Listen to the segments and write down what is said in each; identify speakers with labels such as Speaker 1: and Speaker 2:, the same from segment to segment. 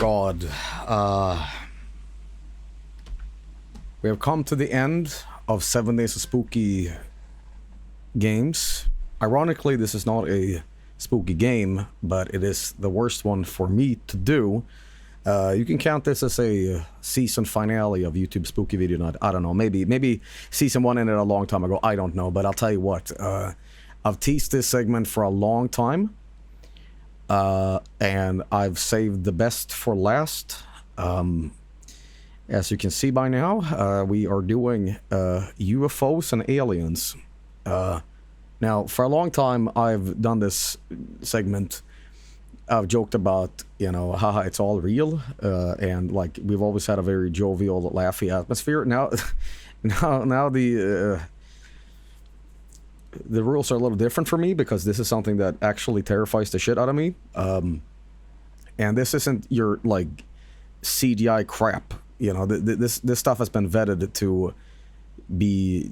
Speaker 1: God. We have come to the end of 7 days of spooky games. Ironically, this is not a spooky game, but it is the worst one for me to do. You can count this as a season finale of YouTube Spooky Video Night. I don't know, maybe season 1 ended a long time ago, I don't know, but I'll tell you what, I've teased this segment for a long time, and I've saved the best for last. As you can see by now, we are doing UFOs and aliens. Now, for a long time, I've done this segment. I've joked about, you know, haha, it's all real, and like we've always had a very jovial, laughy atmosphere. Now, now the rules are a little different for me because this is something that actually terrifies the shit out of me. And this isn't your like CGI crap. You know, this stuff has been vetted to be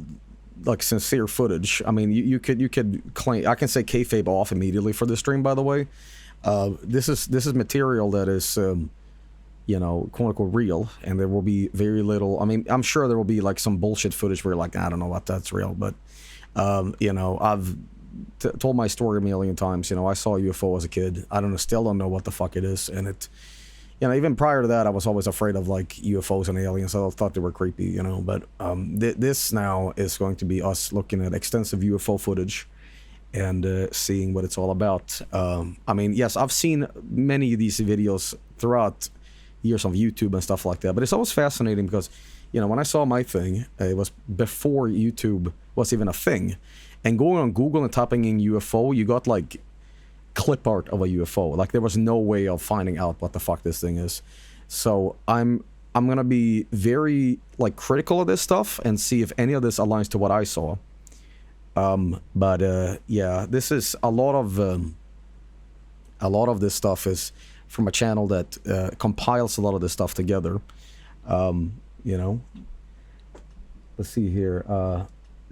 Speaker 1: like sincere footage. I mean, you could claim, I can say kayfabe off immediately for this stream, by the way. This is material that is, you know, quote unquote real, and there will be very little. I mean, I'm sure there will be like some bullshit footage where you're like, I don't know what that's real, but you know, I've told my story a million times. You know, I saw a UFO as a kid. Still don't know what the fuck it is, and it. You know, even prior to that, I was always afraid of like UFOs and aliens. I thought they were creepy, you know. But this now is going to be us looking at extensive UFO footage and seeing what it's all about. I mean, yes, I've seen many of these videos throughout years of YouTube and stuff like that. But it's always fascinating because, you know, when I saw my thing, it was before YouTube was even a thing. And going on Google and typing in UFO, you got like clip art of a UFO. Like there was no way of finding out what the fuck this thing is. So I'm gonna be very like critical of this stuff and see if any of this aligns to what I saw. But yeah, this is a lot of this stuff is from a channel that compiles a lot of this stuff together. You know, let's see here.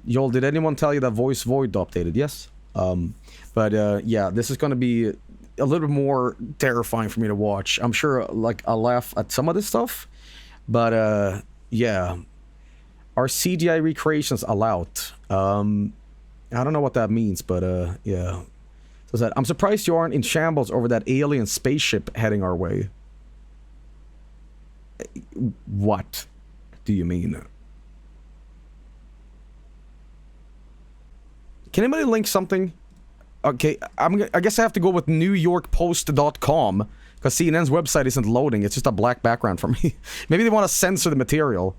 Speaker 1: Joel, did anyone tell you that Voice Void updated? Yes. But yeah, this is going to be a little bit more terrifying for me to watch. I'm sure like I'll laugh at some of this stuff, but yeah, are CGI recreations allowed? I don't know what that means, but yeah. So that I'm surprised you aren't in shambles over that alien spaceship heading our way. What do you mean? Can anybody link something? Okay, I guess I have to go with NewYorkPost.com because CNN's website isn't loading. It's just a black background for me. Maybe they want to censor the material.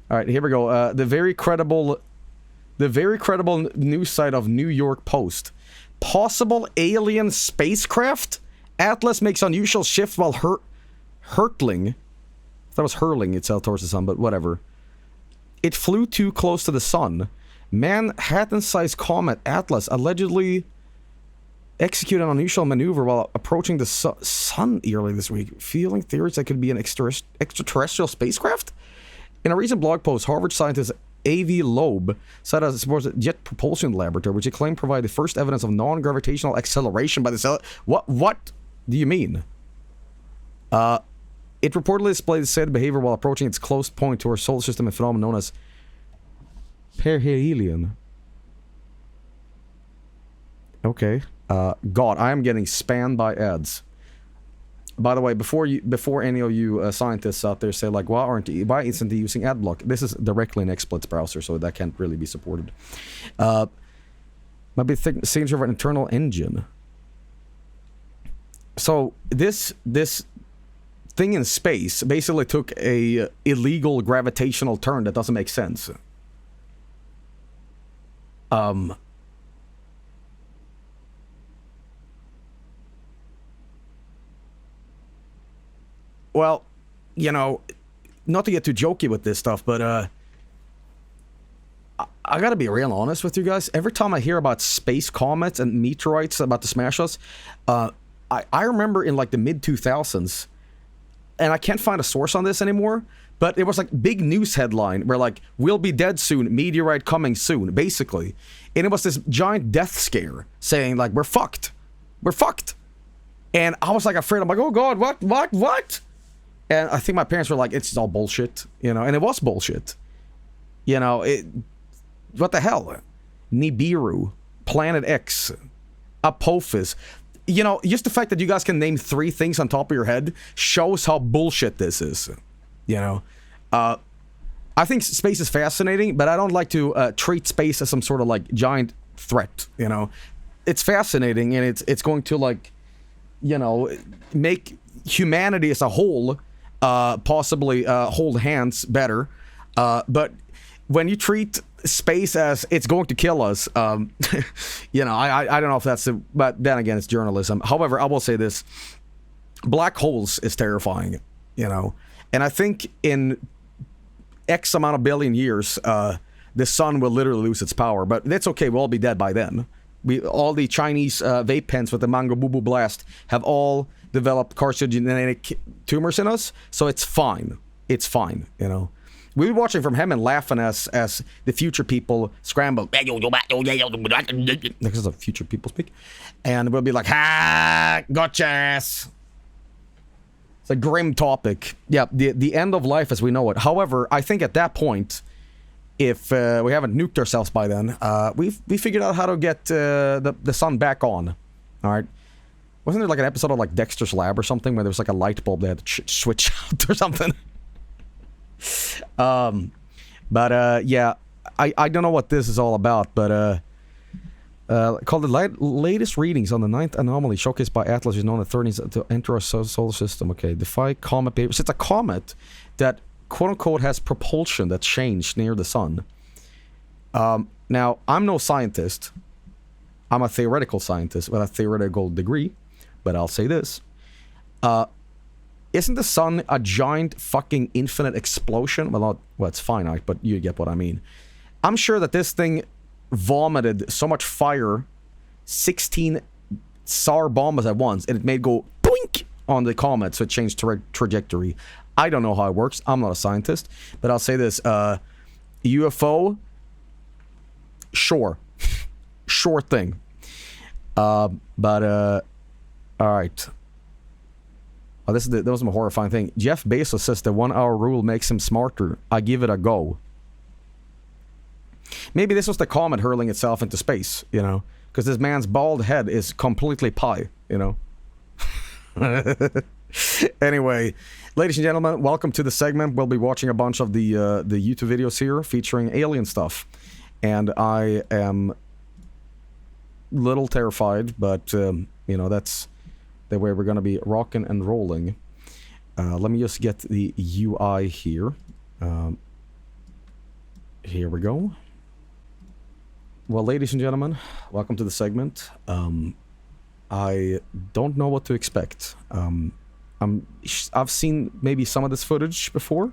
Speaker 1: All right, here we go. The very credible news site of New York Post. Possible alien spacecraft? Atlas makes unusual shift while hurtling. That was hurling itself towards the sun, but whatever. It flew too close to the sun. Manhattan-sized comet Atlas allegedly executed an unusual maneuver while approaching the sun early this week, fueling theories that could be an extraterrestrial spacecraft. In a recent blog post, Harvard scientist A.V. Loeb said as supports a jet propulsion laboratory, which he claimed provided the first evidence of non-gravitational acceleration by the cell. What do you mean? It reportedly displayed said behavior while approaching its close point to our solar system, a phenomenon known as perihelion. Okay. God, I am getting spammed by ads. By the way, before any of you scientists out there say like, why isn't he using ad block? This is directly an XSplit's browser, so that can't really be supported. Might be signature of an internal engine. So this thing in space basically took a illegal gravitational turn that doesn't make sense. Well, you know, not to get too jokey with this stuff, but I gotta be real honest with you guys. Every time I hear about space comets and meteorites about to smash us, I remember in like the mid-2000s, and I can't find a source on this anymore, but it was like big news headline where like, we'll be dead soon, meteorite coming soon, basically. And it was this giant death scare saying like, we're fucked. We're fucked. And I was like afraid. I'm like, oh God, what? And I think my parents were like, it's all bullshit, you know, and it was bullshit. You know, what the hell? Nibiru, Planet X, Apophis. You know, just the fact that you guys can name 3 things on top of your head shows how bullshit this is. You know, I think space is fascinating, but I don't like to treat space as some sort of like giant threat. You know, it's fascinating, and it's going to like, you know, make humanity as a whole possibly hold hands better. But when you treat space as it's going to kill us, you know, I don't know if that's the, but then again, it's journalism. However, I will say this: black holes is terrifying, you know, and I think in X amount of billion years, the sun will literally lose its power. But that's okay; we'll all be dead by then. All the Chinese vape pens with the Mango Boo Boo Blast have all developed carcinogenic tumors in us, so it's fine. It's fine, you know. We were watching from heaven, laughing as the future people scramble. This is how future people speak, and we'll be like, "Ha, gotcha ass." It's a grim topic. Yeah, the end of life as we know it. However, I think at that point, if we haven't nuked ourselves by then, we figured out how to get the sun back on. All right. Wasn't there like an episode of like Dexter's Lab or something where there was like a light bulb they had to switch out or something? Yeah, I don't know what this is all about, but called the latest readings on the 9th anomaly showcased by Atlas is known as 13th to enter our solar system. Okay, defy comet papers. It's a comet that quote unquote has propulsion that's changed near the sun. Now, I'm no scientist. I'm a theoretical scientist with a theoretical degree, but I'll say this. Isn't the sun a giant fucking infinite explosion? Well, it's finite, but you get what I mean. I'm sure that this thing vomited so much fire, 16 SAR bombs at once, and it made go boink on the comet, so it changed trajectory. I don't know how it works. I'm not a scientist, but I'll say this. UFO, sure. Sure thing. All right. Oh, that was a horrifying thing. Jeff Bezos says the 1 hour rule makes him smarter. I give it a go. Maybe this was the comet hurling itself into space, you know, because this man's bald head is completely pie, you know. Anyway, ladies and gentlemen, welcome to the segment. We'll be watching a bunch of the YouTube videos here featuring alien stuff, and I am little terrified, but you know, that's the way we're going to be rocking and rolling. Let me just get the UI here. Here we go. Well, ladies and gentlemen, welcome to the segment. I don't know what to expect. I've seen maybe some of this footage before,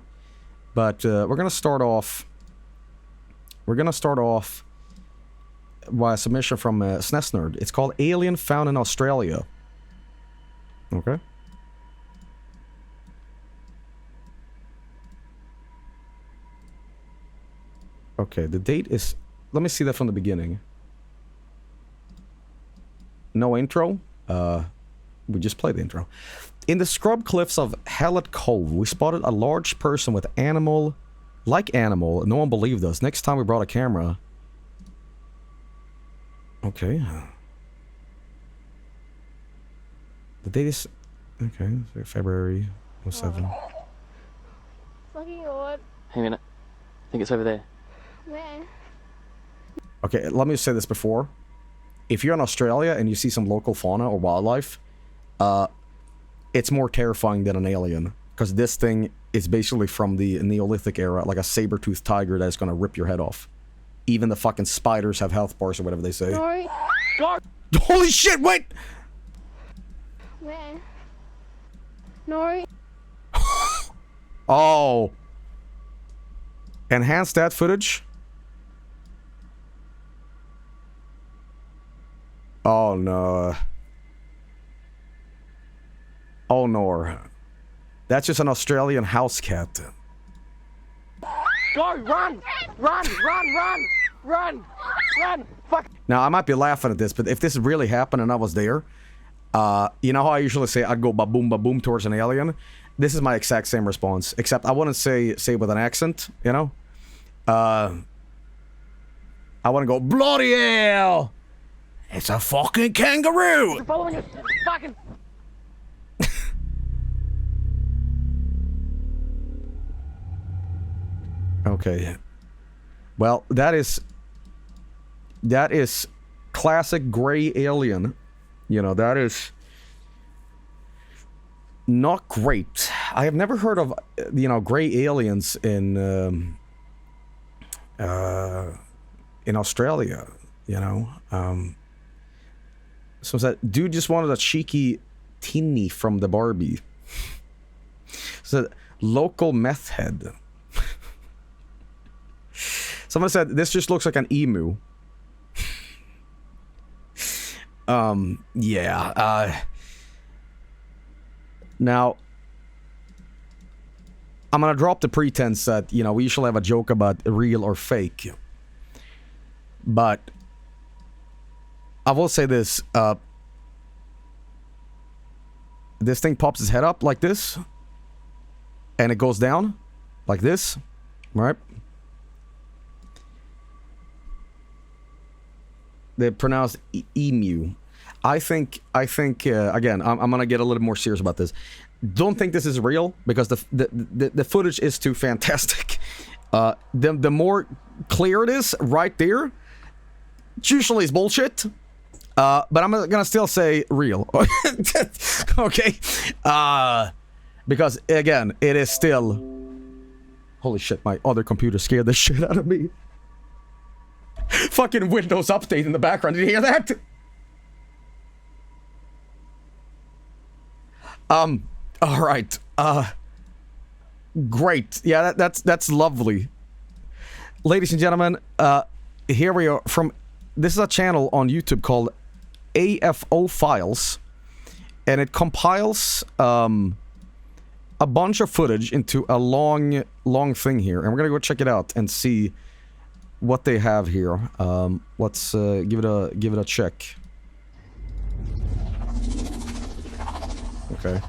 Speaker 1: but we're going to start off. We're going to start off by a submission from SNES Nerd. It's called Alien Found in Australia. Okay. Okay, the date is... Let me see that from the beginning. No intro. We just played the intro. In the scrub cliffs of Hallett Cove, we spotted a large person with animal... Like animal. No one believed us. Next time we brought a camera... Okay. The date is... Okay, February 07.
Speaker 2: Fucking what?
Speaker 3: Hang on a minute. I think it's over there.
Speaker 2: Where?
Speaker 1: Okay, let me say this before. If you're in Australia and you see some local fauna or wildlife, it's more terrifying than an alien. Because this thing is basically from the Neolithic era, like a saber-toothed tiger that's gonna rip your head off. Even the fucking spiders have health bars or whatever they say.
Speaker 2: Sorry.
Speaker 1: Holy shit, wait!
Speaker 2: Where? Nori.
Speaker 1: Oh. Enhance that footage. Oh no. Oh no. That's just an Australian house cat.
Speaker 3: Go! Run! Run! Run! Run! Run! Run! Fuck!
Speaker 1: Now, I might be laughing at this, but if this really happened and I was there, You know how I usually say I'd go ba-boom towards an alien? This is my exact same response, except I wouldn't say with an accent, you know? I want to go, bloody hell! It's a fucking kangaroo!
Speaker 3: You're following you. Fucking.
Speaker 1: Okay. Well, that is classic gray alien. You know, that is not great. I have never heard of, you know, gray aliens in Australia, you know. So that dude just wanted a cheeky tinny from the Barbie. So local meth head. Someone said this just looks like an emu. Yeah. Now, I'm gonna drop the pretense that, you know, we usually have a joke about real or fake. But I will say this, this thing pops its head up like this, and it goes down like this, right? They pronounce emu. I think again, I'm gonna get a little more serious about this. Don't think this is real, because the footage is too fantastic. The more clear it is right there, usually it's bullshit. But I'm gonna still say real. Okay? Because again, it is still... Holy shit, my other computer scared the shit out of me. Fucking Windows update in the background. Did you hear that? Alright. Great. Yeah, that's lovely. Ladies and gentlemen, here we are from... This is a channel on YouTube called UFO Files, and it compiles a bunch of footage into a long thing here, and we're gonna go check it out and see what they have here. Let's give it a check. Okay.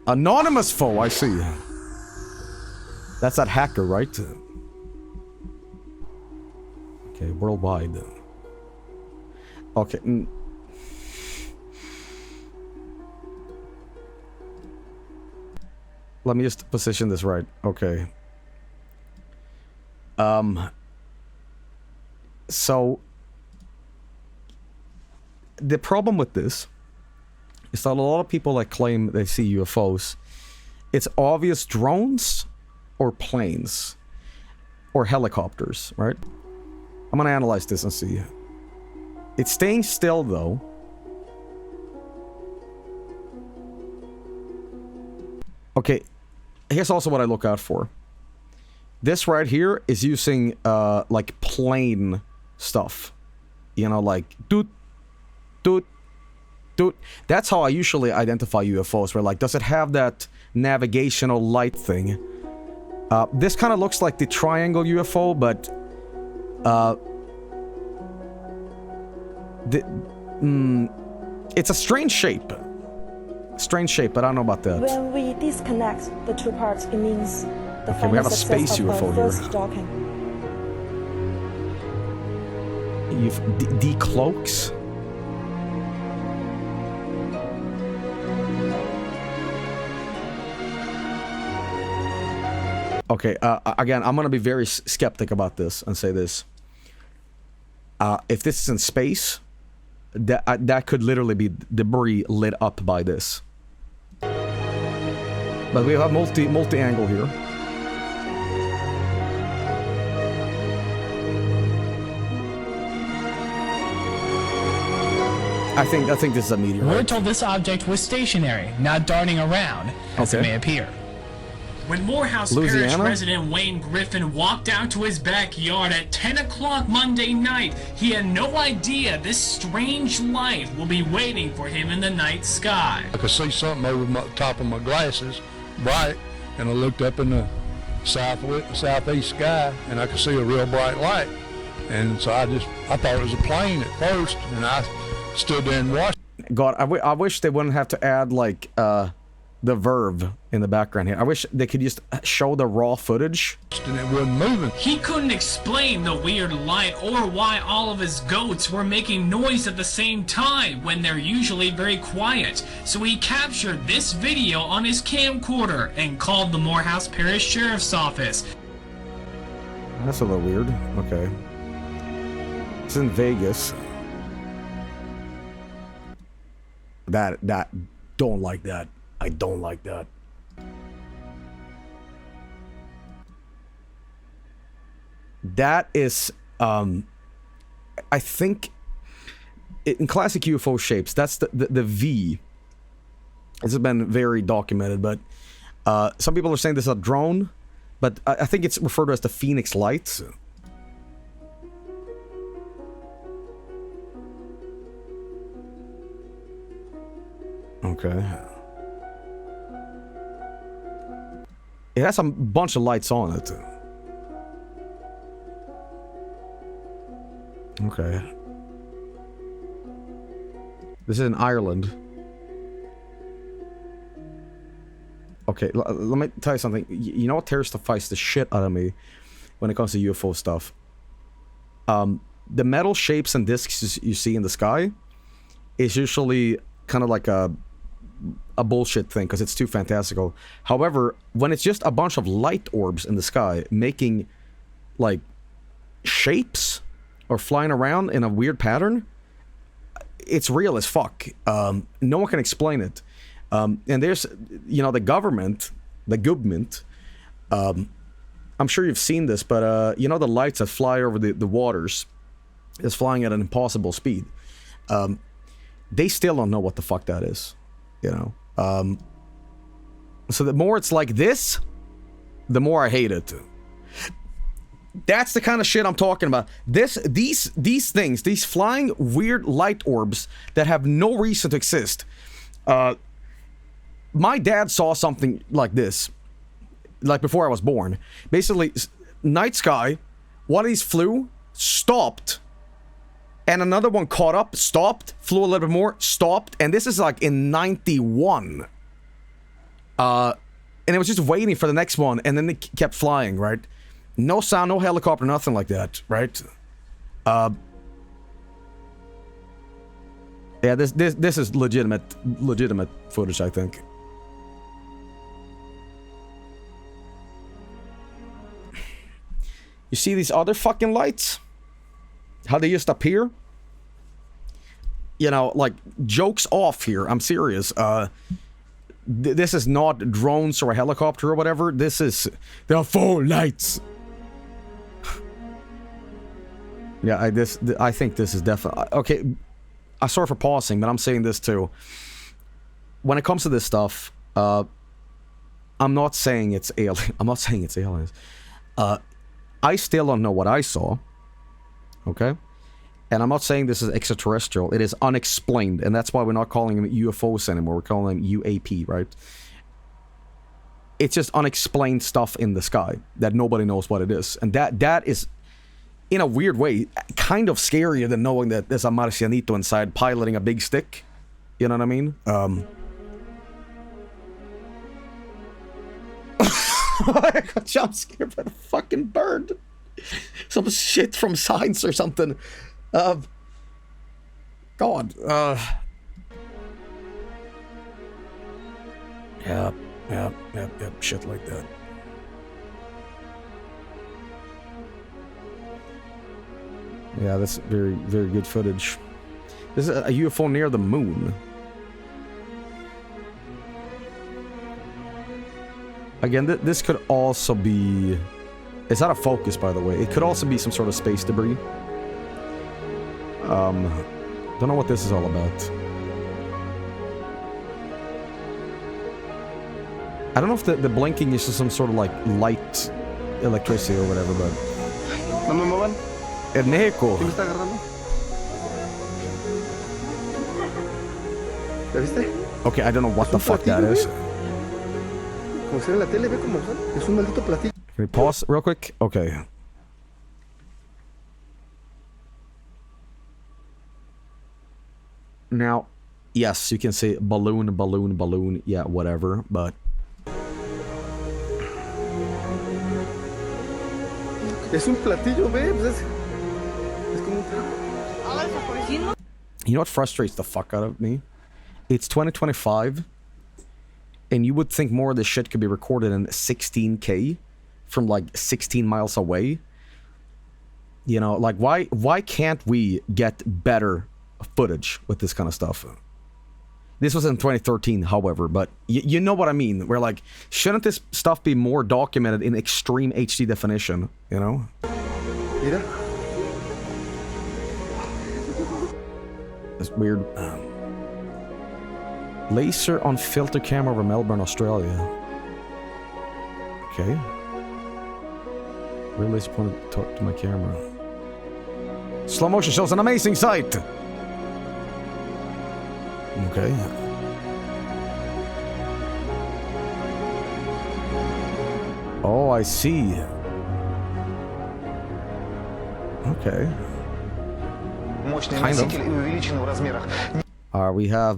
Speaker 1: Anonymous foe, I see. That's that hacker, right? Okay, worldwide. Okay. Let me just position this right. Okay. So the problem with this is that a lot of people that claim they see UFOs, it's obvious drones or planes or helicopters, right? I'm gonna analyze this and see. It's staying still though. Okay, here's also what I look out for. This right here is using like plane stuff. You know, like doot, doot, doot. That's how I usually identify UFOs. Where like, does it have that navigational light thing? This kind of looks like the triangle UFO, but it's a strange shape. Strange shape, but I don't know about that.
Speaker 4: When we disconnect the two parts, it means the
Speaker 1: okay, we have a space UFO here.
Speaker 4: Docking.
Speaker 1: You've decloaks. Okay, again, I'm gonna be very skeptic about this and say this. If this is in space, that could literally be debris lit up by this. But we have multi-angle here. I think this is a meteor.
Speaker 5: We're told this object was stationary, not darting around, as it may appear.
Speaker 6: When Morehouse Parish resident Wayne Griffin walked out to his backyard at 10 o'clock Monday night, he had no idea this strange light will be waiting for him in the night sky.
Speaker 7: I could see something over the top of my glasses, bright, and I looked up in the southeast sky, and I could see a real bright light. And so I thought it was a plane at first, and I stood there and watched.
Speaker 1: God, I wish they wouldn't have to add, like, the verve in the background here. I wish they could just show the raw footage.
Speaker 7: And it wasn't moving.
Speaker 6: He couldn't explain the weird light or why all of his goats were making noise at the same time when they're usually very quiet. So he captured this video on his camcorder and called the Morehouse Parish Sheriff's Office.
Speaker 1: That's a little weird. Okay. It's in Vegas. That, don't like that. I don't like that. That is, I think, in classic UFO shapes, that's the V. This has been very documented, but some people are saying this is a drone, but I think it's referred to as the Phoenix Lights. Okay. It has a bunch of lights on it. Okay. This is in Ireland. Okay, let me tell you something. You know what terrifies the shit out of me when it comes to UFO stuff? The metal shapes and discs you see in the sky is usually kind of like a bullshit thing because it's too fantastical. However, when it's just a bunch of light orbs in the sky making like shapes or flying around in a weird pattern, it's real as fuck. No one can explain it. And there's, you know, the government, I'm sure you've seen this, but you know the lights that fly over the waters is flying at an impossible speed. They still don't know what the fuck that is. You know, so the more it's like this, the more I hate it. That's the kind of shit I'm talking about. These things, these flying weird light orbs that have no reason to exist. My dad saw something like this, like before I was born. Basically, night sky, one of these flew, stopped. And another one caught up, stopped, flew a little bit more, stopped, and this is like in 91. And it was just waiting for the next one, and then it kept flying, right? No sound, no helicopter, nothing like that, right? Yeah, this is legitimate footage, I think. You see these other fucking lights? How they just appear? You know, like, jokes off here. I'm serious. This is not drones or a helicopter or whatever. This is the full lights. Yeah, I think this is definitely... Okay, I'm sorry for pausing, but I'm saying this too. When it comes to this stuff, I'm not saying it's alien. I'm not saying it's aliens. I still don't know what I saw. Okay? And I'm not saying this is extraterrestrial. It is unexplained, and that's why we're not calling them UFOs anymore. We're calling them UAP, right? It's just unexplained stuff in the sky that nobody knows what it is. And that is, in a weird way, kind of scarier than knowing that there's a Marcianito inside piloting a big stick. You know what I mean? I got jump scared by the fucking bird. Some shit from Science or something. God. Yep, shit like that. Yeah, that's very, very good footage. This is a UFO near the moon. Again, this could also be... It's not a focus, by the way. It could also be some sort of space debris. Don't know what this is all about. I don't know if the blinking is just some sort of like light electricity or whatever, but...
Speaker 8: No me muevan.
Speaker 1: Erneco.
Speaker 8: ¿Quién me está agarrando? ¿Ya viste?
Speaker 1: Okay, I don't know what the fuck that is.
Speaker 8: Como si en la tele, ve como es un maldito platillo.
Speaker 1: Can we pause real quick? Okay. Now, yes, you can say balloon, balloon, balloon, yeah, whatever, but...
Speaker 8: Es un platillo, ve. Pues es como un...
Speaker 1: You know what frustrates the fuck out of me? It's 2025, and you would think more of this shit could be recorded in 16K from like 16 miles away. You know, like why can't we get better footage with this kind of stuff? This was in 2013, however, but you know what I mean. We're like, shouldn't this stuff be more documented in extreme HD definition, you know?
Speaker 8: Mira.
Speaker 1: It's weird. Laser on filter camera over Melbourne, Australia. Okay. Real laser pointed to my camera. Slow motion shows an amazing sight! Okay. Oh, I see. Okay. Kind of. We have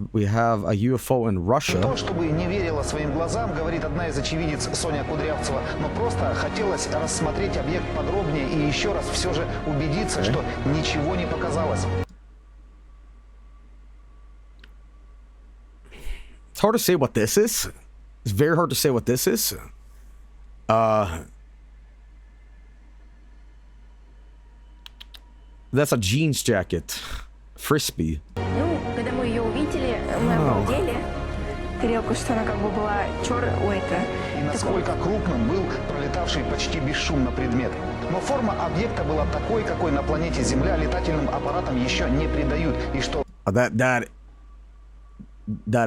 Speaker 1: a UFO in Russia.
Speaker 9: То, чтобы не верила своим глазам, говорит одна из очевидец Соня Кудрявцева, но просто хотелось рассмотреть объект подробнее и еще раз все же убедиться, что ничего не показалось.
Speaker 1: It's hard to say what this is. It's very hard to say what this is. That's a jeans jacket. Frisbee.
Speaker 4: Ну, когда мы ее увидели, мы обалдели. Тарелка, что она как бы была черная,
Speaker 9: И насколько крупным был пролетавший почти бесшумно предмет. Но форма объекта была такой, какой на планете Земля летательным аппаратам еще не придают. И что...
Speaker 1: That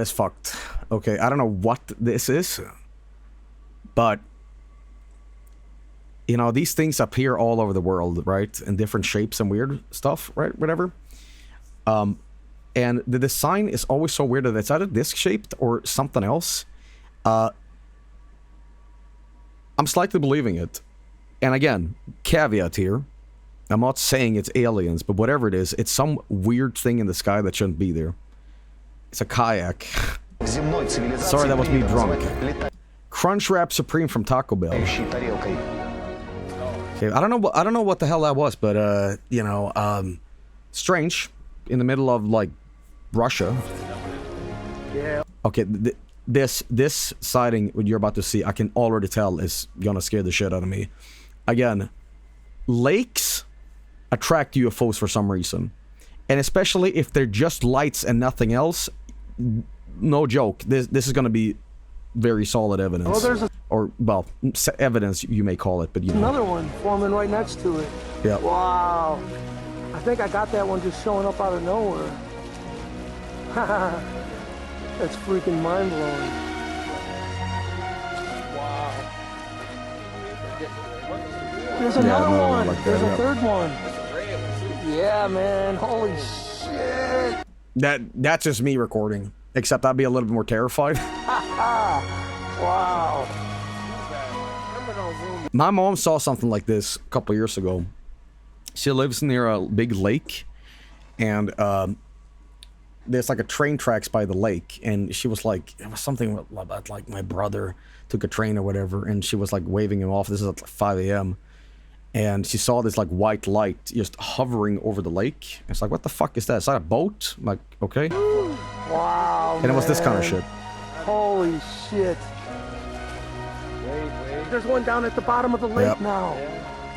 Speaker 1: is fucked. Okay, I don't know what this is, but you know, these things appear all over the world, right? In different shapes and weird stuff, right? Whatever. And the design is always so weird that it's either disc-shaped or something else. I'm slightly believing it. And again, caveat here. I'm not saying it's aliens, but whatever it is, it's some weird thing in the sky that shouldn't be there. It's a kayak. Sorry, that was me drunk. Crunchwrap Supreme from Taco Bell. Okay, I don't know what the hell that was, but you know, strange. In the middle of like Russia.
Speaker 8: Yeah.
Speaker 1: Okay, this sighting what you're about to see, I can already tell is gonna scare the shit out of me. Again, lakes attract UFOs for some reason, and especially if they're just lights and nothing else. No joke. This is gonna be very solid evidence.
Speaker 8: Oh, there's
Speaker 1: or well, evidence you may call it, but you know.
Speaker 8: Another one forming right next to it.
Speaker 1: Yeah.
Speaker 8: Wow. I think I got that one just showing up out of nowhere. That's freaking mind-blowing. Wow. There's another one. Like there's a third one. Yeah, man. Holy shit.
Speaker 1: That's just me recording. Except I'd be a little bit more terrified.
Speaker 8: Wow.
Speaker 1: My mom saw something like this a couple years ago. She lives near a big lake, and there's like a train tracks by the lake, and she was like, it was something about like my brother took a train or whatever, and she was like waving him off. This is at like 5 a.m. and she saw this like white light just hovering over the lake. It's like, what the fuck is that? Is that a boat? I'm like, okay.
Speaker 8: Wow.
Speaker 1: And it was this kind of shit.
Speaker 8: Holy shit. There's one down at the bottom of the lake now.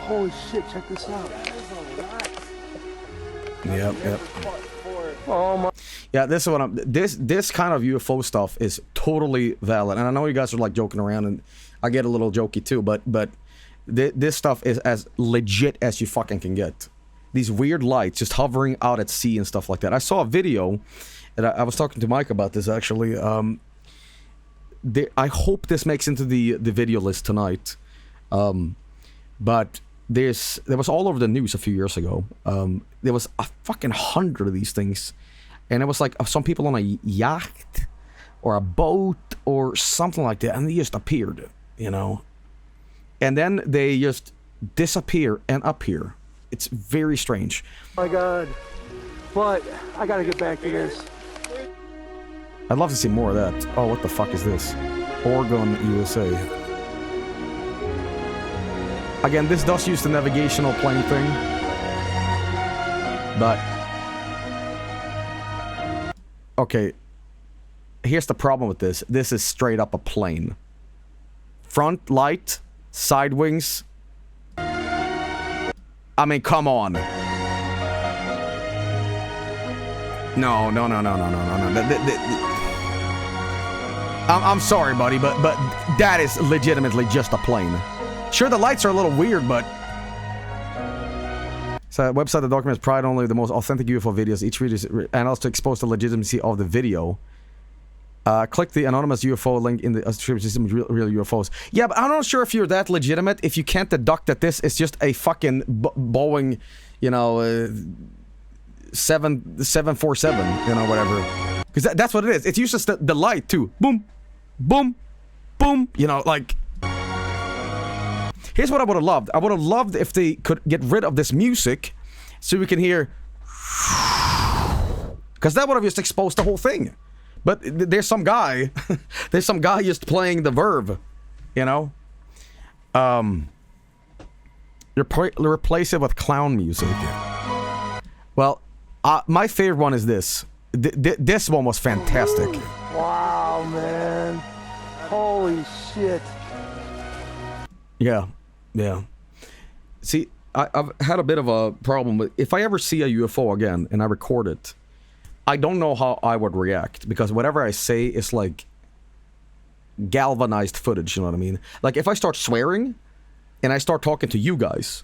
Speaker 8: Holy shit, check this out.
Speaker 1: Yep.
Speaker 8: Oh my.
Speaker 1: Yeah, this is what I'm. This kind of UFO stuff is totally valid, and I know you guys are like joking around, and I get a little jokey too. But this stuff is as legit as you fucking can get. These weird lights just hovering out at sea and stuff like that. I saw a video, and I was talking to Mike about this actually. I hope this makes into the video list tonight. But there was all over the news a few years ago. There was a fucking 100 of these things, and it was like some people on a yacht or a boat or something like that, and they just appeared, you know, and then they just disappear and appear. It's very strange.
Speaker 8: Oh my God. But I gotta get back to this.
Speaker 1: I'd love to see more of that. Oh, what the fuck is this? Oregon, USA. Again, this does use the navigational plane thing. But... okay. Here's the problem with this. This is straight up a plane. Front light, side wings. I mean, come on. No. I'm sorry, buddy, but that is legitimately just a plane. Sure, the lights are a little weird, but... So, a website that documents pride only the most authentic UFO videos. Each video is analyzed to expose the legitimacy of the video. Click the anonymous UFO link in the system real UFOs. Yeah, but I'm not sure if you're that legitimate if you can't deduct that this is just a fucking Boeing, you know, 747, you know, whatever. Because that's what it is. It uses the light too. Boom, boom, boom. You know, like... Here's what I would have loved. I would have loved if they could get rid of this music so we can hear... Because that would have just exposed the whole thing. But there's some guy... there's some guy just playing the verb. You know? Replace it with clown music. Well, my favorite one is this. This one was fantastic.
Speaker 8: Wow, man. Holy shit.
Speaker 1: Yeah. See, I've had a bit of a problem with... If I ever see a UFO again and I record it, I don't know how I would react. Because whatever I say is like... galvanized footage, you know what I mean? Like, if I start swearing and I start talking to you guys,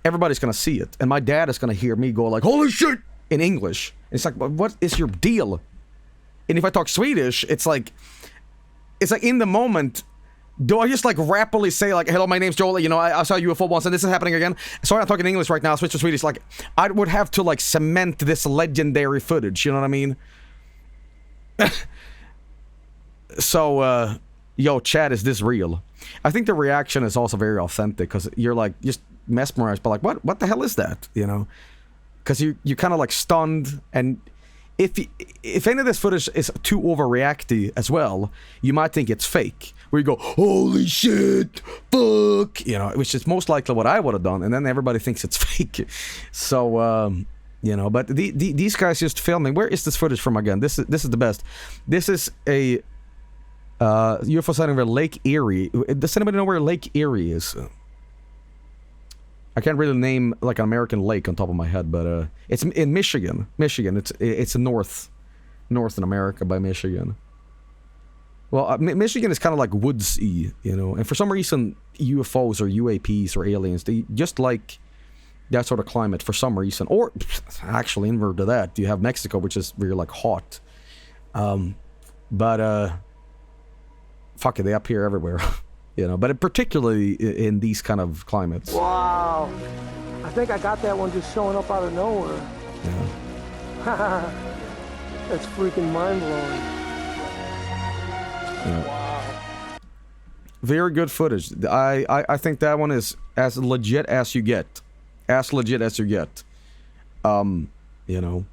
Speaker 1: everybody's gonna see it. And my dad is gonna hear me go like, holy shit! In English. And it's like, what is your deal? And if I talk Swedish, it's like in the moment... Do I just like rapidly say like, hello, my name's Joel, you know, I saw a UFO once and this is happening again? Sorry, I'm talking English right now, switch to Swedish. Like, I would have to like cement this legendary footage, you know what I mean? So, yo, chat, is this real? I think the reaction is also very authentic because you're like, just mesmerized by like, what the hell is that, you know? Because you kind of like stunned, and if any of this footage is too overreacty as well, you might think it's fake. Where you go, holy shit, fuck, you know, which is most likely what I would have done, and then everybody thinks it's fake. So, you know, but these guys just filming. Where is this footage from again? This is the best. This is a UFO sighting over Lake Erie. Does anybody know where Lake Erie is? I can't really name like an American lake on top of my head, but it's in Michigan. It's north in America by Michigan. Well, Michigan is kind of like woodsy, you know, and for some reason UFOs or UAPs or aliens, they just like that sort of climate for some reason. Or actually, invert to that, you have Mexico, which is really like hot. But fuck it, they appear everywhere. You know, but particularly in these kind of climates.
Speaker 8: Wow. I think I got that one just showing up out of nowhere.
Speaker 1: Yeah.
Speaker 8: That's freaking mind-blowing.
Speaker 1: Yeah.
Speaker 8: Wow.
Speaker 1: Very good footage. I think that one is as legit as you get. As legit as you get. You know.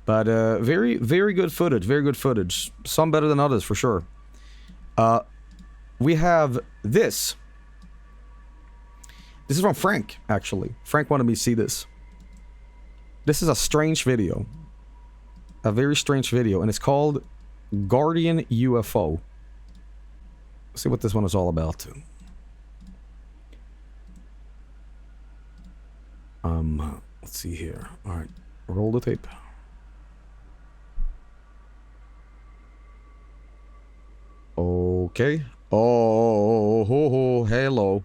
Speaker 1: But very good footage. Very good footage. Some better than others, for sure. We have this. This is from Frank, actually. Frank wanted me to see this. This is a strange video. A very strange video. And it's called Guardian UFO. Let's see what this one is all about. Let's see here. Alright. Roll the tape. Okay. Oh, hello.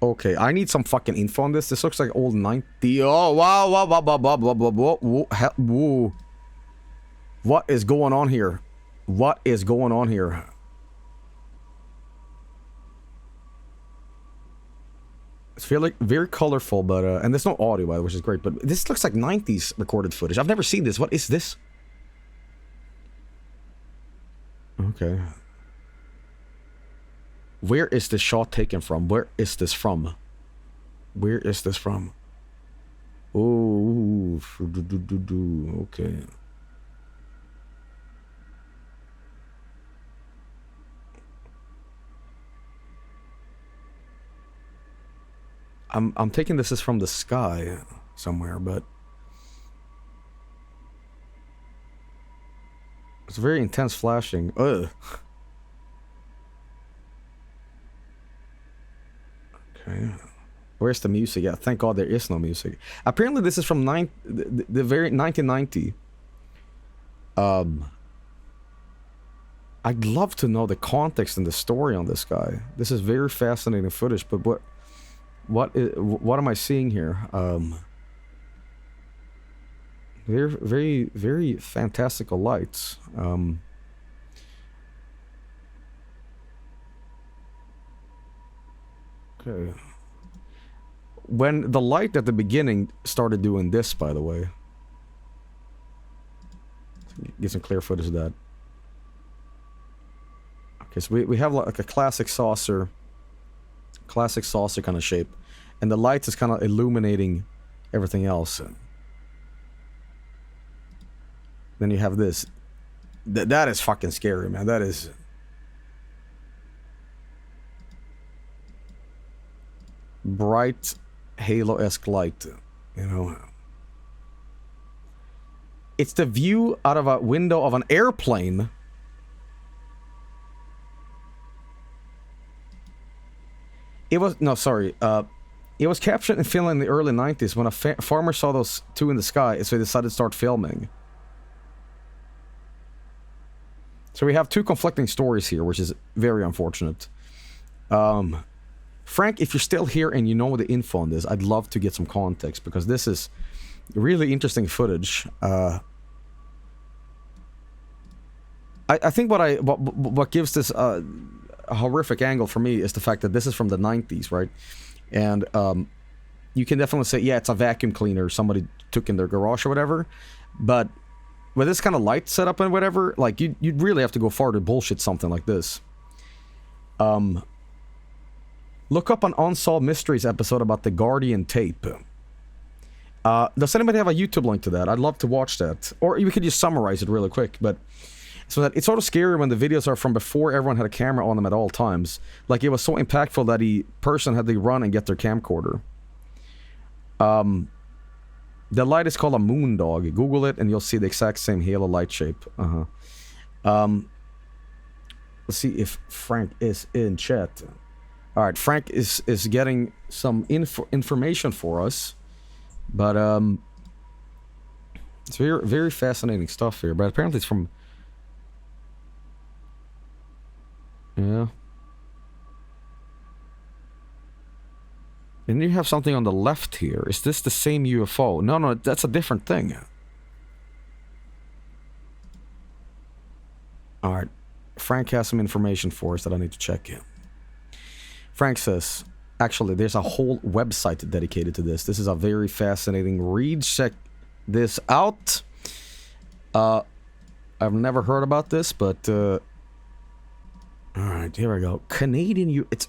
Speaker 1: Okay, I need some fucking info on this. This looks like old 90. Oh, wow. Whoa. What is going on here? What is going on here? It's very colorful, but and there's no audio, by the way, which is great. But this looks like 90s recorded footage. I've never seen this. What is this? Okay. Where is this shot taken from? Where is this from? Where is this from? Oh, okay. I'm taking this as from the sky somewhere, but it's very intense flashing. Ugh. Okay. Where's the music? Yeah, thank God there is no music. Apparently this is from the very 1990. I'd love to know the context and the story on this guy. This is very fascinating footage, but what am I seeing here? Very fantastical lights. Okay. When the light at the beginning started doing this, by the way. Get some clear footage of that. Okay, so we have like a classic saucer kind of shape, and the light is kind of illuminating everything else. Then you have this. That is fucking scary, man. That is. Bright halo-esque light, you know. It's the view out of a window of an airplane. It was it was captured and filmed in the early 90s when a farmer saw those two in the sky, so he decided to start filming. So we have two conflicting stories here, which is very unfortunate. Frank, if you're still here and you know the info on this, I'd love to get some context, because this is really interesting footage. I think what gives this a horrific angle for me is the fact that this is from the 90s, right? And you can definitely say, yeah, it's a vacuum cleaner somebody took in their garage or whatever, but with this kind of light setup and whatever, like you'd really have to go far to bullshit something like this. Look up an Unsolved Mysteries episode about the Guardian tape. Does anybody have a YouTube link to that? I'd love to watch that. Or you could just summarize it really quick, but so that it's sort of scary when the videos are from before everyone had a camera on them at all times. Like, it was so impactful that the person had to run and get their camcorder. The light is called a moon dog. Google it and you'll see the exact same halo light shape. Let's see if Frank is in chat. Alright, Frank is getting some information for us. But, it's very, very fascinating stuff here. But apparently it's from... Yeah. And you have something on the left here. Is this the same UFO? No, that's a different thing. Alright. Frank has some information for us that I need to check in. Frank says, actually, there's a whole website dedicated to this. This is a very fascinating read. Check this out. I've never heard about this, but... Alright, here we go. It's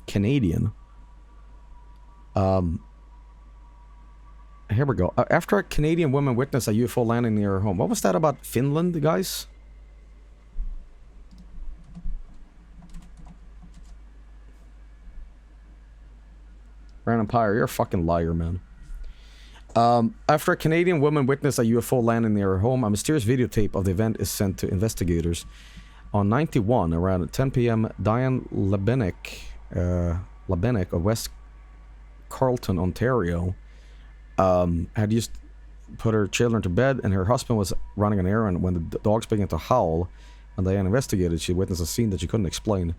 Speaker 1: Canadian. Here we go. After a Canadian woman witnessed a UFO landing near her home. What was that about Finland, guys? Random Pyre, you're a fucking liar, man. After a Canadian woman witnessed a UFO landing near her home, a mysterious videotape of the event is sent to investigators. On 91, around 10 p.m., Diane Lebenek of West Carleton, Ontario, had just put her children to bed, and her husband was running an errand when the dogs began to howl. And Diane investigated. She witnessed a scene that she couldn't explain.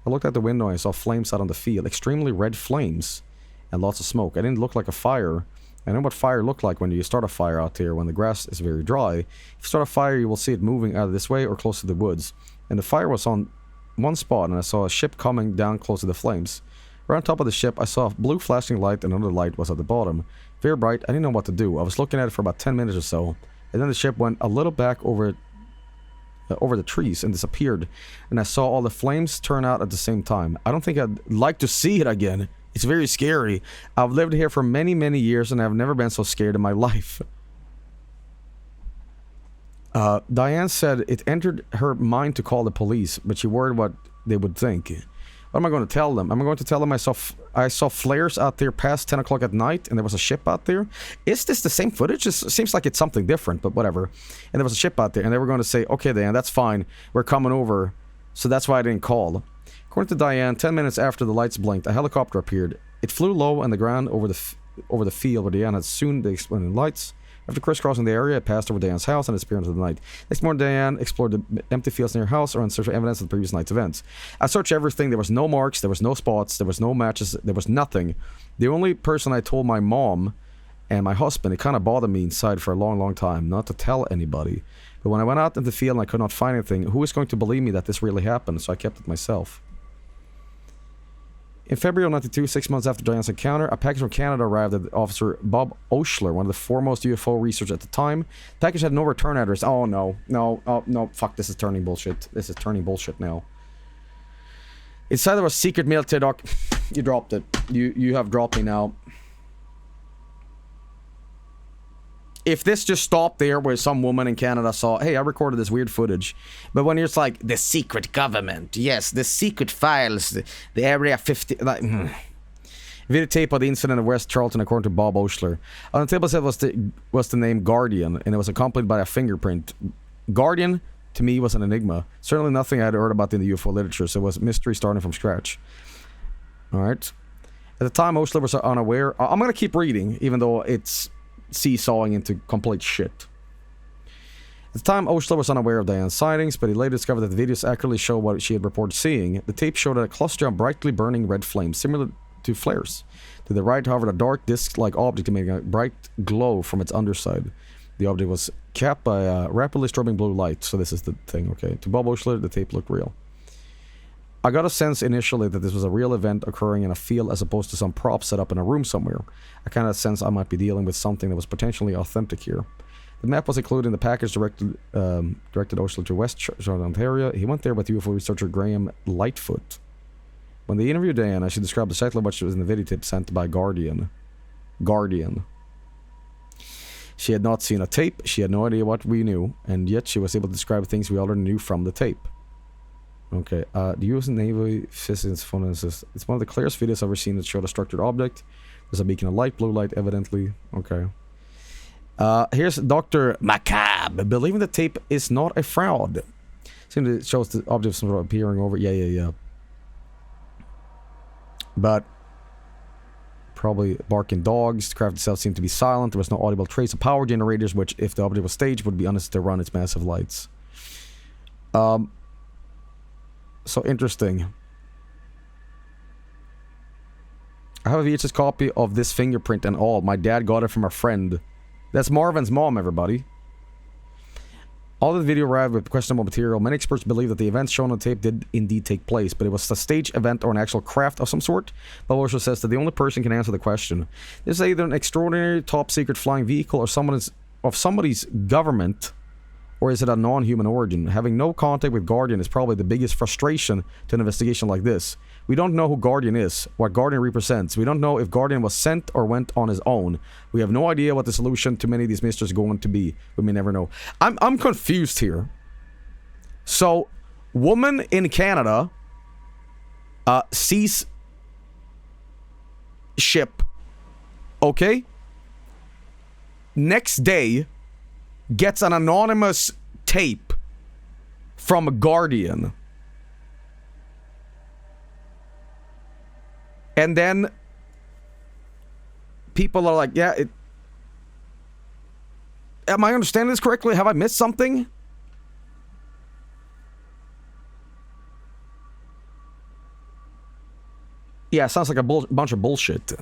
Speaker 1: I looked out the window and I saw flames out on the field, extremely red flames, and lots of smoke. It didn't look like a fire. I know what fire looked like when you start a fire out here when the grass is very dry. If you start a fire, you will see it moving either this way or close to the woods. And the fire was on one spot, and I saw a ship coming down close to the flames. Right on top of the ship, I saw a blue flashing light, and another light was at the bottom. Very bright. I didn't know what to do. I was looking at it for about 10 minutes or so, and then the ship went a little back over the trees and disappeared, and I saw all the flames turn out at the same time. I don't think I'd like to see it again. It's very scary. I've lived here for many, many years and I've never been so scared in my life. Diane said it entered her mind to call the police, but she worried what they would think. What am I going to tell them? Am I going to tell them I saw flares out there past 10 o'clock at night and there was a ship out there? Is this the same footage? It seems like it's something different, but whatever. And there was a ship out there and they were going to say, okay, Diane, that's fine. We're coming over. So that's why I didn't call. According to Diane, 10 minutes after the lights blinked, a helicopter appeared. It flew low on the ground over the field where Diane had soon the exploding lights. After crisscrossing the area, it passed over Diane's house and disappeared into the night. Next morning, Diane explored the empty fields near her house in search of evidence of the previous night's events. I searched everything. There was no marks, there was no spots, there was no matches, there was nothing. The only person I told my mom and my husband, it kind of bothered me inside for a long, long time, not to tell anybody. But when I went out in the field and I could not find anything, who is going to believe me that this really happened? So I kept it myself. In February of 92, 6 months after Diane's encounter, a package from Canada arrived at Officer Bob Oshler, one of the foremost UFO researchers at the time. The package had no return address. Oh no, no, fuck, this is turning bullshit. This is turning bullshit now. Inside there was secret military doc. You dropped it. You have dropped me now. If this just stopped there where some woman in Canada saw, hey, I recorded this weird footage. But when it's like, the secret government, yes, the secret files, the Area 50, like, videotape of the incident of West Charlton according to Bob Oshler. On the table set was the name Guardian, and it was accompanied by a fingerprint. Guardian, to me, was an enigma. Certainly nothing I had heard about in the UFO literature, so it was mystery starting from scratch. Alright. At the time, Oshler was unaware. I'm going to keep reading, even though it's seesawing into complete shit. At the time, Oshler was unaware of Diane's sightings, but he later discovered that the videos accurately show what she had reported seeing. The tape showed a cluster of brightly burning red flames, similar to flares. To the right, however, a dark disc-like object emitting a bright glow from its underside. The object was capped by a rapidly strobing blue light, so this is the thing, okay. To Bob Oshler, the tape looked real. I got a sense initially that this was a real event occurring in a field as opposed to some prop set up in a room somewhere. I kind of sense I might be dealing with something that was potentially authentic here. The map was included in the package directed Oshler to West Charlotte, Ontario. He went there with UFO researcher Graham Lightfoot. When they interviewed Diana, she described exactly what she was in the videotape sent by Guardian. She had not seen a tape, she had no idea what we knew, and yet she was able to describe things we already knew from the tape. Okay, the US Navy physics phone is it's one of the clearest videos I've ever seen that showed a structured object. There's a beacon of light, blue light, evidently. Okay. Here's Dr. Macabre, believing the tape is not a fraud. Seems it shows the object sort of appearing over. Yeah. But probably barking dogs. The craft itself seemed to be silent. There was no audible trace of power generators, which, if the object was staged, would be unnecessary to run its massive lights. So interesting. I have a VHS copy of this fingerprint and all. My dad got it from a friend. That's Marvin's mom, everybody. All the video arrived with questionable material. Many experts believe that the events shown on tape did indeed take place, but it was a staged event or an actual craft of some sort. But also says that the only person can answer the question. This is either an extraordinary top-secret flying vehicle or somebody's government, or is it a non-human origin? Having no contact with Guardian is probably the biggest frustration to an investigation like this. We don't know who Guardian is, what Guardian represents. We don't know if Guardian was sent or went on his own. We have no idea what the solution to many of these mysteries is going to be. We may never know. I'm confused here. So, woman in Canada sees ship. Okay? Next day, gets an anonymous tape from a Guardian. And then people are like, yeah, am I understanding this correctly? Have I missed something? Yeah, sounds like a bunch of bullshit.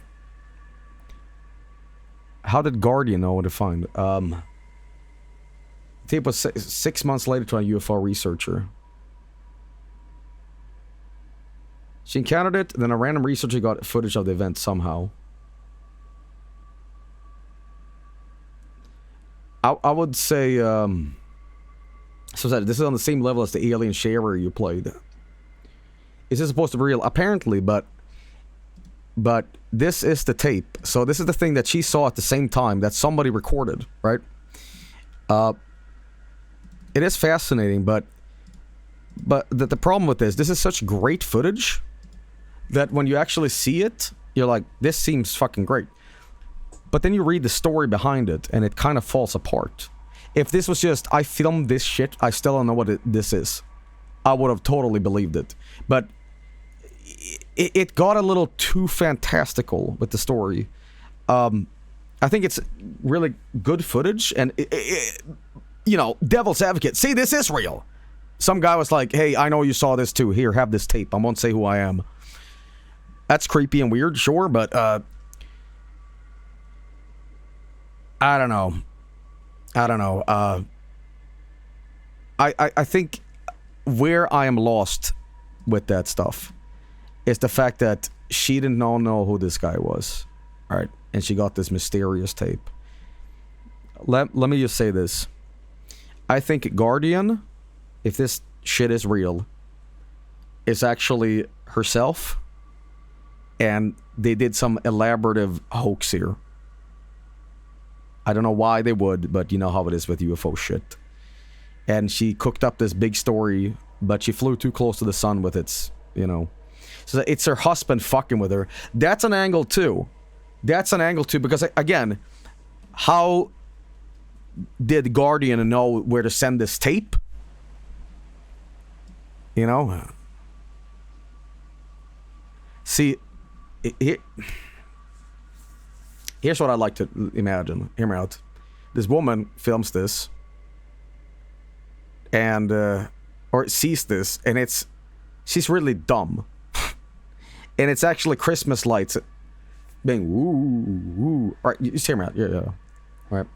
Speaker 1: How did Guardian know what to find? The tape was 6 months later to a UFO researcher. She encountered it, then a random researcher got footage of the event somehow. I would say, so this is on the same level as the Alien Sharer you played. Is this supposed to be real? Apparently, but but this is the tape. So this is the thing that she saw at the same time that somebody recorded, right? It is fascinating, but the problem with this is such great footage that when you actually see it, you're like, this seems fucking great. But then you read the story behind it, and it kind of falls apart. If this was just, I filmed this shit, I still don't know what this is. I would have totally believed it. But it got a little too fantastical with the story. I think it's really good footage, and you know, devil's advocate. See, this is real. Some guy was like, hey, I know you saw this too. Here, have this tape. I won't say who I am. That's creepy and weird, sure, but I don't know. I think where I am lost with that stuff is the fact that she didn't know who this guy was. Alright? And she got this mysterious tape. Let me just say this. I think Guardian, if this shit is real, is actually herself. And they did some elaborative hoax here. I don't know why they would, but you know how it is with UFO shit. And she cooked up this big story, but she flew too close to the sun with its, you know. So it's her husband fucking with her. That's an angle too. That's an angle too, because again, how did Guardian know where to send this tape? You know? See, here's what I like to imagine. Hear me out. This woman films this, and or sees this, and she's really dumb, and it's actually Christmas lights, being woo. All right, you just hear me out. Yeah. All right.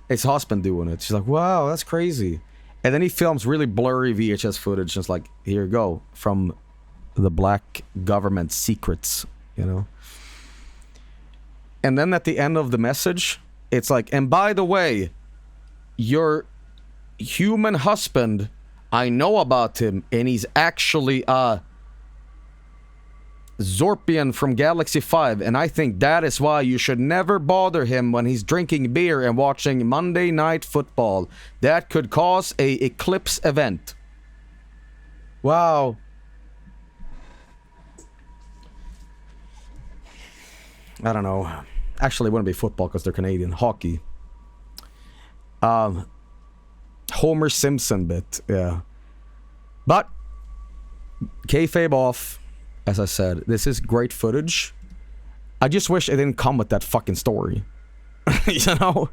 Speaker 1: It's husband doing it. She's like, wow, that's crazy, and then he films really blurry VHS footage, and it's like, here you go, from the black government secrets, you know. And then at the end of the message, it's like, and by the way, your human husband, I know about him, and he's actually a Zorpian from Galaxy 5, and I think that is why you should never bother him when he's drinking beer and watching Monday Night Football. That could cause a eclipse event. Wow. I don't know. Actually, it wouldn't be football because they're Canadian. Hockey. Homer Simpson bit, yeah. But, kayfabe off, as I said, this is great footage. I just wish it didn't come with that fucking story. You know?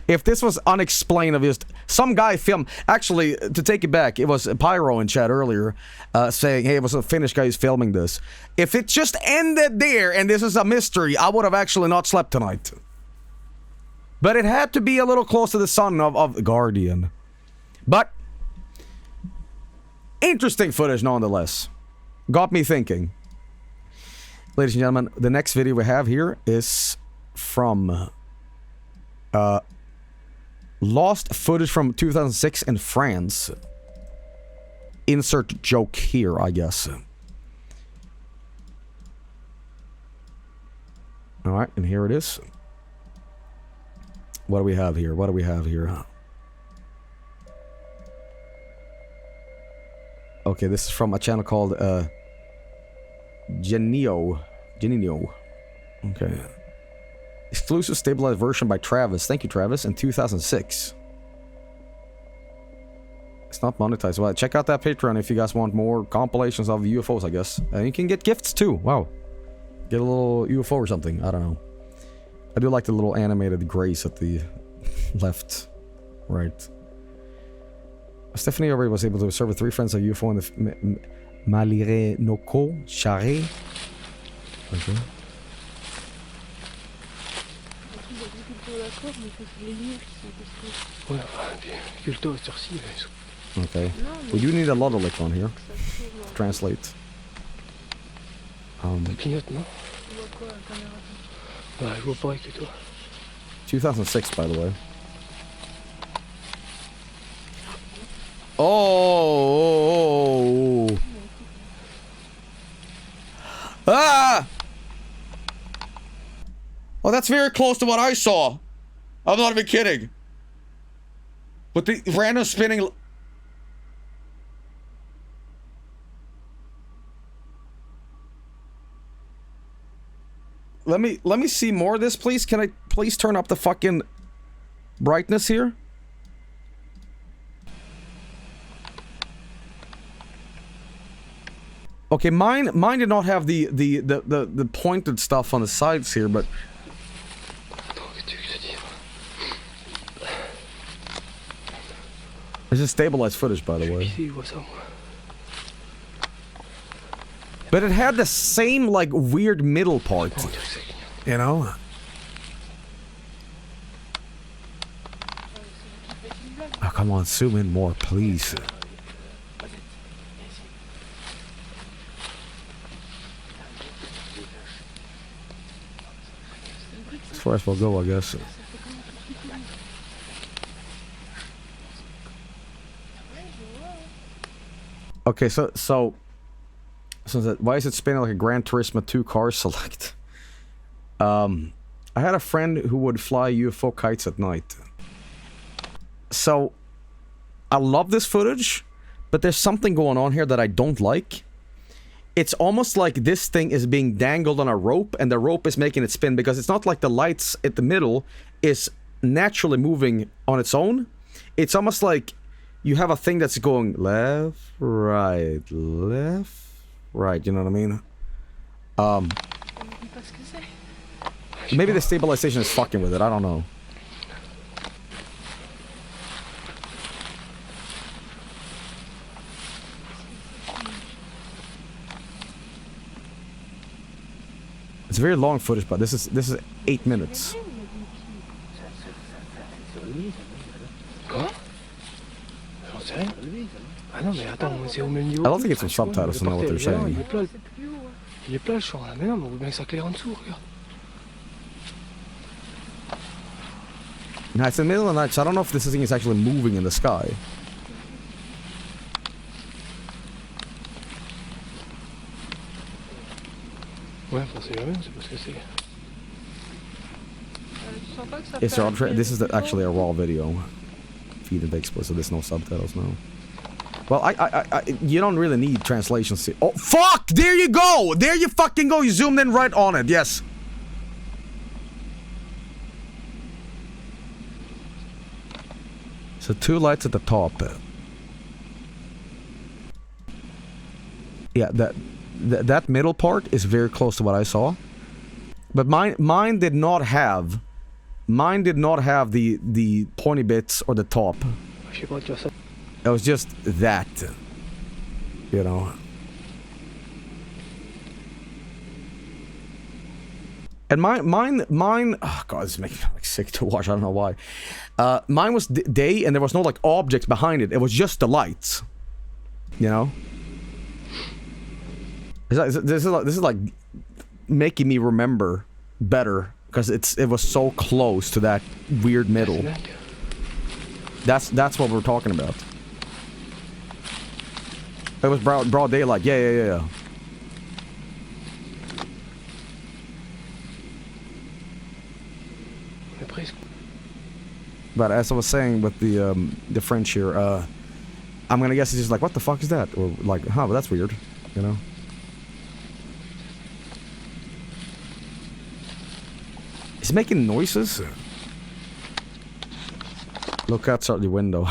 Speaker 1: If this was unexplained, of just some guy filmed. Actually, to take it back, it was Pyro in chat earlier saying, hey, it was a Finnish guy who's filming this. If it just ended there and this is a mystery, I would have actually not slept tonight. But it had to be a little close to the sun of Guardian. But interesting footage nonetheless. Got me thinking. Ladies and gentlemen, the next video we have here is from lost footage from 2006 in France. Insert joke here, I guess. Alright, and here it is. What do we have here? What do we have here? Okay, this is from a channel called Genio. Okay. Exclusive stabilized version by Travis. Thank you, Travis. In 2006. It's not monetized. Well, check out that Patreon if you guys want more compilations of UFOs, I guess. And you can get gifts too. Wow. Get a little UFO or something. I don't know. I do like the little animated grace at the left. Right. Stephanie already was able to serve with 3 friends of UFO in the Malire Noko Charé. Okay. Okay. We do need a lot of lick on here. Translate. 2006, by the way. Oh! Ah! that's very close to what I saw. I'm not even kidding. But the random spinning... Let me see more of this, please. Can I please turn up the fucking brightness here? Okay, mine did not have the pointed stuff on the sides here, but this is stabilized footage, by the way. But it had the same, like, weird middle part, you know? Oh, come on, zoom in more, please. As far as we'll go, I guess. Okay, so that, why is it spinning like a Gran Turismo 2 car select? I had a friend who would fly UFO kites at night. So, I love this footage, but there's something going on here that I don't like. It's almost like this thing is being dangled on a rope, and the rope is making it spin, because it's not like the lights at the middle is naturally moving on its own. It's almost like you have a thing that's going left, right, you know what I mean? Maybe the stabilization is fucking with it, I don't know. It's very long footage, but this is 8 minutes. I don't think it's in subtitles to know what they're saying. Now, it's in the middle of the night, so I don't know if this thing is actually moving in the sky. Is there this is actually a raw video. Feed it explicit, there's no subtitles, no. Well, you don't really need translations. Oh, fuck! There you go! There you fucking go! You zoomed in right on it, yes. So 2 lights at the top. Yeah, that middle part is very close to what I saw. But mine did not have the pointy bits or the top. It was just that, you know. And mine. Oh god, this is making me like sick to watch. I don't know why. Mine was day, and there was no like objects behind it. It was just the lights, you know. This is like making me remember better, because it was so close to that weird middle. That's what we're talking about. It was broad daylight. Yeah. But as I was saying with the French here, I'm gonna guess it's just like, what the fuck is that? Or like, huh, but that's weird, you know. It's making noises. Look outside the window.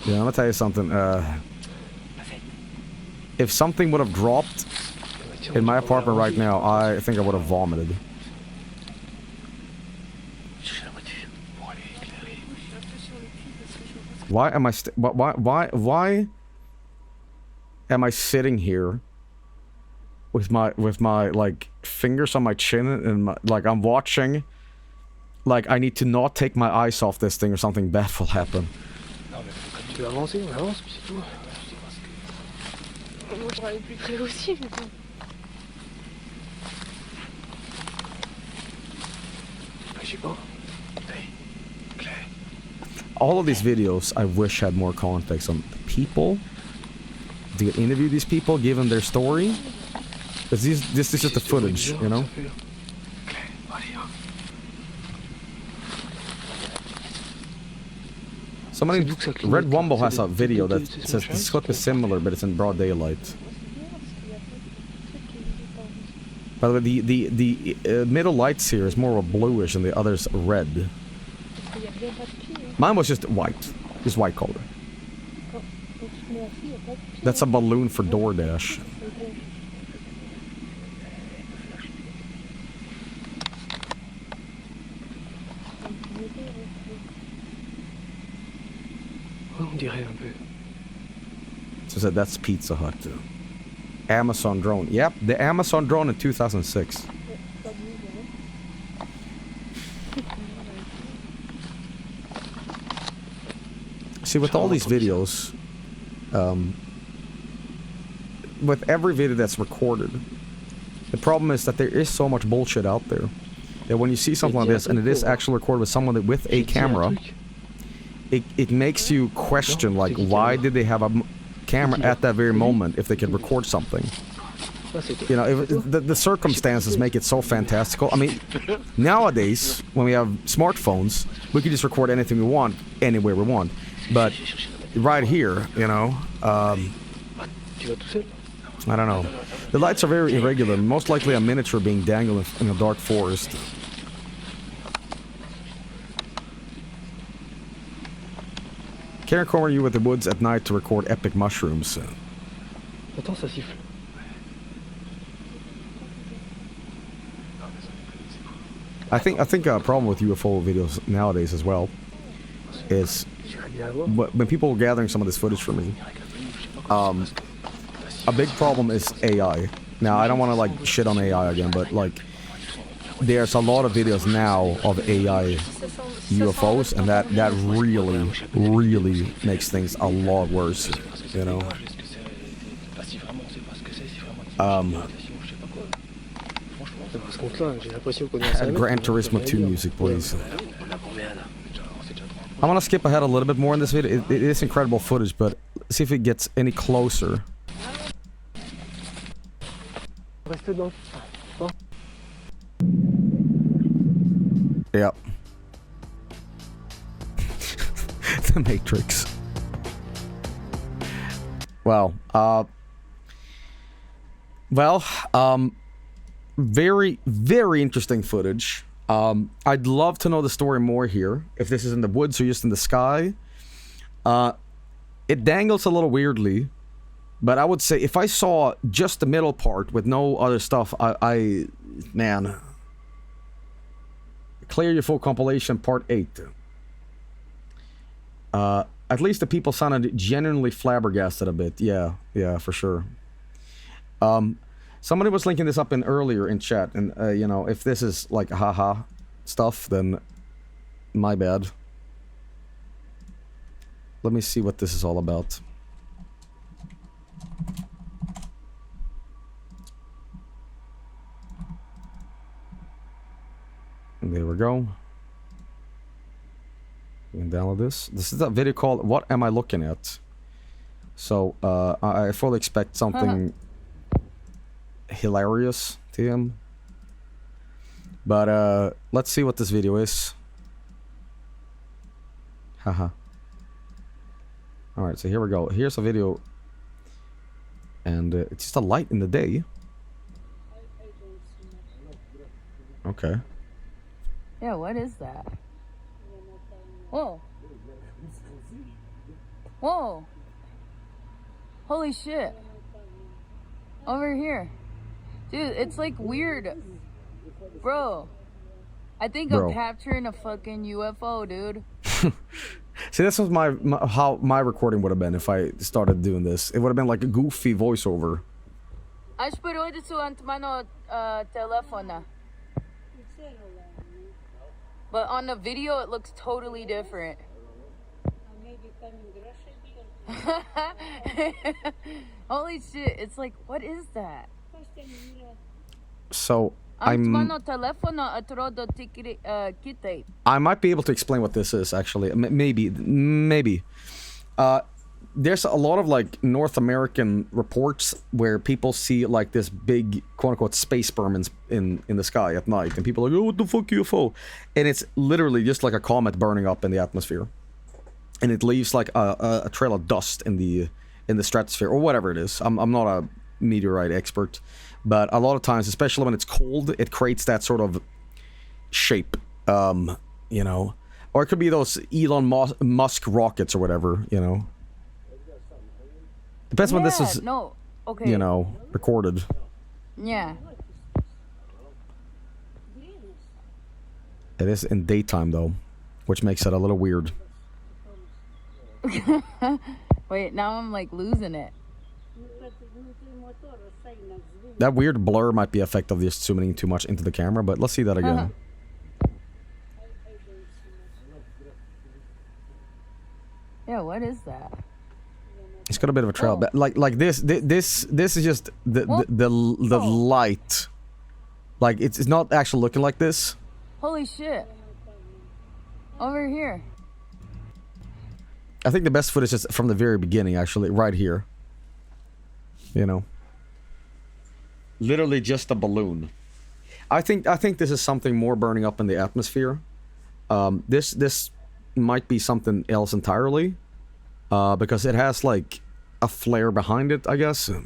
Speaker 1: Yeah, I'm gonna tell you something. If something would have dropped in my apartment right now, I think I would have vomited. Why am I why am I sitting here with my like fingers on my chin and like I'm watching, like I need to not take my eyes off this thing or something bad will happen. All of these videos I wish had more context on people, to interview these people, give them their story. Because this is just the footage, you know? Somebody, Red Wumble has a video that says this clip is similar, but it's in broad daylight. By the way, the middle lights here is more of a bluish and the other's red. Mine was just white. Just white color. That's a balloon for DoorDash. So that's Pizza Hut. Amazon drone. Yep, the Amazon drone in 2006. See, with all these videos, with every video that's recorded, the problem is that there is so much bullshit out there that when you see something like this and it is actually recorded with someone with a camera, it makes you question, like, why did they have a camera at that very moment if they could record something? You know, the circumstances make it so fantastical. I mean, nowadays, when we have smartphones, we can just record anything we want, anywhere we want. But right here, you know, I don't know. The lights are very irregular. Most likely a miniature being dangled in a dark forest. Can't cover you with the woods at night to record epic mushrooms. I think a problem with UFO videos nowadays as well is when people are gathering some of this footage for me, a big problem is AI. Now, I don't want to like shit on AI again, but like there's a lot of videos now of AI UFOs, and that really makes things a lot worse, you know. Gran Turismo 2 music, please. I'm gonna skip ahead a little bit more in this video. It is incredible footage, but see if it gets any closer. Yep. The Matrix. Well, very interesting footage. I'd love to know the story more here. If this is in the woods or just in the sky. It dangles a little weirdly, but I would say if I saw just the middle part with no other stuff, man. Clear UFO Compilation Part 8. At least the people sounded genuinely flabbergasted a bit. Yeah, for sure. Somebody was linking this up earlier in chat, and you know, if this is like haha stuff, then my bad. Let me see what this is all about. There we go. You can download this. This is a video called "What Am I Looking At?" So I fully expect something hilarious to him. But let's see what this video is. Haha. Alright, so here we go. Here's a video. And it's just a light in the day. Okay.
Speaker 10: Yeah, what is that? Whoa. Whoa. Holy shit. Over here. Dude, it's like weird. Bro. I think I'm capturing a fucking UFO, dude.
Speaker 1: See, this was how my recording would have been if I started doing this. It would have been like a goofy voiceover.
Speaker 10: Acho por onde su antmano telefona. But on the video, it looks totally different. Holy shit, it's like, what is that?
Speaker 1: So, I might be able to explain what this is, actually. Maybe. There's a lot of, like, North American reports where people see, like, this big, quote-unquote, space sperm in the sky at night. And people are like, oh, what the fuck, UFO? And it's literally just like a comet burning up in the atmosphere. and it leaves like a trail of dust in the stratosphere or whatever it is. I'm not a meteorite expert, but a lot of times, especially when it's cold, it creates that sort of shape, you know, or it could be those Elon Musk rockets or whatever, you know. Depends when this is, you know, recorded.
Speaker 10: Yeah.
Speaker 1: It is in daytime though, which makes it a little weird.
Speaker 10: Wait, now I'm like losing it.
Speaker 1: That weird blur might be effect of just zooming too much into the camera, but let's see that again.
Speaker 10: Yeah, what is that?
Speaker 1: It's got a bit of a trail, but like this is just the light. Like it's not actually looking like this.
Speaker 10: Holy shit! Over here.
Speaker 1: I think the best footage is from the very beginning, actually, right here. You know, literally just a balloon. I think this is something more burning up in the atmosphere. This might be something else entirely, because it has like a flare behind it, I guess. It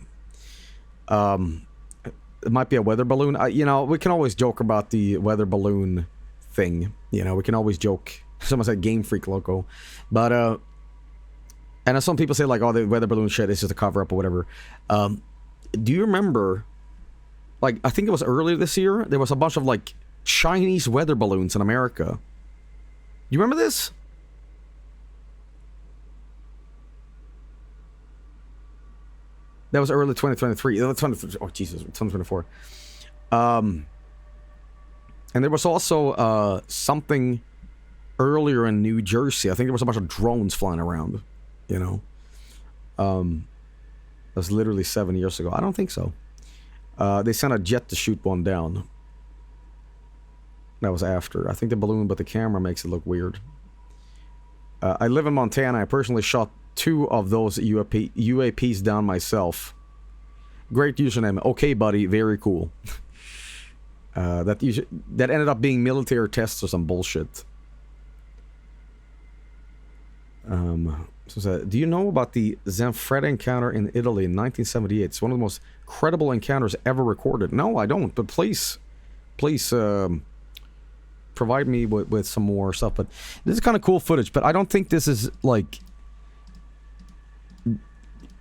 Speaker 1: might be a weather balloon. You know, we can always joke about the weather balloon thing. You know, we can always joke. Someone said Game Freak loco, but and as some people say, like, oh, the weather balloon shit is just a cover up or whatever. Do you remember? Like, I think it was earlier this year. There was a bunch of like Chinese weather balloons in America. You remember this? That was early 2023. Oh, Jesus, 2024. And there was also something earlier in New Jersey. I think there was a bunch of drones flying around. You know, that was literally 7 years ago. I don't think so. They sent a jet to shoot one down. That was after. I think the balloon, but the camera makes it look weird. I live in Montana. I personally shot 2 of those UAPs down myself. Great username. Okay, buddy. Very cool. That ended up being military tests or some bullshit. So, do you know about the Zanfretta encounter in Italy in 1978? It's one of the most credible encounters ever recorded. No, I don't. But please, provide me with some more stuff. But this is kind of cool footage. But I don't think this is like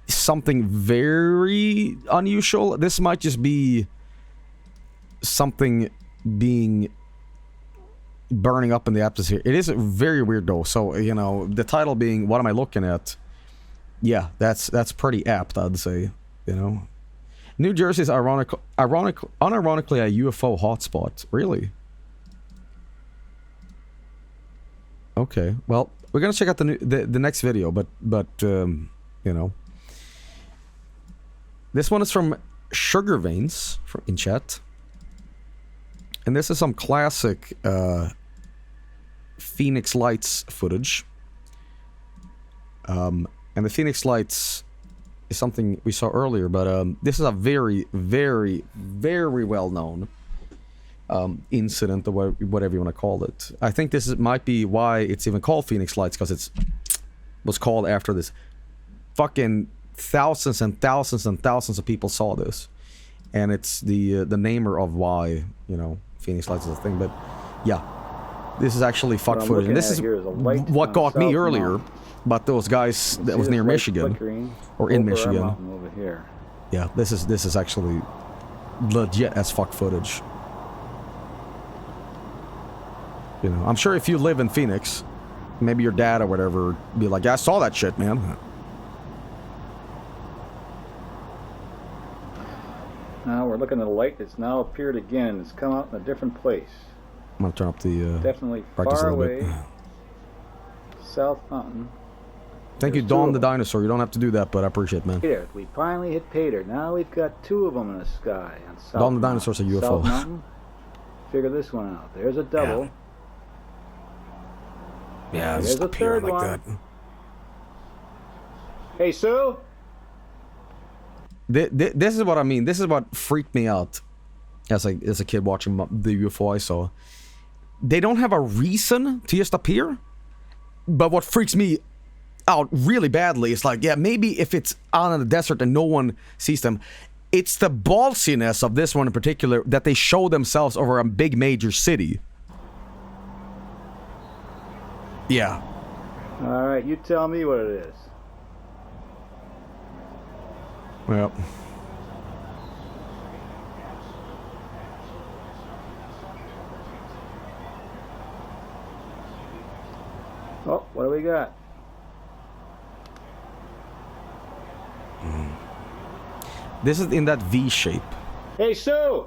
Speaker 1: something very unusual. This might just be something being burning up in the atmosphere. It is very weird though. So, you know, the title being "What am I looking at?" Yeah, that's pretty apt, I'd say. You know, New Jersey is unironically a UFO hotspot. Really? Okay. Well, we're gonna check out the next video, but you know, this one is from Sugar Veins in chat. And this is some classic Phoenix Lights footage. And the Phoenix Lights is something we saw earlier, but this is a very, very, very well-known incident, or whatever you want to call it. I think this might be why it's even called Phoenix Lights, because it was called after this. Fucking thousands and thousands and thousands of people saw this. And it's the namer of why, you know, Phoenix Lights is a thing. But yeah, this is actually fuck footage, and this is what got me earlier about those guys that was near Michigan or in Michigan.
Speaker 11: Over here.
Speaker 1: Yeah, this is actually legit as fuck footage. You know, I'm sure if you live in Phoenix, maybe your dad or whatever be like, yeah, I saw that shit, man.
Speaker 11: Now we're looking at a light that's now appeared again. It's come out in a different place.
Speaker 1: I'm gonna turn up the
Speaker 11: definitely far away. South Mountain.
Speaker 1: Thank you, Dawn the Dinosaur. You don't have to do that, but I appreciate it, man.
Speaker 11: There, we finally hit Pater. Now we've got 2 of them in the sky on South
Speaker 1: Dawn the Dinosaur's a UFO.
Speaker 11: South Mountain. Figure this one out. There's a double.
Speaker 1: Yeah,
Speaker 11: there's a third like one. That. Hey, Sue.
Speaker 1: This is what I mean. This is what freaked me out as a kid watching the UFO I saw. They don't have a reason to just appear, but what freaks me out really badly is like, yeah, maybe if it's out in the desert and no one sees them, it's the ballsiness of this one in particular that they show themselves over a big major city. Yeah.
Speaker 11: All right, you tell me what it is.
Speaker 1: Well.
Speaker 11: Oh, what do we got?
Speaker 1: This is in that V shape.
Speaker 11: Hey, Sue!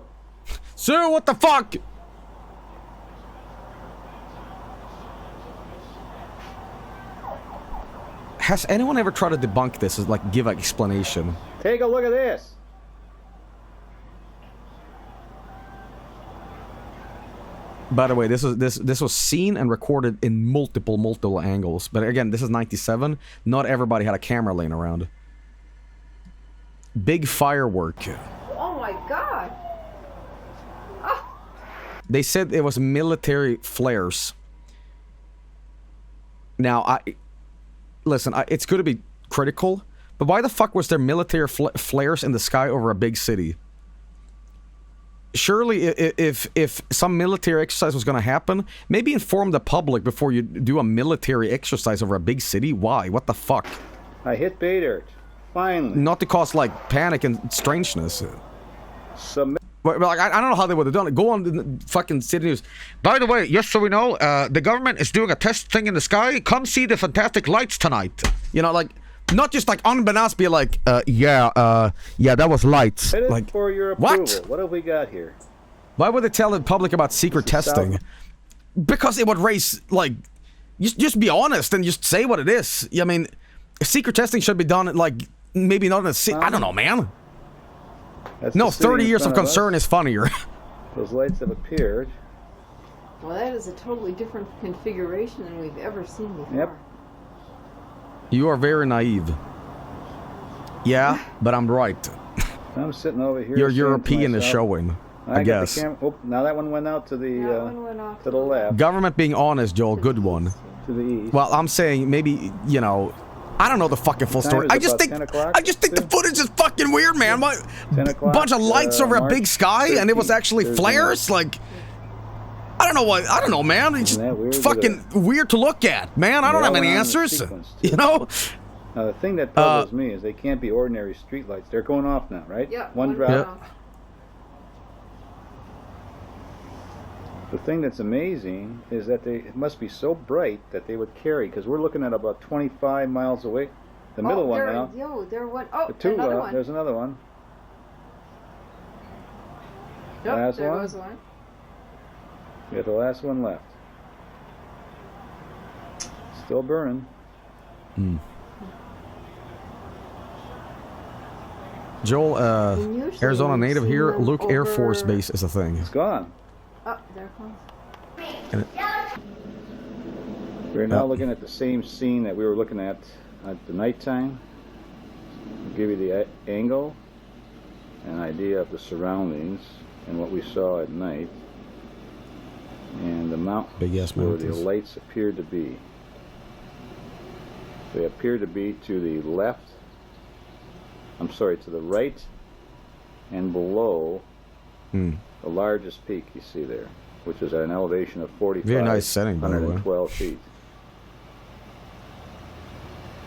Speaker 1: Sue, what the fuck? Has anyone ever tried to debunk this? Like, give an explanation?
Speaker 11: Take a look at this.
Speaker 1: By the way, this was seen and recorded in multiple angles. But again, this is 97. Not everybody had a camera laying around. Big firework.
Speaker 4: Oh my god.
Speaker 1: They said it was military flares. Now, listen, it's good to be critical, but why the fuck was there military flares in the sky over a big city? Surely, if some military exercise was going to happen, maybe inform the public before you do a military exercise over a big city. Why? What the fuck?
Speaker 11: I hit bait dirt. Finally.
Speaker 1: Not to cause, like, panic and strangeness.
Speaker 11: Submit.
Speaker 1: But like, I don't know how they would have done it. Go on the fucking city news. By the way, just so we know, the government is doing a test thing in the sky. Come see the fantastic lights tonight. You know, like, not just like unbeknownst be like, yeah, that was lights. Like,
Speaker 11: for your approval.
Speaker 1: What
Speaker 11: have we got here?
Speaker 1: Why would they tell the public about secret testing? Because it would raise, like, just be honest and just say what it is. I mean, secret testing should be done, like, maybe not in a city. I don't know, man. No, 30 years of concern is funnier.
Speaker 11: Those lights have appeared.
Speaker 12: Well, that is a totally different configuration than we've ever seen before.
Speaker 11: Yep.
Speaker 1: You are very naive. Yeah, but I'm right.
Speaker 11: I'm sitting over here.
Speaker 1: Your European is showing, I guess.
Speaker 11: Oh, now that one went out to the to the left.
Speaker 1: Government being honest, Joel, good one.
Speaker 11: To the east.
Speaker 1: Well, I'm saying maybe, you know, I don't know the fucking full story. I just think the footage is fucking weird, man. What, bunch of lights over a big sky, and it was actually flares. Like, I don't know what. I don't know, man. It's just fucking weird to look at, man. I don't have any answers. You know.
Speaker 11: Now the thing that puzzles me is they can't be ordinary streetlights. They're going off now, right?
Speaker 12: Yeah.
Speaker 11: One drop. The thing that's amazing is that it must be so bright that they would carry, because we're looking at about 25 miles away. The middle one now.
Speaker 12: Another one.
Speaker 11: There's another one.
Speaker 12: Yep,
Speaker 11: last
Speaker 12: there
Speaker 11: one.
Speaker 12: was one.
Speaker 11: We got the last one left. Still burning.
Speaker 1: Joel, Arizona native here. Luke Air Force Base is a thing.
Speaker 11: It's gone.
Speaker 12: Oh, there it comes.
Speaker 11: We're now looking at the same scene that we were looking at the nighttime. I'll give you the angle, an idea of the surroundings and what we saw at night, and the mountains where the lights appeared to be. They appear to be to the left, I'm sorry, to the right and below the largest peak you see there, which is at an elevation of 4,512 feet.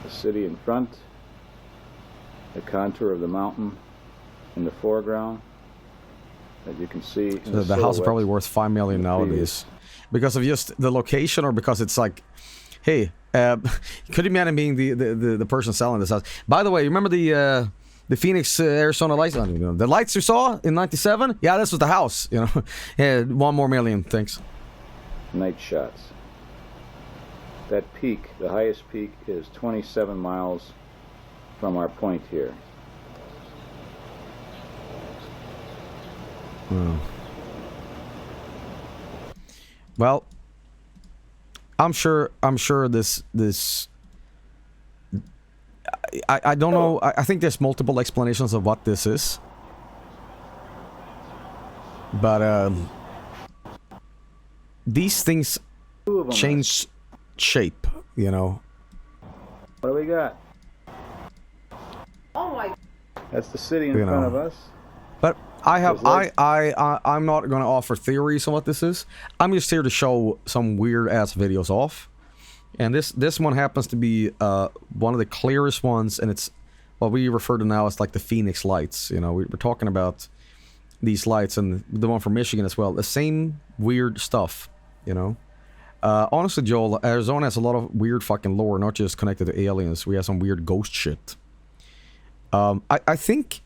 Speaker 11: The city in front, the contour of the mountain in the foreground, that you can see.
Speaker 1: So the house is probably worth $5 million nowadays, because of just the location, or because it's like, hey, could you imagine being the person selling this house? By the way, you remember the Phoenix, Arizona lights? The lights you saw in '97? Yeah, this was the house. You know, yeah, $1 more million. Thanks.
Speaker 11: Night shots. That peak, the highest peak, is 27 miles from our point here.
Speaker 1: Well, I'm sure this I don't know. I think there's multiple explanations of what this is, but these things change shape, you know.
Speaker 11: What do we got?
Speaker 12: Oh my.
Speaker 11: That's the city in front of us.
Speaker 1: But I'm not going to offer theories on what this is. I'm just here to show some weird ass videos off. And this one happens to be one of the clearest ones, and it's what we refer to now as like the Phoenix lights. You know, we're talking about these lights, and the one from Michigan as well. The same weird stuff, you know. Honestly, Joel, Arizona has a lot of weird fucking lore, not just connected to aliens. We have some weird ghost shit. I think,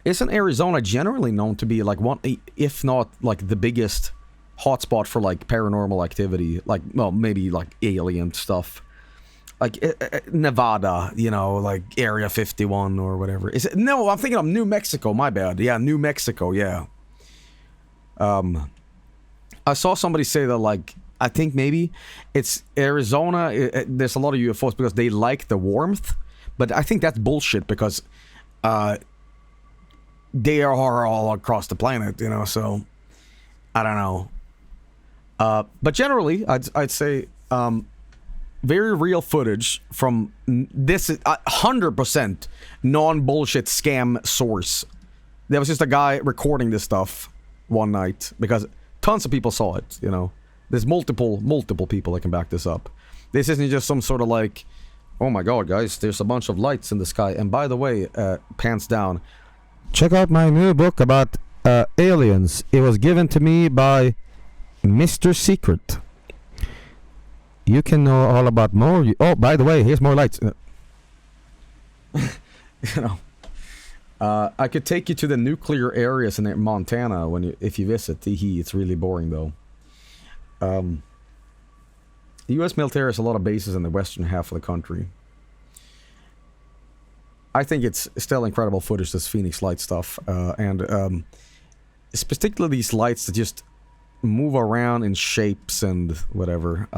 Speaker 1: isn't Arizona generally known to be like one, if not like the biggest hotspot for like paranormal activity? Like, well, maybe like alien stuff. Like Nevada, you know, like Area 51 or whatever. Is it? No, I'm thinking of New Mexico. My bad. Yeah, New Mexico. Yeah. I saw somebody say that, like, I think maybe it's Arizona. There's a lot of UFOs because they like the warmth, but I think that's bullshit because they are all across the planet, you know. So I don't know. But generally, I'd say. Very real footage from this 100% non-bullshit scam source. There was just a guy recording this stuff one night because tons of people saw it, you know. There's multiple people that can back this up. This isn't just some sort of like, oh my god, guys, there's a bunch of lights in the sky. And by the way, pants down, check out my new book about aliens. It was given to me by Mr. Secret. You can know all about more. Oh, by the way, here's more lights. You know, I could take you to the nuclear areas in Montana if you visit. It's really boring though. The U.S. military has a lot of bases in the western half of the country. I think it's still incredible footage, this Phoenix light stuff, and it's particularly these lights that just move around in shapes and whatever.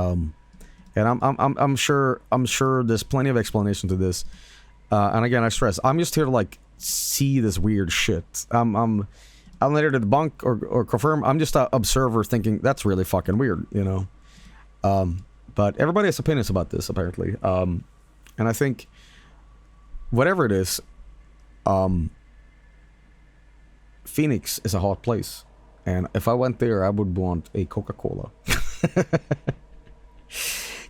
Speaker 1: And I'm sure there's plenty of explanation to this. And again, I stress, I'm just here to like see this weird shit. I'm not here to debunk or confirm. I'm just an observer thinking that's really fucking weird, you know. But everybody has opinions about this apparently. And I think whatever it is, Phoenix is a hot place. And if I went there, I would want a Coca-Cola.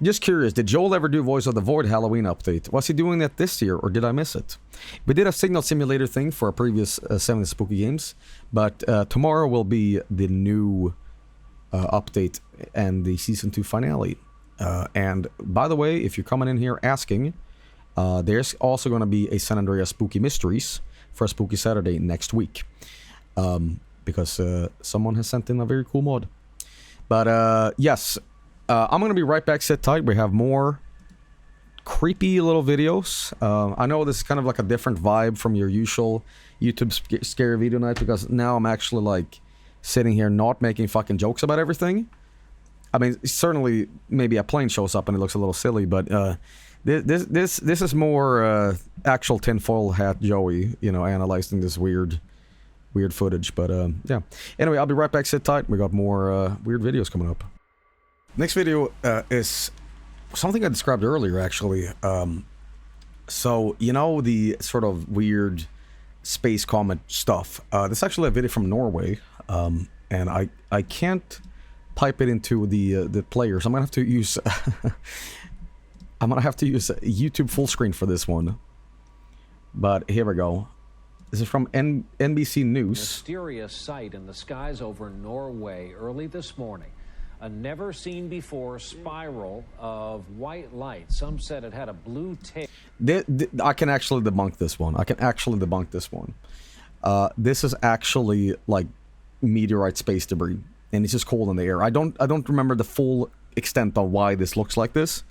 Speaker 1: Just curious, did Joel ever do Voice of the Void Halloween update? Was he doing that this year, or did I miss it? We did a Signal Simulator thing for our previous 7 Spooky Games, but tomorrow will be the new update and the Season 2 finale. And by the way, if you're coming in here asking, there's also going to be a San Andreas Spooky Mysteries for a Spooky Saturday next week. Because someone has sent in a very cool mod. But yes, I'm going to be right back. Sit tight. We have more creepy little videos. I know this is kind of like a different vibe from your usual YouTube scary video night, because now I'm actually like sitting here not making fucking jokes about everything. I mean, certainly maybe a plane shows up and it looks a little silly, but this is more actual tinfoil hat Joey, you know, analyzing this weird footage. But yeah, anyway, I'll be right back. Sit tight. We got more weird videos coming up. Next video is something I described earlier, actually. So you know the sort of weird space comet stuff. This is actually a video from Norway, and I can't pipe it into the player, so I'm gonna have to use YouTube full screen for this one. But here we go. This is from NBC News.
Speaker 13: Mysterious sight in the skies over Norway early this morning. A never-seen-before spiral of white light. Some said it had a blue tail.
Speaker 1: I can actually debunk this one. This is actually like meteorite space debris, and it's just cold in the air. I don't remember the full extent of why this looks like this,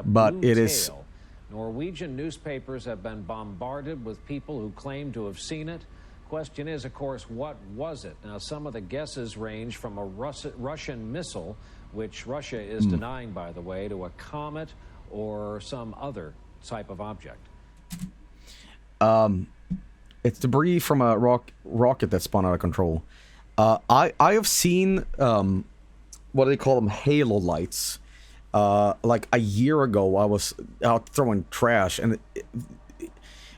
Speaker 1: but it is.
Speaker 13: Norwegian newspapers have been bombarded with people who claim to have seen it. Question is, of course, what was it? Now, some of the guesses range from a Russian missile, which Russia is denying, by the way, to a comet or some other type of object.
Speaker 1: It's debris from a rocket that spun out of control. I have seen what do they call them, halo lights, like a year ago, I was out throwing trash, and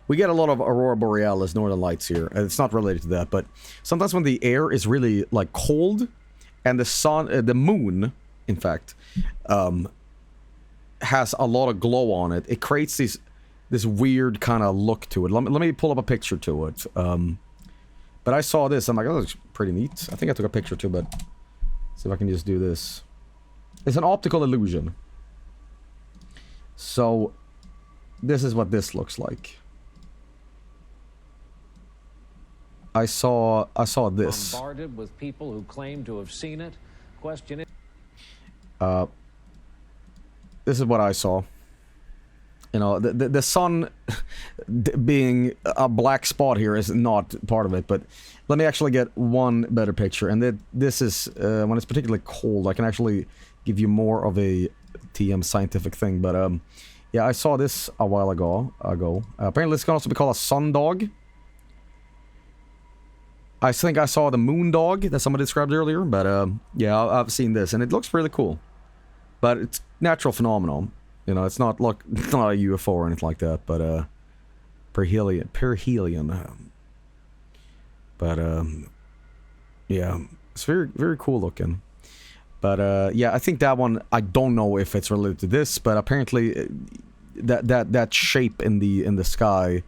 Speaker 1: we get a lot of aurora borealis, northern lights here, and it's not related to that, but sometimes when the air is really like cold, and the sun, the moon, in fact, has a lot of glow on it, it creates this weird kind of look to it. Let me pull up a picture to it. But I saw this, I'm like, oh, that's pretty neat. I think I took a picture too, but see if I can just do this. It's an optical illusion. So this is what this looks like. I saw this.
Speaker 13: Bombarded with people who claim to have seen it. Question is,
Speaker 1: this is what I saw. You know, the sun being a black spot here is not part of it, but let me actually get one better picture. And this is, when it's particularly cold, I can actually give you more of a TM scientific thing. But, yeah, I saw this a while ago. Apparently this can also be called a sun dog. I think I saw the moon dog that somebody described earlier, but, yeah, I've seen this, and it looks really cool. But it's natural phenomenon. You know, it's not a UFO or anything like that, but perihelion. But yeah, it's very, very cool looking. But yeah, I think that one, I don't know if it's related to this, but apparently that shape in the sky,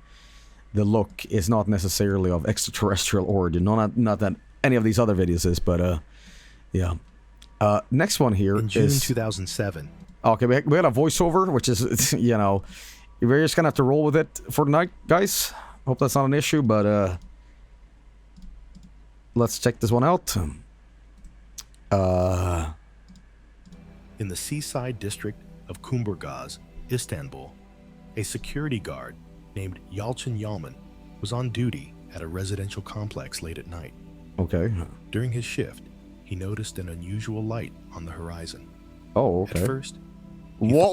Speaker 1: the look is not necessarily of extraterrestrial origin. Not that any of these other videos is, but yeah. Next one here
Speaker 14: in June 2007.
Speaker 1: Okay, we got a voiceover, which is, you know, we're just gonna have to roll with it for tonight, guys. Hope that's not an issue, but let's check this one out.
Speaker 14: In the seaside district of Kumburgaz, Istanbul, a security guard named Yalçın Yalman was on duty at a residential complex late at night.
Speaker 1: Okay.
Speaker 14: During his shift, he noticed an unusual light on the horizon.
Speaker 1: Oh, okay.
Speaker 14: At first,
Speaker 1: whoa,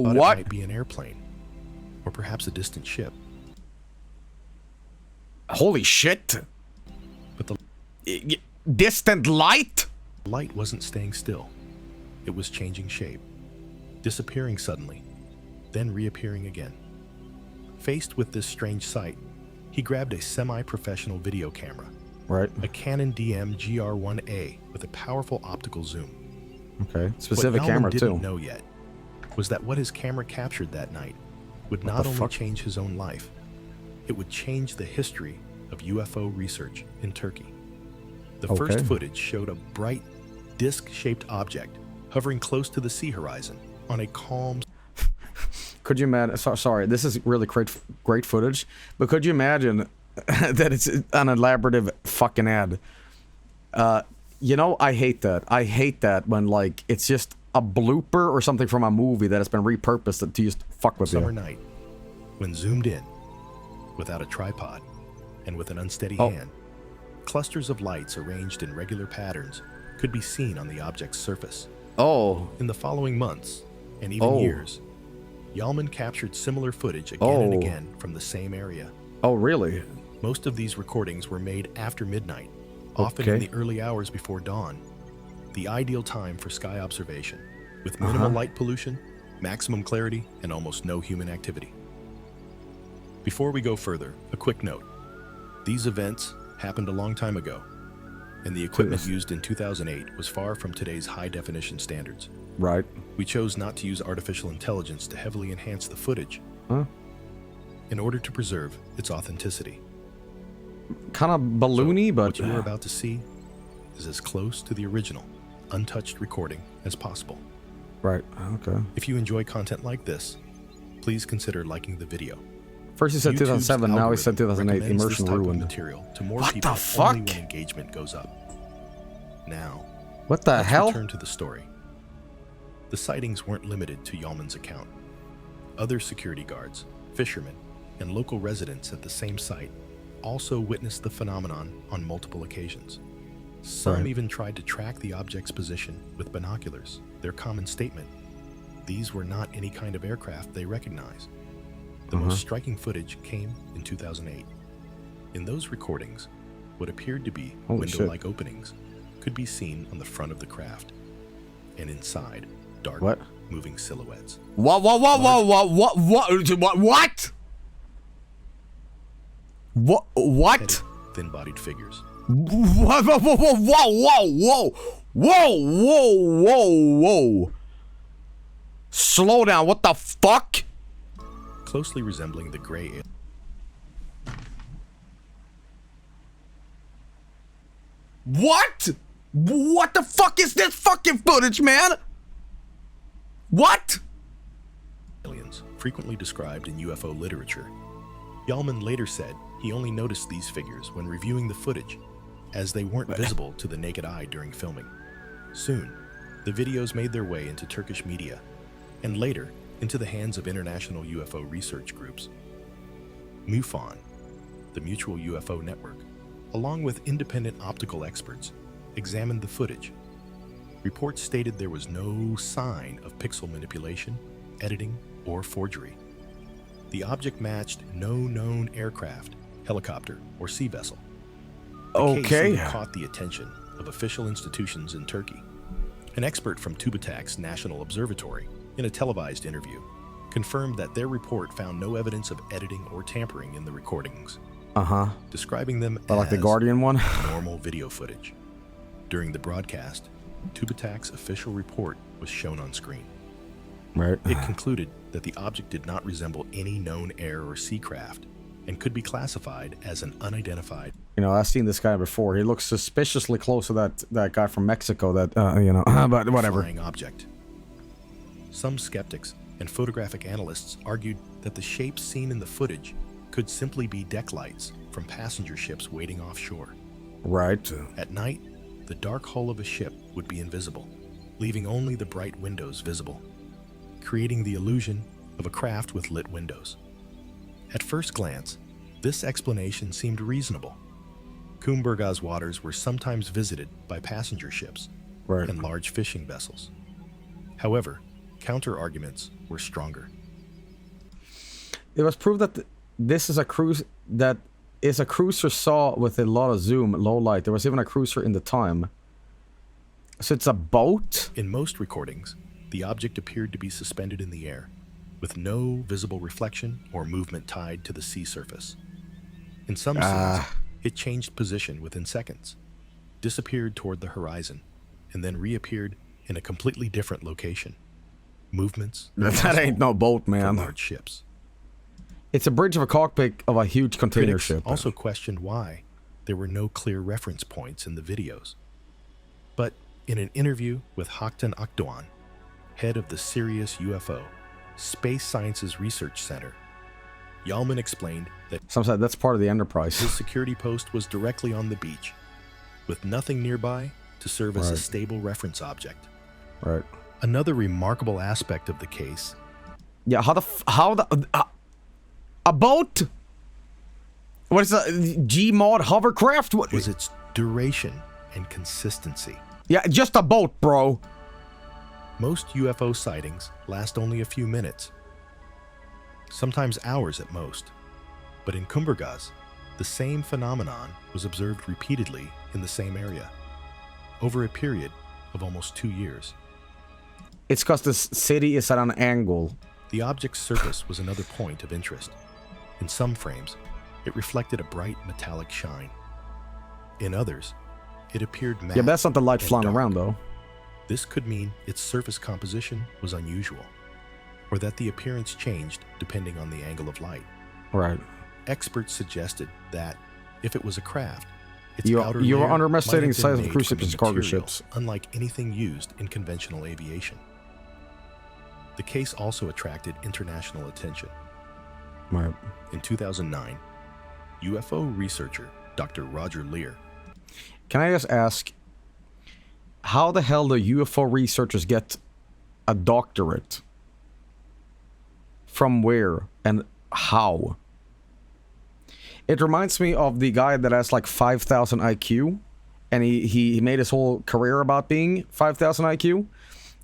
Speaker 14: thought
Speaker 1: what?
Speaker 14: It might be an airplane, or perhaps a distant ship.
Speaker 1: Holy shit!
Speaker 14: But the
Speaker 1: distant light?
Speaker 14: The light wasn't staying still. It was changing shape, disappearing suddenly, then reappearing again. Faced with this strange sight, he grabbed a semi-professional video camera.
Speaker 1: Right.
Speaker 14: A Canon DM GR1A with a powerful optical zoom.
Speaker 1: Okay. Specific
Speaker 14: what
Speaker 1: camera
Speaker 14: Yalman didn't
Speaker 1: too.
Speaker 14: know yet was that what his camera captured that night would not only change his own life, it would change the history of UFO research in Turkey. The first footage showed a bright, disc-shaped object hovering close to the sea horizon on a calm...
Speaker 1: Could you imagine... Sorry, this is really great footage, but could you imagine that it's an elaborative fucking ad? You know, I hate that. I hate that when, like, it's just a blooper or something from a movie that has been repurposed to just fuck with
Speaker 14: Summer
Speaker 1: you.
Speaker 14: night, when zoomed in, without a tripod, and with an unsteady hand, clusters of lights arranged in regular patterns could be seen on the object's surface.
Speaker 1: Oh.
Speaker 14: In the following months, and even years, Yalman captured similar footage again and again from the same area.
Speaker 1: Oh, really?
Speaker 14: Most of these recordings were made after midnight, often in the early hours before dawn, the ideal time for sky observation, with minimal light pollution, maximum clarity, and almost no human activity. Before we go further, a quick note. These events happened a long time ago, and the equipment used in 2008 was far from today's high-definition standards.
Speaker 1: Right.
Speaker 14: We chose not to use artificial intelligence to heavily enhance the footage in order to preserve its authenticity.
Speaker 1: Kind of balloony, but...
Speaker 14: What you are about to see is as close to the original, untouched recording as possible.
Speaker 1: Right, okay.
Speaker 14: If you enjoy content like this, please consider liking the video.
Speaker 1: First he said 2007, now he said 2008. Immersion ruined.
Speaker 14: Material to more
Speaker 1: What
Speaker 14: people
Speaker 1: the fuck?
Speaker 14: only when engagement goes up. Now,
Speaker 1: what the
Speaker 14: let's
Speaker 1: hell?
Speaker 14: return to the story. The sightings weren't limited to Yalman's account. Other security guards, fishermen, and local residents at the same site also witnessed the phenomenon on multiple occasions. Some even tried to track the object's position with binoculars. Their common statement: these were not any kind of aircraft they recognized. The most striking footage came in 2008. In those recordings, what appeared to be window-like openings could be seen on the front of the craft. and inside, dark, moving silhouettes.
Speaker 1: What?
Speaker 14: Thin-bodied figures.
Speaker 1: Whoa! Slow down, what the fuck?
Speaker 14: Closely resembling the gray alien.
Speaker 1: What? What the fuck is this fucking footage, man? What?
Speaker 14: Aliens, frequently described in UFO literature. Yalman later said he only noticed these figures when reviewing the footage, as they weren't visible to the naked eye during filming. Soon, the videos made their way into Turkish media, and later into the hands of international UFO research groups. MUFON, the Mutual UFO Network, along with independent optical experts, examined the footage. Reports stated there was no sign of pixel manipulation, editing, or forgery. The object matched no known aircraft, helicopter, or sea vessel. The case caught the attention of official institutions in Turkey. An expert from TÜBİTAK's National Observatory, in a televised interview, confirmed that their report found no evidence of editing or tampering in the recordings. Describing them as
Speaker 1: like the Guardian one?
Speaker 14: normal video footage. During the broadcast, TÜBİTAK's official report was shown on screen.
Speaker 1: Right.
Speaker 14: It concluded that the object did not resemble any known air or sea craft and could be classified as an unidentified.
Speaker 1: You know, I've seen this guy before. He looks suspiciously close to that guy from Mexico that, you know, but whatever.
Speaker 14: Flying object. Some skeptics and photographic analysts argued that the shapes seen in the footage could simply be deck lights from passenger ships waiting offshore.
Speaker 1: Right.
Speaker 14: At night, the dark hull of a ship would be invisible, leaving only the bright windows visible, creating the illusion of a craft with lit windows. At first glance, this explanation seemed reasonable. Kumburgaz waters were sometimes visited by passenger ships and large fishing vessels. However, counter-arguments were stronger.
Speaker 1: It was proved that this is a cruise that is a cruiser saw with a lot of zoom, low light. There was even a cruiser in the time. So it's a boat?
Speaker 14: In most recordings, the object appeared to be suspended in the air, with no visible reflection or movement tied to the sea surface. In some scenes, it changed position within seconds, disappeared toward the horizon, and then reappeared in a completely different location. Movements
Speaker 1: that ain't no boat, man.
Speaker 14: Large ships.
Speaker 1: It's a bridge of a cockpit of a huge container ship.
Speaker 14: Also questioned why there were no clear reference points in the videos. But in an interview with Haktan Akdoğan, head of the Sirius UFO Space Sciences Research Center, Yalman explained that
Speaker 1: some said that's part of the Enterprise.
Speaker 14: His security post was directly on the beach, with nothing nearby to serve as a stable reference object.
Speaker 1: Right.
Speaker 14: Another remarkable aspect of the case.
Speaker 1: Yeah, a boat? What is a Gmod hovercraft? What
Speaker 14: was its duration and consistency?
Speaker 1: Yeah, just a boat, bro.
Speaker 14: Most UFO sightings last only a few minutes, sometimes hours at most. But in Kumburgaz, the same phenomenon was observed repeatedly in the same area, over a period of almost 2 years.
Speaker 1: It's because the city is at an angle.
Speaker 14: The object's surface was another point of interest. In some frames, it reflected a bright metallic shine. In others, it appeared matte.
Speaker 1: Yeah, that's not the light flying around, though.
Speaker 14: This could mean its surface composition was unusual, or that the appearance changed depending on the angle of light.
Speaker 1: Right.
Speaker 14: Experts suggested that if it was a craft, its outer
Speaker 1: you
Speaker 14: layer
Speaker 1: are underestimating the
Speaker 14: might have
Speaker 1: size
Speaker 14: been
Speaker 1: of cruise
Speaker 14: made
Speaker 1: ships
Speaker 14: from
Speaker 1: and cargo
Speaker 14: material
Speaker 1: ships.
Speaker 14: unlike anything used in conventional aviation. The case also attracted international attention.
Speaker 1: Right.
Speaker 14: In 2009, UFO researcher Dr. Roger Lear.
Speaker 1: Can I just ask, how the hell do UFO researchers get a doctorate? From where and how? It reminds me of the guy that has like 5,000 IQ, and he made his whole career about being 5,000 IQ,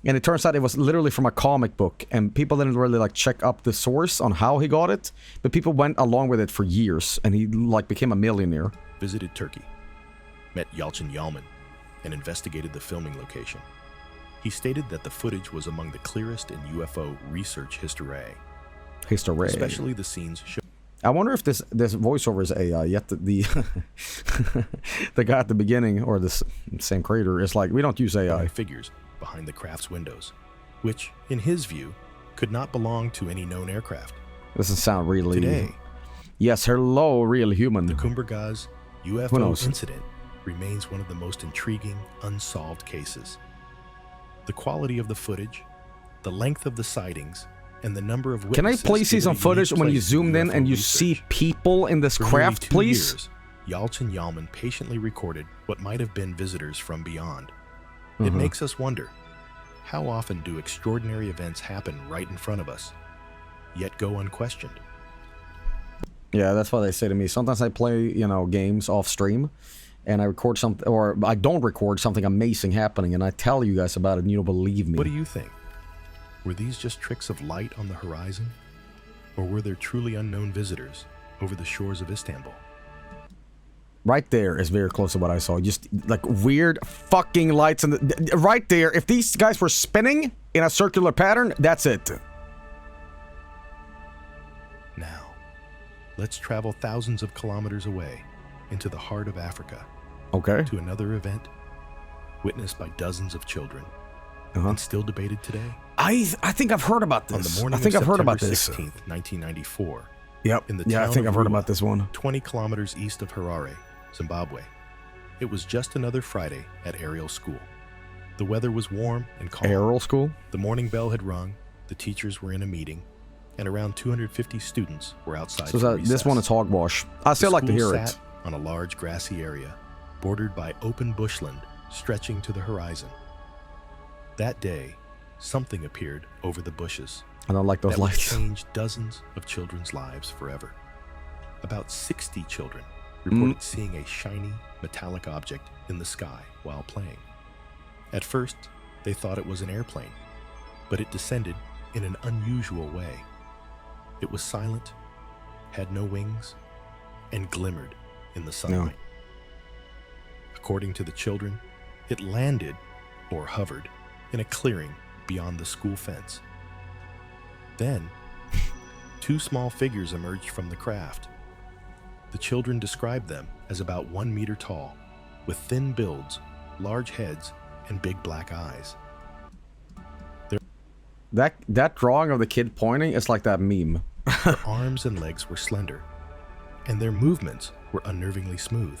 Speaker 1: and it turns out it was literally from a comic book, and people didn't really like check up the source on how he got it, but people went along with it for years, and he like became a millionaire.
Speaker 14: Visited Turkey, met Yalçın Yalman, and investigated the filming location. He stated that the footage was among the clearest in UFO research history.
Speaker 1: Especially
Speaker 14: the scenes shown.
Speaker 1: I wonder if this voiceover is AI. Yet the the guy at the beginning, or the same creator, is like, we don't use AI.
Speaker 14: Figures behind the craft's windows, which, in his view, could not belong to any known aircraft.
Speaker 1: Doesn't sound really...
Speaker 14: Today,
Speaker 1: yes, hello, real human.
Speaker 14: The Kumburgaz UFO incident remains one of the most intriguing, unsolved cases. The quality of the footage, the length of the sightings, and the number of witnesses...
Speaker 1: Can I please see some footage when you zoomed in and you see people in this craft, please?
Speaker 14: Years, Yalch and Yalman patiently recorded what might have been visitors from beyond. It makes us wonder, how often do extraordinary events happen right in front of us, yet go unquestioned?
Speaker 1: Yeah, that's what they say to me. Sometimes I play, games off stream, and I record something, or I don't record something amazing happening, and I tell you guys about it, and you don't believe me.
Speaker 14: What do you think? Were these just tricks of light on the horizon? Or were there truly unknown visitors over the shores of Istanbul?
Speaker 1: Right there is very close to what I saw. Just like weird fucking lights. And right there, if these guys were spinning in a circular pattern, that's it.
Speaker 14: Now, let's travel thousands of kilometers away into the heart of Africa.
Speaker 1: Okay.
Speaker 14: To another event witnessed by dozens of children. And still debated today.
Speaker 1: I think I've heard about this.
Speaker 14: On the morning
Speaker 1: I think
Speaker 14: of
Speaker 1: I've heard about this.
Speaker 14: 16th, 1994.
Speaker 1: Yep.
Speaker 14: In the
Speaker 1: I
Speaker 14: town
Speaker 1: think
Speaker 14: of
Speaker 1: I've heard
Speaker 14: Ruwa,
Speaker 1: about this one.
Speaker 14: 20 kilometers east of Harare, Zimbabwe. It was just another Friday at Ariel School. The weather was warm and calm.
Speaker 1: Ariel School?
Speaker 14: The morning bell had rung, the teachers were in a meeting, and around 250 students were outside.
Speaker 1: So this one is hogwash. I still like to hear it.
Speaker 14: Sat on a large grassy area, bordered by open bushland stretching to the horizon. That day, something appeared over the bushes.
Speaker 1: I don't like those
Speaker 14: that
Speaker 1: lights.
Speaker 14: Would change dozens of children's lives forever. About 60 children reported seeing a shiny, metallic object in the sky while playing. At first, they thought it was an airplane, but it descended in an unusual way. It was silent, had no wings, and glimmered in the sunlight. According to the children, it landed, or hovered, in a clearing beyond the school fence. Then, two small figures emerged from the craft. The children described them as about 1 meter tall, with thin builds, large heads, and big black eyes.
Speaker 1: That drawing of the kid pointing is like that meme.
Speaker 14: Their arms and legs were slender, and their movements were unnervingly smooth.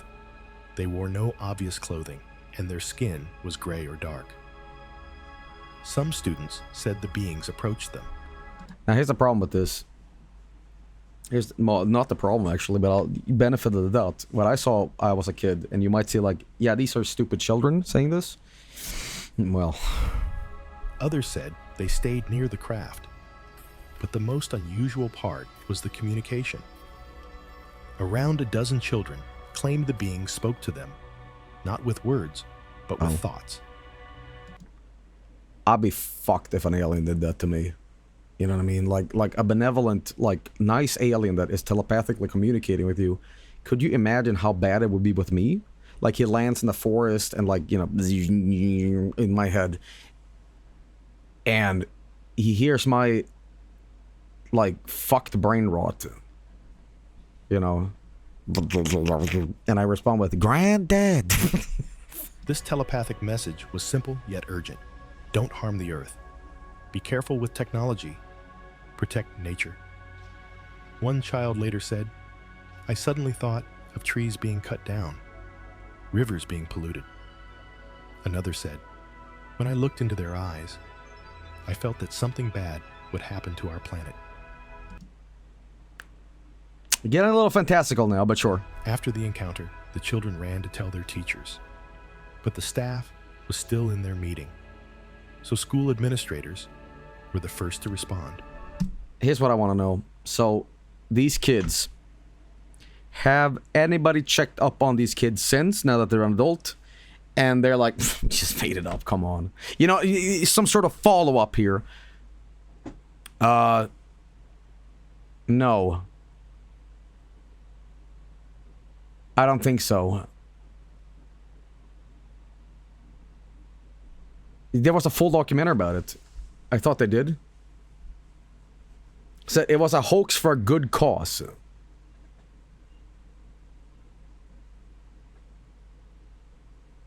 Speaker 14: They wore no obvious clothing, and their skin was gray or dark. Some students said the beings approached them.
Speaker 1: Now here's the problem with this. Well, not the problem actually, but I'll benefit of the doubt. What I saw, I was a kid, and you might say like, yeah, these are stupid children saying this. Well.
Speaker 14: Others said they stayed near the craft. But the most unusual part was the communication. Around a dozen children claimed the beings spoke to them, not with words, but with thoughts.
Speaker 1: I'd be fucked if an alien did that to me. You know what I mean? Like a benevolent, like nice alien that is telepathically communicating with you. Could you imagine how bad it would be with me? Like he lands in the forest and like, in my head. And he hears my like fucked brain rot. And I respond with, "Granddad."
Speaker 14: This telepathic message was simple yet urgent. Don't harm the earth. Be careful with technology. Protect nature. One child later said, "I suddenly thought of trees being cut down, rivers being polluted." Another said, "When I looked into their eyes, I felt that something bad would happen to our planet."
Speaker 1: Getting a little fantastical now, but sure.
Speaker 14: After the encounter, the children ran to tell their teachers, but the staff was still in their meeting. So school administrators were the first to respond.
Speaker 1: Here's what I want to know. So, these kids, have anybody checked up on these kids since, now that they're an adult? And they're like, just made it up, come on. Some sort of follow-up here. No. I don't think so. There was a full documentary about it. I thought they did. So it was a hoax for a good cause.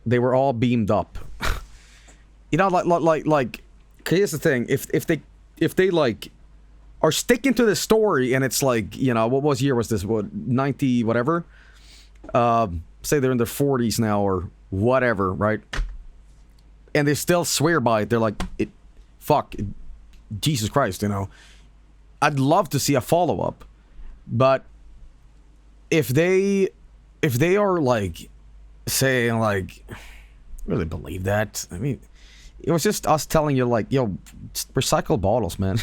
Speaker 1: They were all beamed up. You know, like. Here's the thing: if they like are sticking to the story, and it's like, you know, what year was this? What, 90 whatever? Say they're in their 40s now or whatever, right? And they still swear by it. They're like, Jesus Christ, you know. I'd love to see a follow-up, but if they are like saying like, really believe that? I mean, it was just us telling you like, yo, recycle bottles, man.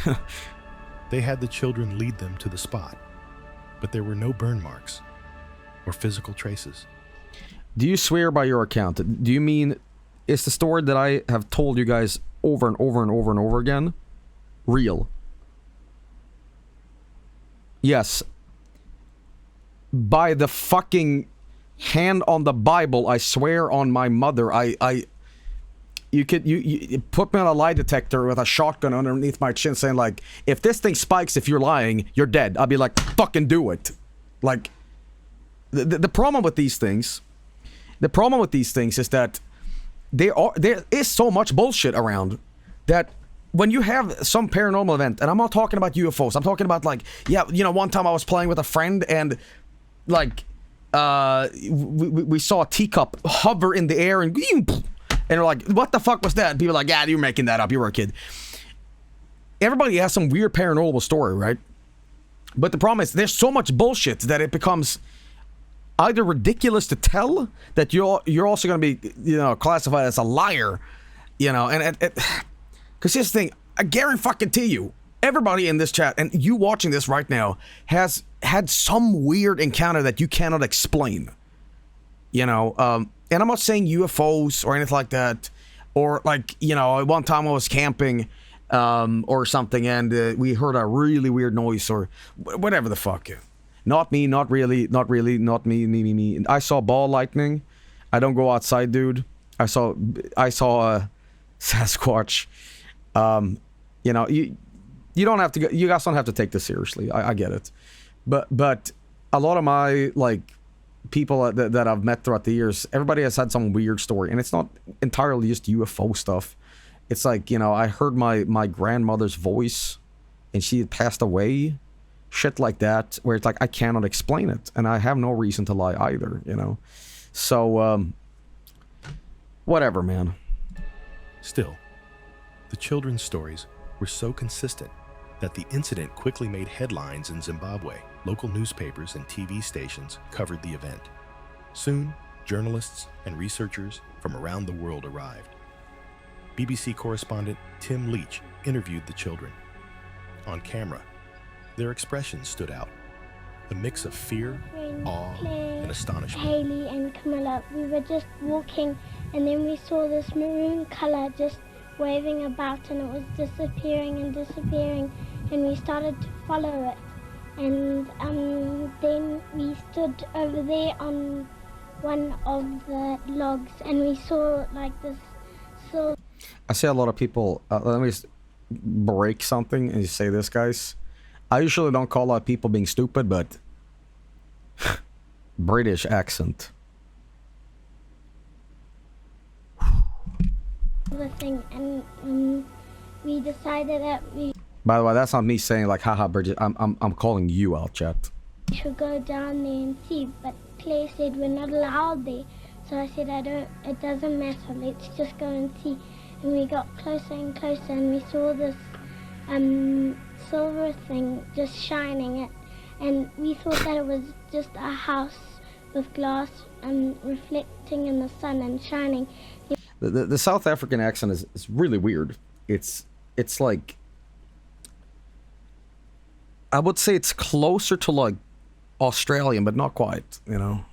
Speaker 14: They had the children lead them to the spot, but there were no burn marks or physical traces.
Speaker 1: Do you swear by your account? Do you mean is the story that I have told you guys over and over and over and over again real? Yes. By the fucking hand on the Bible, I swear on my mother, you put me on a lie detector with a shotgun underneath my chin saying like, if this thing spikes, if you're lying, you're dead. I'll be like, fucking do it. Like, the problem with these things, is that there is so much bullshit around that when you have some paranormal event, and I'm not talking about UFOs, I'm talking about like, yeah, you know, one time I was playing with a friend and like, we saw a teacup hover in the air and we're like, what the fuck was that? And people are like, yeah, you're making that up, you were a kid. Everybody has some weird paranormal story, right? But the problem is there's so much bullshit that it becomes either ridiculous to tell, that you're also going to be, you know, classified as a liar, you know, and because here's the thing, I guarantee you, everybody in this chat and you watching this right now has had some weird encounter that you cannot explain, you know. And I'm not saying UFOs or anything like that, or like, you know, one time I was camping or something and we heard a really weird noise or whatever the fuck. Not me, not really, not me. I saw ball lightning. I don't go outside, dude. I saw a Sasquatch. You know, you don't have to go, you guys don't have to take this seriously. I get it. But a lot of my like people that I've met throughout the years, everybody has had some weird story, and it's not entirely just UFO stuff. It's like, you know, I heard my grandmother's voice and she had passed away. Shit like that, where it's like, I cannot explain it, and I have no reason to lie either, you know. So, whatever, man.
Speaker 14: Still, the children's stories were so consistent that the incident quickly made headlines in Zimbabwe. Local newspapers and TV stations covered the event. Soon, journalists and researchers from around the world arrived. BBC correspondent Tim Leach interviewed the children. On camera, their expressions stood out. A mix of fear, awe, and astonishment.
Speaker 2: Haley and Camilla, we were just walking and then we saw this maroon color just waving about and it was disappearing and we started to follow it. And then we stood over there on one of the logs and we saw like this silver.
Speaker 1: I see a lot of people, let me just break something and say this, guys. I usually don't call out people being stupid, but British accent.
Speaker 2: The thing, and we decided that we.
Speaker 1: By the way, that's not me saying like, haha, Bridget. I'm calling you out, chat.
Speaker 2: We should go down there and see, but Claire said we're not allowed there. So I said, it doesn't matter. Let's just go and see. And we got closer and closer, and we saw this silver thing just shining it, and we thought that it was just a house with glass reflecting in the sun and shining.
Speaker 1: The South African accent is really weird. It's like, I would say it's closer to like Australian, but not quite, you know.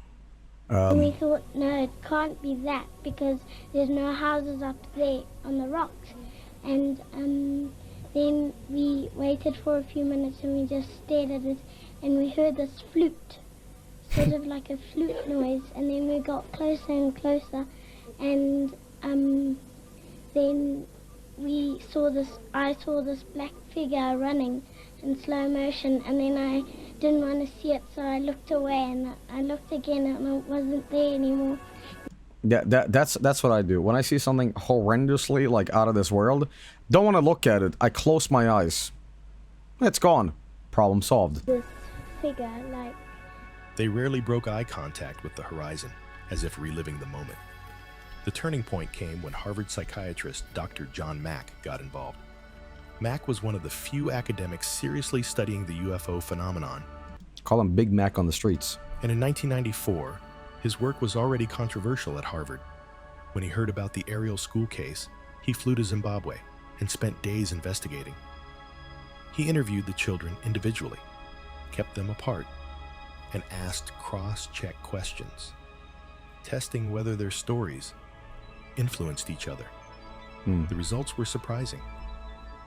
Speaker 2: And we thought, no, it can't be that because there's no houses up there on the rocks. And then we waited for a few minutes and we just stared at it and we heard this flute, sort of like a flute noise, and then we got closer and closer and then I saw this black figure running in slow motion, and then I didn't want to see it, so I looked away, and I looked again, and it wasn't there anymore.
Speaker 1: Yeah, that's what I do. When I see something horrendously, like, out of this world, don't want to look at it, I close my eyes. It's gone. Problem solved.
Speaker 2: This figure, like...
Speaker 14: They rarely broke eye contact with the horizon, as if reliving the moment. The turning point came when Harvard psychiatrist Dr. John Mack got involved. Mack was one of the few academics seriously studying the UFO phenomenon.
Speaker 1: Call him Big Mac on the streets.
Speaker 14: And in 1994, his work was already controversial at Harvard. When he heard about the Ariel school case, he flew to Zimbabwe and spent days investigating. He interviewed the children individually, kept them apart, and asked cross-check questions, testing whether their stories influenced each other. The results were surprising.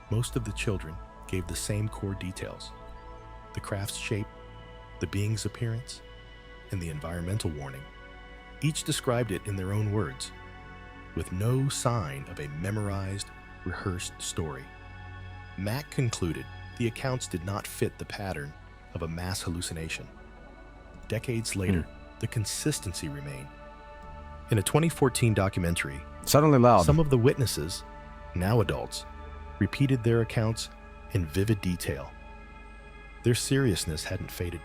Speaker 14: Most of the children gave the same core details: the craft's shape, the being's appearance, and the environmental warning. Each described it in their own words, with no sign of a memorized, rehearsed story. Mack concluded the accounts did not fit the pattern of a mass hallucination. Decades later, the consistency remained. In a 2014 documentary,
Speaker 1: Suddenly Loud,
Speaker 14: some of the witnesses, now adults, repeated their accounts in vivid detail. Their seriousness hadn't faded.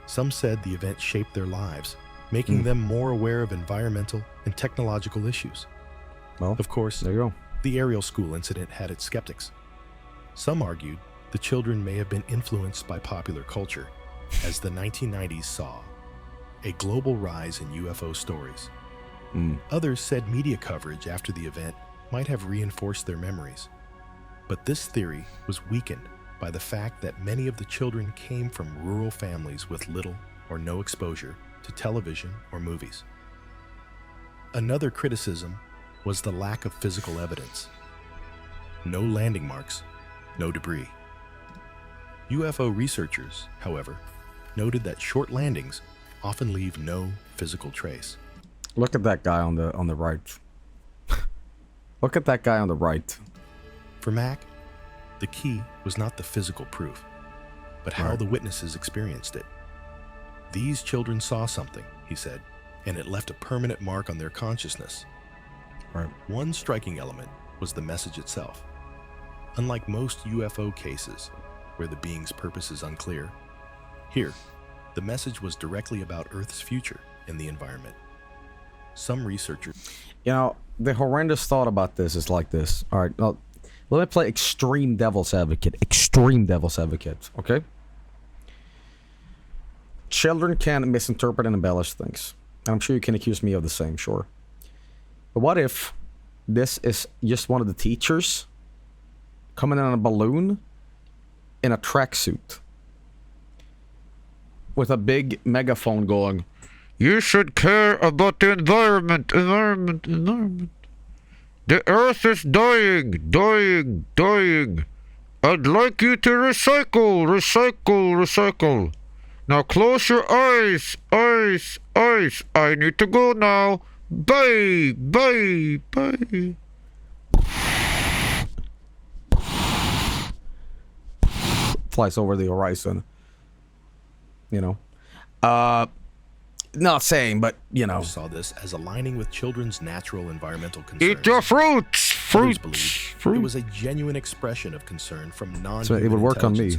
Speaker 14: Some said the event shaped their lives, making them more aware of environmental and technological issues.
Speaker 1: Well,
Speaker 14: of course,
Speaker 1: there you go.
Speaker 14: The Ariel school incident had its skeptics. Some argued the children may have been influenced by popular culture, as the 1990s saw a global rise in UFO stories. Others said media coverage after the event might have reinforced their memories. But this theory was weakened by the fact that many of the children came from rural families with little or no exposure to television or movies. Another criticism was the lack of physical evidence. No landing marks, no debris. UFO researchers, however, noted that short landings often leave no physical trace.
Speaker 1: Look at that guy on the right. Look at that guy on the right.
Speaker 14: For Mack, the key was not the physical proof, but how the witnesses experienced it. These children saw something, he said, and it left a permanent mark on their consciousness. One striking element was the message itself. Unlike most UFO cases, where the being's purpose is unclear, here, the message was directly about Earth's future and the environment. Some researchers...
Speaker 1: You know, the horrendous thought about this is like this. All right, now, let me play extreme devil's advocate. Extreme devil's advocate, okay? Children can misinterpret and embellish things. And I'm sure you can accuse me of the same, sure. But what if this is just one of the teachers coming in on a balloon in a tracksuit with a big megaphone going, "You should care about the environment. The earth is dying. I'd like you to recycle. Now close your eyes. I need to go now. Bye. Flies over the horizon. You know. Not saying, but, you know.
Speaker 14: Saw this as aligning with children's natural environmental concerns.
Speaker 1: Eat your fruits!
Speaker 14: Fruit. It was a genuine expression of concern from non-human
Speaker 1: so it would work on me.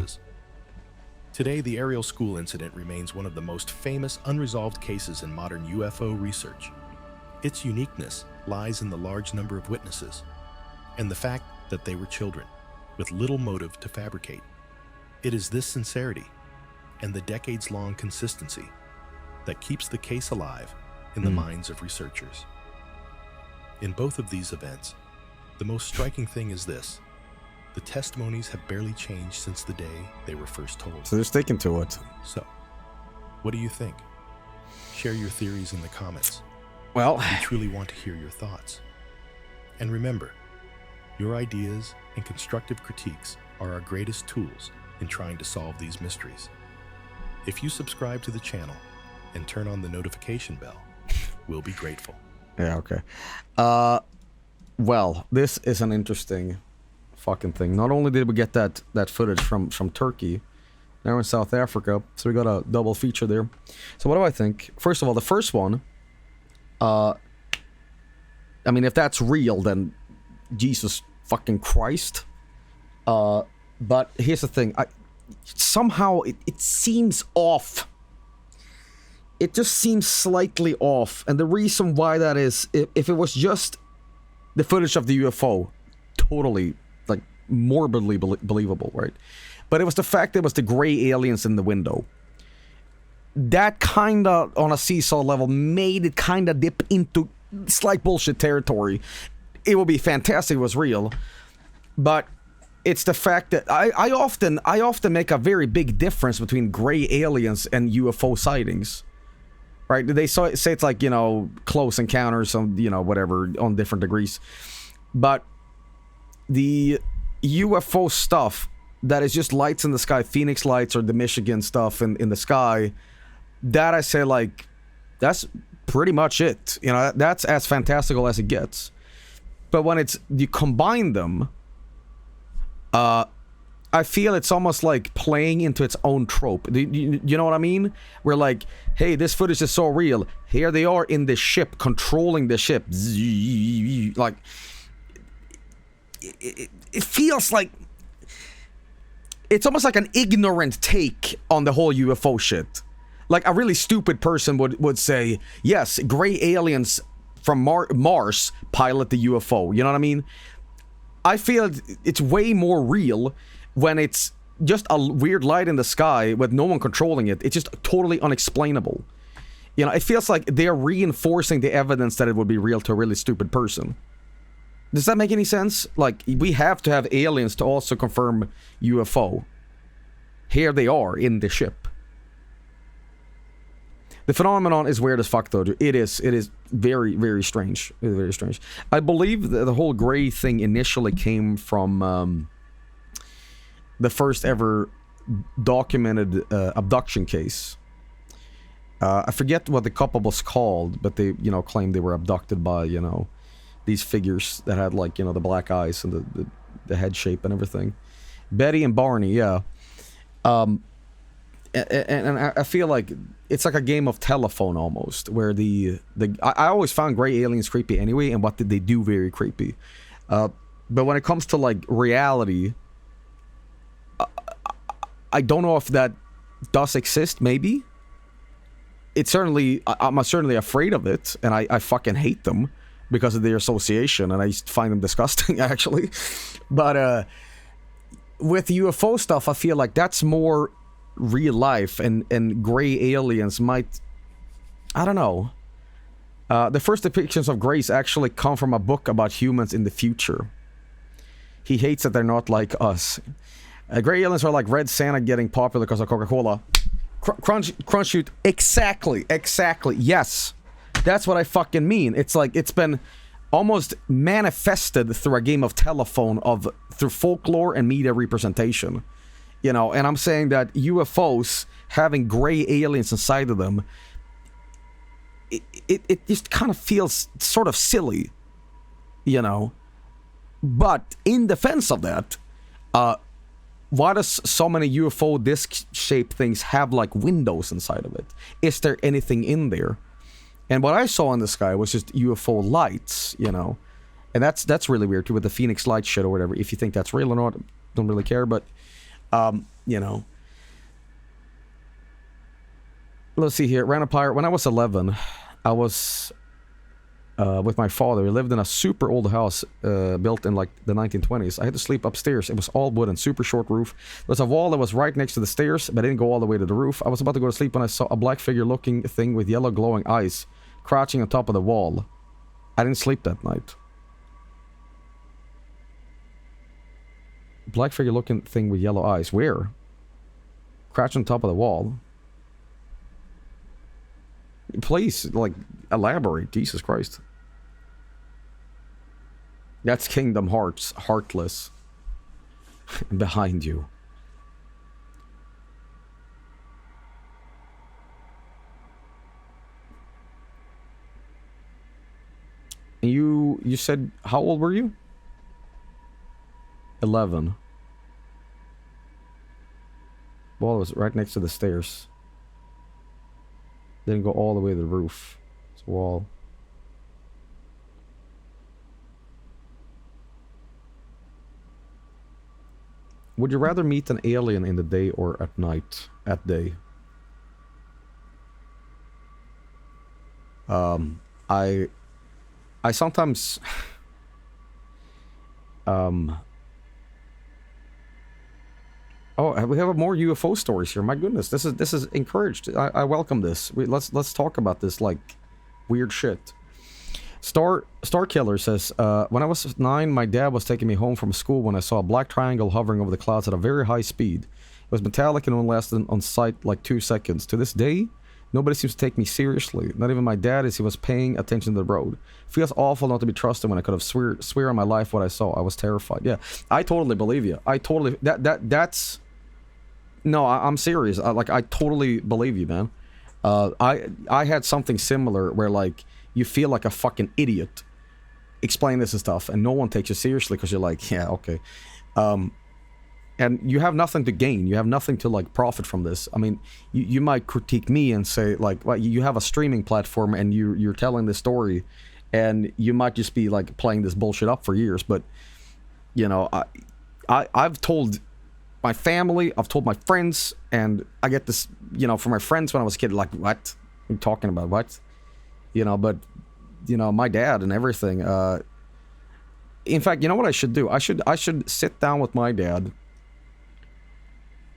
Speaker 14: Today, the Ariel school incident remains one of the most famous unresolved cases in modern UFO research. Its uniqueness lies in the large number of witnesses and the fact that they were children with little motive to fabricate. It is this sincerity and the decades-long consistency that keeps the case alive in the minds of researchers. In both of these events, the most striking thing is this: the testimonies have barely changed since the day they were first told.
Speaker 1: So they're sticking to it.
Speaker 14: So, what do you think? Share your theories in the comments.
Speaker 1: Well,
Speaker 14: we truly want to hear your thoughts. And remember, your ideas and constructive critiques are our greatest tools in trying to solve these mysteries. If you subscribe to the channel and turn on the notification bell, we'll be grateful.
Speaker 1: Yeah, okay. well, this is an interesting fucking thing. Not only did we get that footage from Turkey, now we're in South Africa, so we got a double feature there. So what do I think? First of all, the first one, I mean, if that's real, then Jesus fucking Christ. But here's the thing, somehow it seems off. It just seems slightly off, and the reason why that is, if it was just the footage of the UFO, totally, like, morbidly believable, right? But it was the fact that it was the gray aliens in the window. That kinda, on a seesaw level, made it kinda dip into slight bullshit territory. It would be fantastic if it was real, but it's the fact that I often make a very big difference between gray aliens and UFO sightings. Right? They say it's like, you know, close encounters, on, you know, whatever, on different degrees. But the UFO stuff that is just lights in the sky, Phoenix lights or the Michigan stuff in the sky, that I say, like, that's pretty much it. You know, that's as fantastical as it gets. But when you combine them, I feel it's almost like playing into its own trope. You know what I mean? We're like, hey, this footage is so real. Here they are in the ship, controlling the ship. Like, it feels like... It's almost like an ignorant take on the whole UFO shit. Like, a really stupid person would say, yes, gray aliens from Mars pilot the UFO. You know what I mean? I feel it's way more real when it's just a weird light in the sky with no one controlling it. It's just totally unexplainable. You know, it feels like they're reinforcing the evidence that it would be real to a really stupid person. Does that make any sense? Like, we have to have aliens to also confirm UFO. Here they are in the ship. The phenomenon is weird as fuck, though. It is very, very strange. Very strange. I believe the whole gray thing initially came from the first ever documented abduction case. I forget what the couple was called, but they, you know, claimed they were abducted by, you know, these figures that had, like, you know, the black eyes and the head shape and everything. Betty and Barney, yeah. And I feel like it's like a game of telephone almost, where I always found gray aliens creepy anyway, and what did they do very creepy. But when it comes to, like, reality, I don't know if that does exist, maybe. It's certainly, I'm certainly afraid of it, and I fucking hate them because of their association, and I find them disgusting, actually. But with UFO stuff, I feel like that's more real life, and gray aliens might, I don't know. The first depictions of grays actually come from a book about humans in the future. He hates that they're not like us. Gray aliens are like Red Santa getting popular because of Coca-Cola. Crunch shoot. Exactly. Yes. That's what I fucking mean. It's like, it's been almost manifested through a game of telephone through folklore and media representation. You know, and I'm saying that UFOs having gray aliens inside of them, it just kind of feels sort of silly. You know? But in defense of that, why does so many UFO disc-shaped things have, like, windows inside of it? Is there anything in there? And what I saw in the sky was just UFO lights, you know? And that's really weird, too, with the Phoenix light shit or whatever. If you think that's real or not, don't really care, but, you know. Let's see here. Random Pirate, when I was 11, I was... with my father. We lived in a super old house built in, like, the 1920s. I had to sleep upstairs. It was all wood and super short roof. There was a wall that was right next to the stairs, but I didn't go all the way to the roof. I was about to go to sleep when I saw a black figure looking thing with yellow glowing eyes crouching on top of the wall. I didn't sleep that night. Black figure looking thing with yellow eyes. Where? Crouching on top of the wall. Please, like, elaborate. Jesus Christ. That's Kingdom Hearts, Heartless. Behind you. You you said, how old were you? 11. Well, it was right next to the stairs. Didn't go all the way to the roof. It's a wall. Would you rather meet an alien in the day or at night? At day. I sometimes oh, we have more UFO stories here. My goodness, this is encouraged. I welcome this. Let's talk about this like weird shit. Star Killer says, when I was 9, my dad was taking me home from school when I saw a black triangle hovering over the clouds at a very high speed. It was metallic and only lasted on sight like 2 seconds. To this day, nobody seems to take me seriously. Not even my dad, as he was paying attention to the road. Feels awful not to be trusted when I could have swear on my life what I saw. I was terrified. Yeah, I totally believe you. I totally that's. No, I'm serious. I totally believe you, man. I had something similar where like you feel like a fucking idiot explaining this and stuff, and no one takes you seriously because you're like, yeah, okay. And you have nothing to gain. You have nothing to like profit from this. I mean, you might critique me and say like, well, you have a streaming platform and you're telling this story, and you might just be like playing this bullshit up for years. But you know, I've told my family, I've told my friends, and I get this, you know, from my friends when I was a kid, like, what? What are you talking about? What? You know, but, you know, my dad and everything. In fact, you know what I should do? I should sit down with my dad,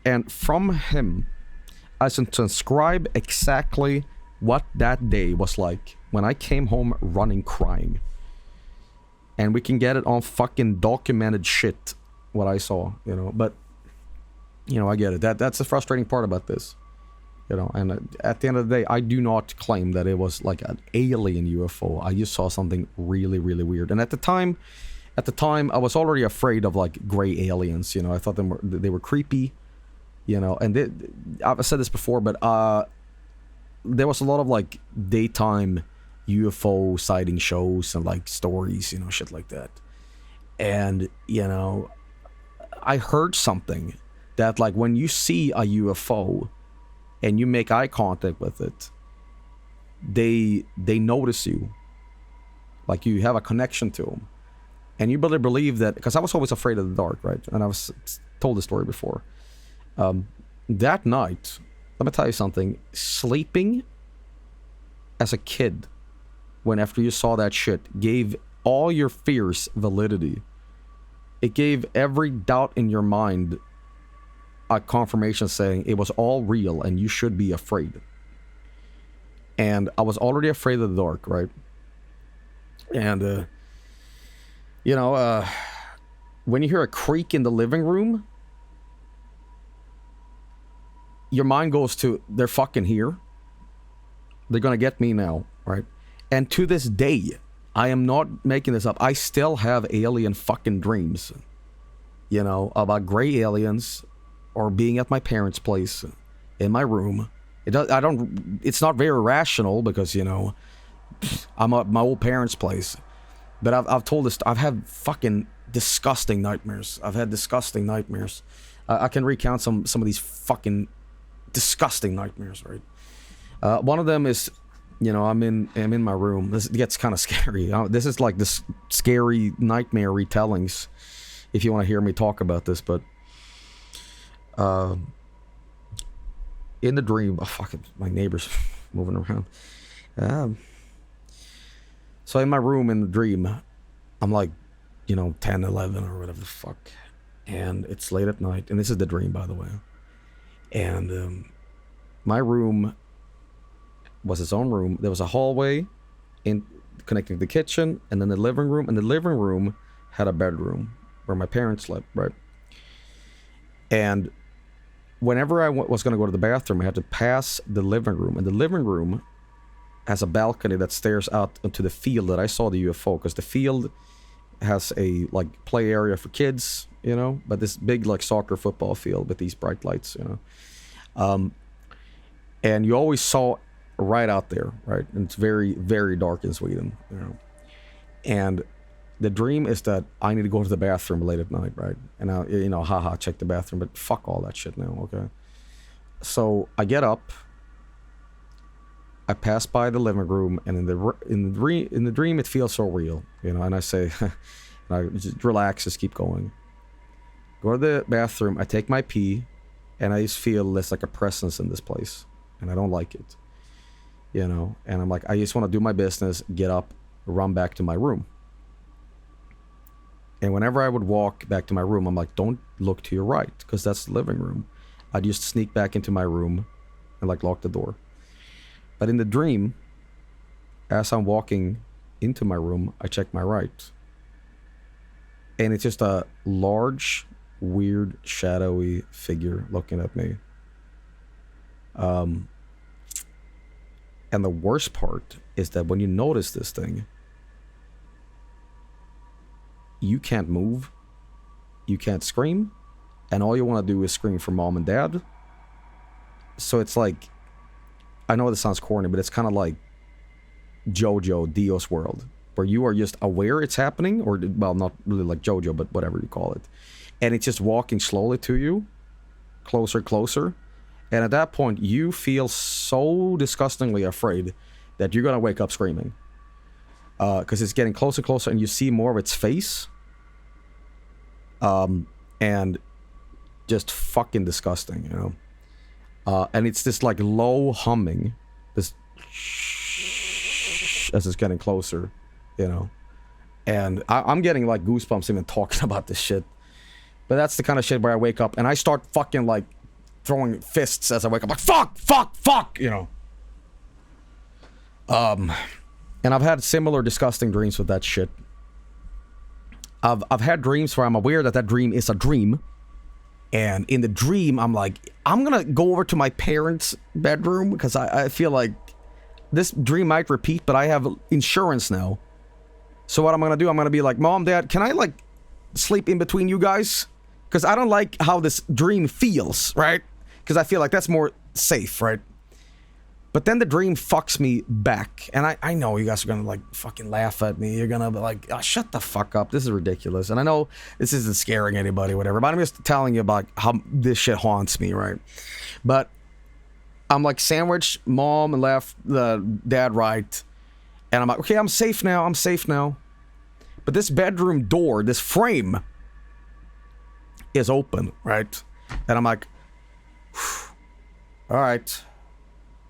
Speaker 1: and from him, I should transcribe exactly what that day was like when I came home running, crying. And we can get it on fucking documented shit, what I saw, you know, but... You know, I get it. That's the frustrating part about this. You know, and at the end of the day, I do not claim that it was like an alien UFO. I just saw something really, really weird. And at the time, I was already afraid of like gray aliens. You know, I thought they were creepy. You know, and I've said this before, but there was a lot of like daytime UFO sighting shows and like stories, you know, shit like that. And you know, I heard something. That like when you see a UFO and you make eye contact with it, they notice you. Like you have a connection to them. And you better believe that, because I was always afraid of the dark, right? And I was told the story before. That night, let me tell you something, sleeping as a kid, when after you saw that shit, gave all your fears validity. It gave every doubt in your mind a confirmation saying it was all real and you should be afraid. And I was already afraid of the dark, right? And you know, when you hear a creak in the living room, your mind goes to, they're fucking here, they're gonna get me now, right? And to this day, I am not making this up, I still have alien fucking dreams, you know, about gray aliens, or being at my parents' place, in my room. It's not very rational because, you know, I'm at my old parents' place. But I've told this, I've had fucking disgusting nightmares. I've had disgusting nightmares. I can recount some of these fucking disgusting nightmares, right? One of them is, you know, I'm in my room. This gets kind of scary. This is like this scary nightmare retellings, if you want to hear me talk about this, but in the dream, oh fuck it, my neighbor's moving around. So in my room in the dream, I'm like, you know, 10, 11 or whatever the fuck, and it's late at night, and this is the dream, by the way. And my room was its own room. There was a hallway in connecting to the kitchen, and then the living room, and the living room had a bedroom where my parents slept, right? And whenever I was going to go to the bathroom, I had to pass the living room. And the living room has a balcony that stares out into the field that I saw the UFO. Because the field has a, like, play area for kids, you know? But this big, like, soccer football field with these bright lights, you know? And you always saw right out there, right? And it's very, very dark in Sweden, you know? And the dream is that I need to go to the bathroom late at night, right? And I, you know, haha, check the bathroom, but fuck all that shit now, okay? So I get up, I pass by the living room, and in the dream it feels so real, you know. And I say, I just relax, just keep going. Go to the bathroom, I take my pee, and I just feel there's like a presence in this place, and I don't like it, you know. And I'm like, I just want to do my business, get up, run back to my room. And whenever I would walk back to my room, I'm like, don't look to your right, because that's the living room. I just sneak back into my room and like lock the door. But in the dream, as I'm walking into my room, I check my right. And it's just a large, weird, shadowy figure looking at me. And the worst part is that when you notice this thing, you can't move, you can't scream, and all you want to do is scream for mom and dad. So it's like, I know this sounds corny, but it's kind of like JoJo, Dio's World, where you are just aware it's happening, or, well, not really like JoJo, but whatever you call it. And it's just walking slowly to you, closer, closer. And at that point, you feel so disgustingly afraid that you're going to wake up screaming. Because it's getting closer, closer, and you see more of its face. And just fucking disgusting, you know. And it's this like low humming, this as it's getting closer, you know. And I'm getting like goosebumps even talking about this shit. But that's the kind of shit where I wake up and I start fucking like throwing fists as I wake up, like fuck, fuck, fuck, you know. And I've had similar disgusting dreams with that shit. I've had dreams where I'm aware that that dream is a dream. And in the dream, I'm like, I'm gonna go over to my parents' bedroom because I feel like this dream might repeat, but I have insurance now. So what I'm gonna do, I'm gonna be like, Mom, Dad, can I like sleep in between you guys? Because I don't like how this dream feels, right? Because I feel like that's more safe, right? But then the dream fucks me back. And I know you guys are gonna like fucking laugh at me. You're gonna be like, oh, shut the fuck up. This is ridiculous. And I know this isn't scaring anybody, whatever. But I'm just telling you about how this shit haunts me, right? But I'm like sandwiched, mom left, dad right. And I'm like, okay, I'm safe now. I'm safe now. But this bedroom door, this frame is open, right? And I'm like, all right.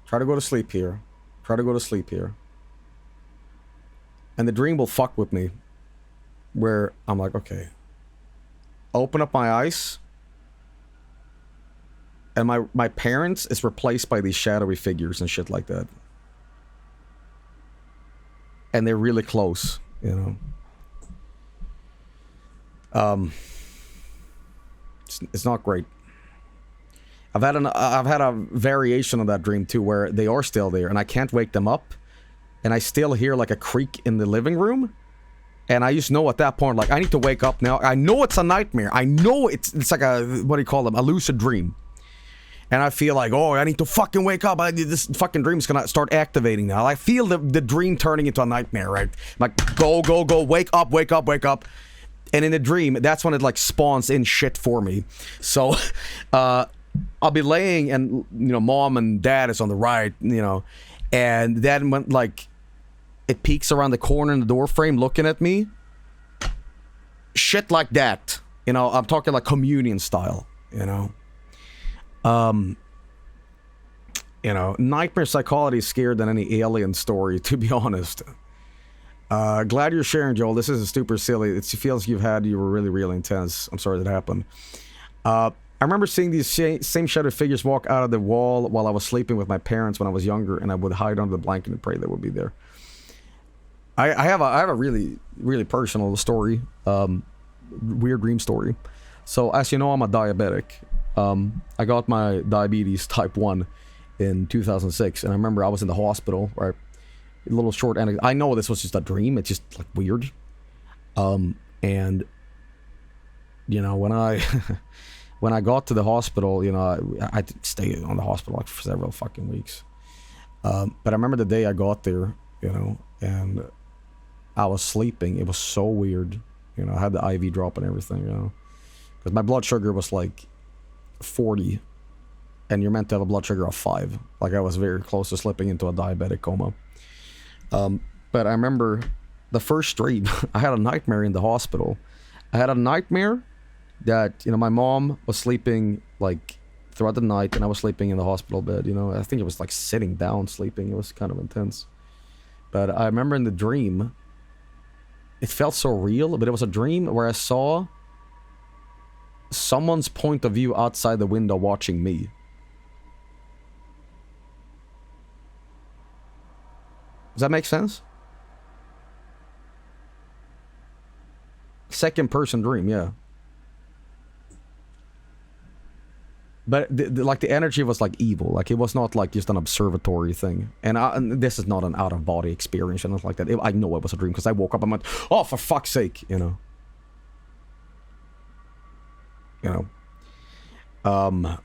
Speaker 1: Try to go to sleep here. Try to go to sleep here. And the dream will fuck with me. Where I'm like, okay. Open up my eyes. And my parents is replaced by these shadowy figures and shit like that. And they're really close, you know. It's not great. I've had a variation of that dream too, where they are still there and I can't wake them up, and I still hear like a creak in the living room, and I just know at that point, like, I need to wake up now. I know it's a nightmare. I know it's like a, what do you call them, a lucid dream, and I feel like, oh, I need to fucking wake up. This fucking dream is gonna start activating now. I feel the dream turning into a nightmare, right? I'm like, go, wake up, wake up, wake up. And in the dream, that's when it like spawns in shit for me. So, I'll be laying and, you know, mom and dad is on the right, you know, and then when like it peeks around the corner in the door frame looking at me, shit like that, you know. I'm talking like communion style, you know. Nightmare psychology is scarier than any alien story, to be honest. Glad you're sharing, Joel. This isn't super silly. It feels you were really, really intense. I'm sorry that happened. I remember seeing these same shadow figures walk out of the wall while I was sleeping with my parents when I was younger, and I would hide under the blanket and pray they would be there. I have a really, really personal story, weird dream story. So as you know, I'm a diabetic. I got my diabetes type 1 in 2006, and I remember I was in the hospital, right? A little short, and I know this was just a dream. It's just like weird. And you know, when I when I got to the hospital, you know, I stayed on the hospital like for several fucking weeks. But I remember the day I got there, you know, and I was sleeping. It was so weird. You know, I had the IV drop and everything, you know. Because my blood sugar was like 40. And you're meant to have a blood sugar of 5. Like, I was very close to slipping into a diabetic coma. But I remember the first dream, I had a nightmare in the hospital. I had a nightmare that, you know, my mom was sleeping, like, throughout the night, and I was sleeping in the hospital bed, you know. I think it was, like, sitting down sleeping. It was kind of intense. But I remember in the dream, it felt so real, but it was a dream where I saw someone's point of view outside the window watching me. Does that make sense? Second person dream, yeah. But like the energy was like evil. Like it was not like just an observatory thing. And this is not an out of body experience and nothing like that. I know it was a dream because I woke up and went, oh, for fuck's sake, you know. You know.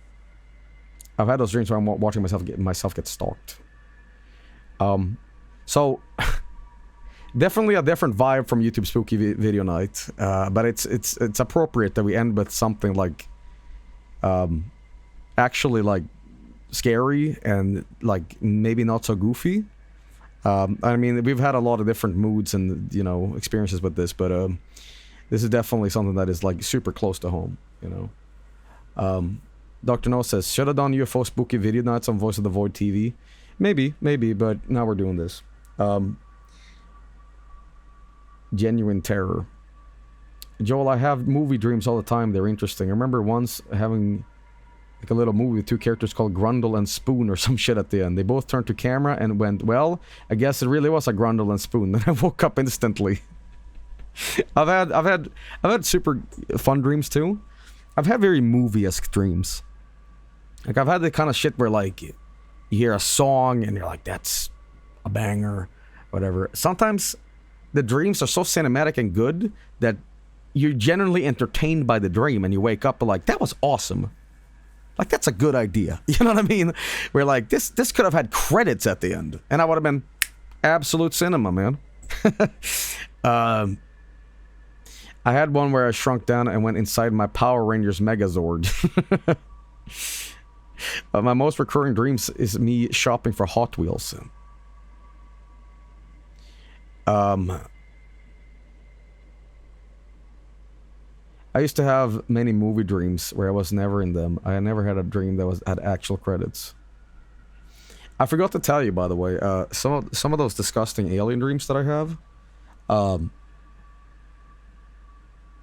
Speaker 1: I've had those dreams where I'm watching myself get stalked. So definitely a different vibe from YouTube Spooky Video Night, but it's appropriate that we end with something like actually like scary and like maybe not so goofy. I mean, we've had a lot of different moods and, you know, experiences with this, but this is definitely something that is like super close to home, you know. Dr. No says, should have done UFO Spooky Video Nights on Voice of the Void TV. Maybe, but now we're doing this. Genuine terror. Joel, I have movie dreams all the time. They're interesting. I remember once having like a little movie with 2 characters called Grundle and Spoon or some shit at the end. They both turned to camera and went, well, I guess it really was a Grundle and Spoon. Then I woke up instantly. I've had super fun dreams too. I've had very movie-esque dreams. Like I've had the kind of shit where like you hear a song and you're like, that's a banger, whatever. Sometimes the dreams are so cinematic and good that you're genuinely entertained by the dream and you wake up and like, that was awesome. Like, that's a good idea. You know what I mean? We're like, this could have had credits at the end. And I would have been absolute cinema, man. I had one where I shrunk down and went inside my Power Rangers Megazord. My most recurring dreams is me shopping for Hot Wheels. I used to have many movie dreams where I was never in them. I never had a dream that had actual credits. I forgot to tell you, by the way, some of those disgusting alien dreams that I have,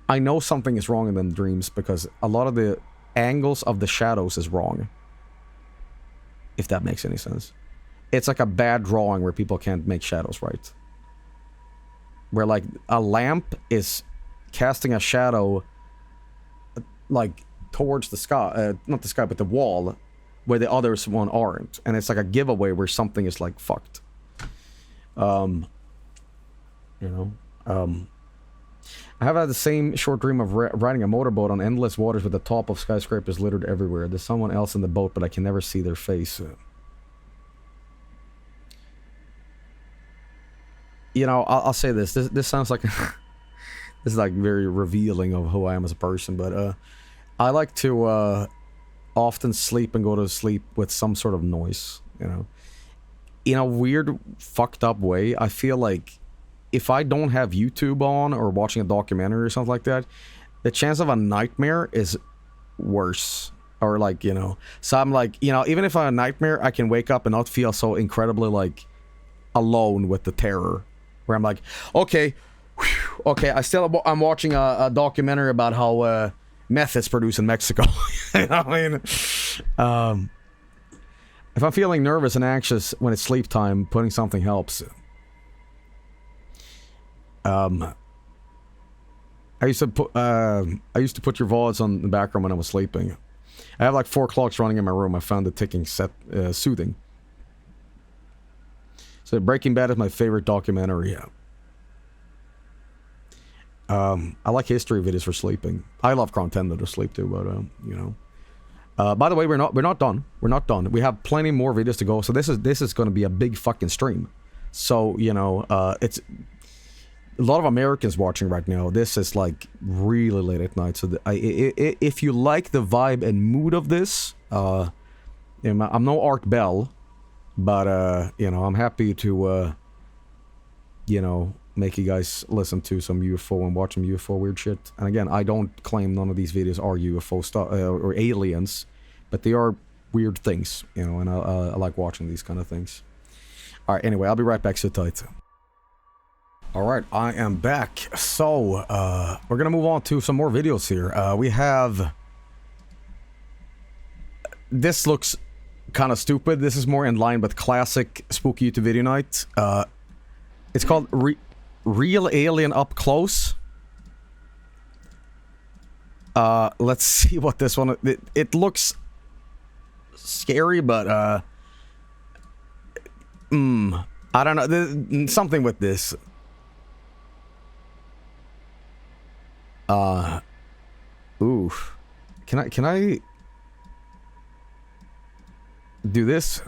Speaker 1: I know something is wrong in them dreams because a lot of the angles of the shadows is wrong. If that makes any sense. It's like a bad drawing where people can't make shadows right. Where like a lamp is casting a shadow like towards the sky, not the sky, but the wall, where the others one aren't. And it's like a giveaway where something is like fucked. You know, I have had the same short dream of riding a motorboat on endless waters with the top of skyscrapers littered everywhere. There's someone else in the boat, but I can never see their face. You know, I'll say this. This sounds like... this is like very revealing of who I am as a person, but I like to often sleep and go to sleep with some sort of noise, you know. In a weird, fucked up way, I feel like if I don't have YouTube on or watching a documentary or something like that, the chance of a nightmare is worse. Or like, you know, so I'm like, you know, even if I have a nightmare, I can wake up and not feel so incredibly like alone with the terror. Where I'm like, okay, okay, I'm watching a documentary about how meth is produced in Mexico. You know what I mean? If I'm feeling nervous and anxious when it's sleep time, putting something helps. I used to put your VODs on the background when I was sleeping. I have like 4 clocks running in my room. I found the ticking set soothing. So Breaking Bad is my favorite documentary. I like history videos for sleeping. I love content to sleep too, but you know. By the way, we're not done. We're not done. We have plenty more videos to go. So this is going to be a big fucking stream. So, you know, a lot of Americans watching right now. This is like really late at night. So if you like the vibe and mood of this, I'm no Art Bell, but you know, I'm happy to you know, make you guys listen to some UFO and watch some UFO weird shit. And again, I don't claim none of these videos are UFO stuff or aliens, but they are weird things, you know, and I like watching these kind of things. All right, anyway, I'll be right back. Sit tight. All right, I am back. So, we're gonna move on to some more videos here. We have... This looks kind of stupid. This is more in line with classic spooky YouTube video night. It's called Real Alien Up Close. Let's see what this one... It looks scary, but, I don't know. There's something with this. Ooh. Can I do this?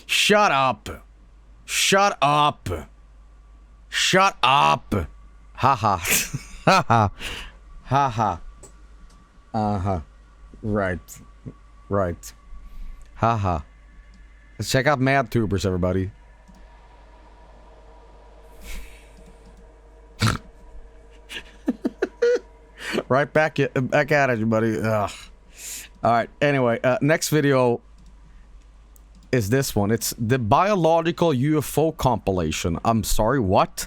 Speaker 1: Shut up. Shut up. Shut up. Haha. Haha. Haha. Uh-huh. Right. Right. Haha. Let's check out Mad Tubers, everybody. Right back at it, buddy. Ugh. Alright, anyway, next video is this one. It's the Biological UFO Compilation. I'm sorry, what?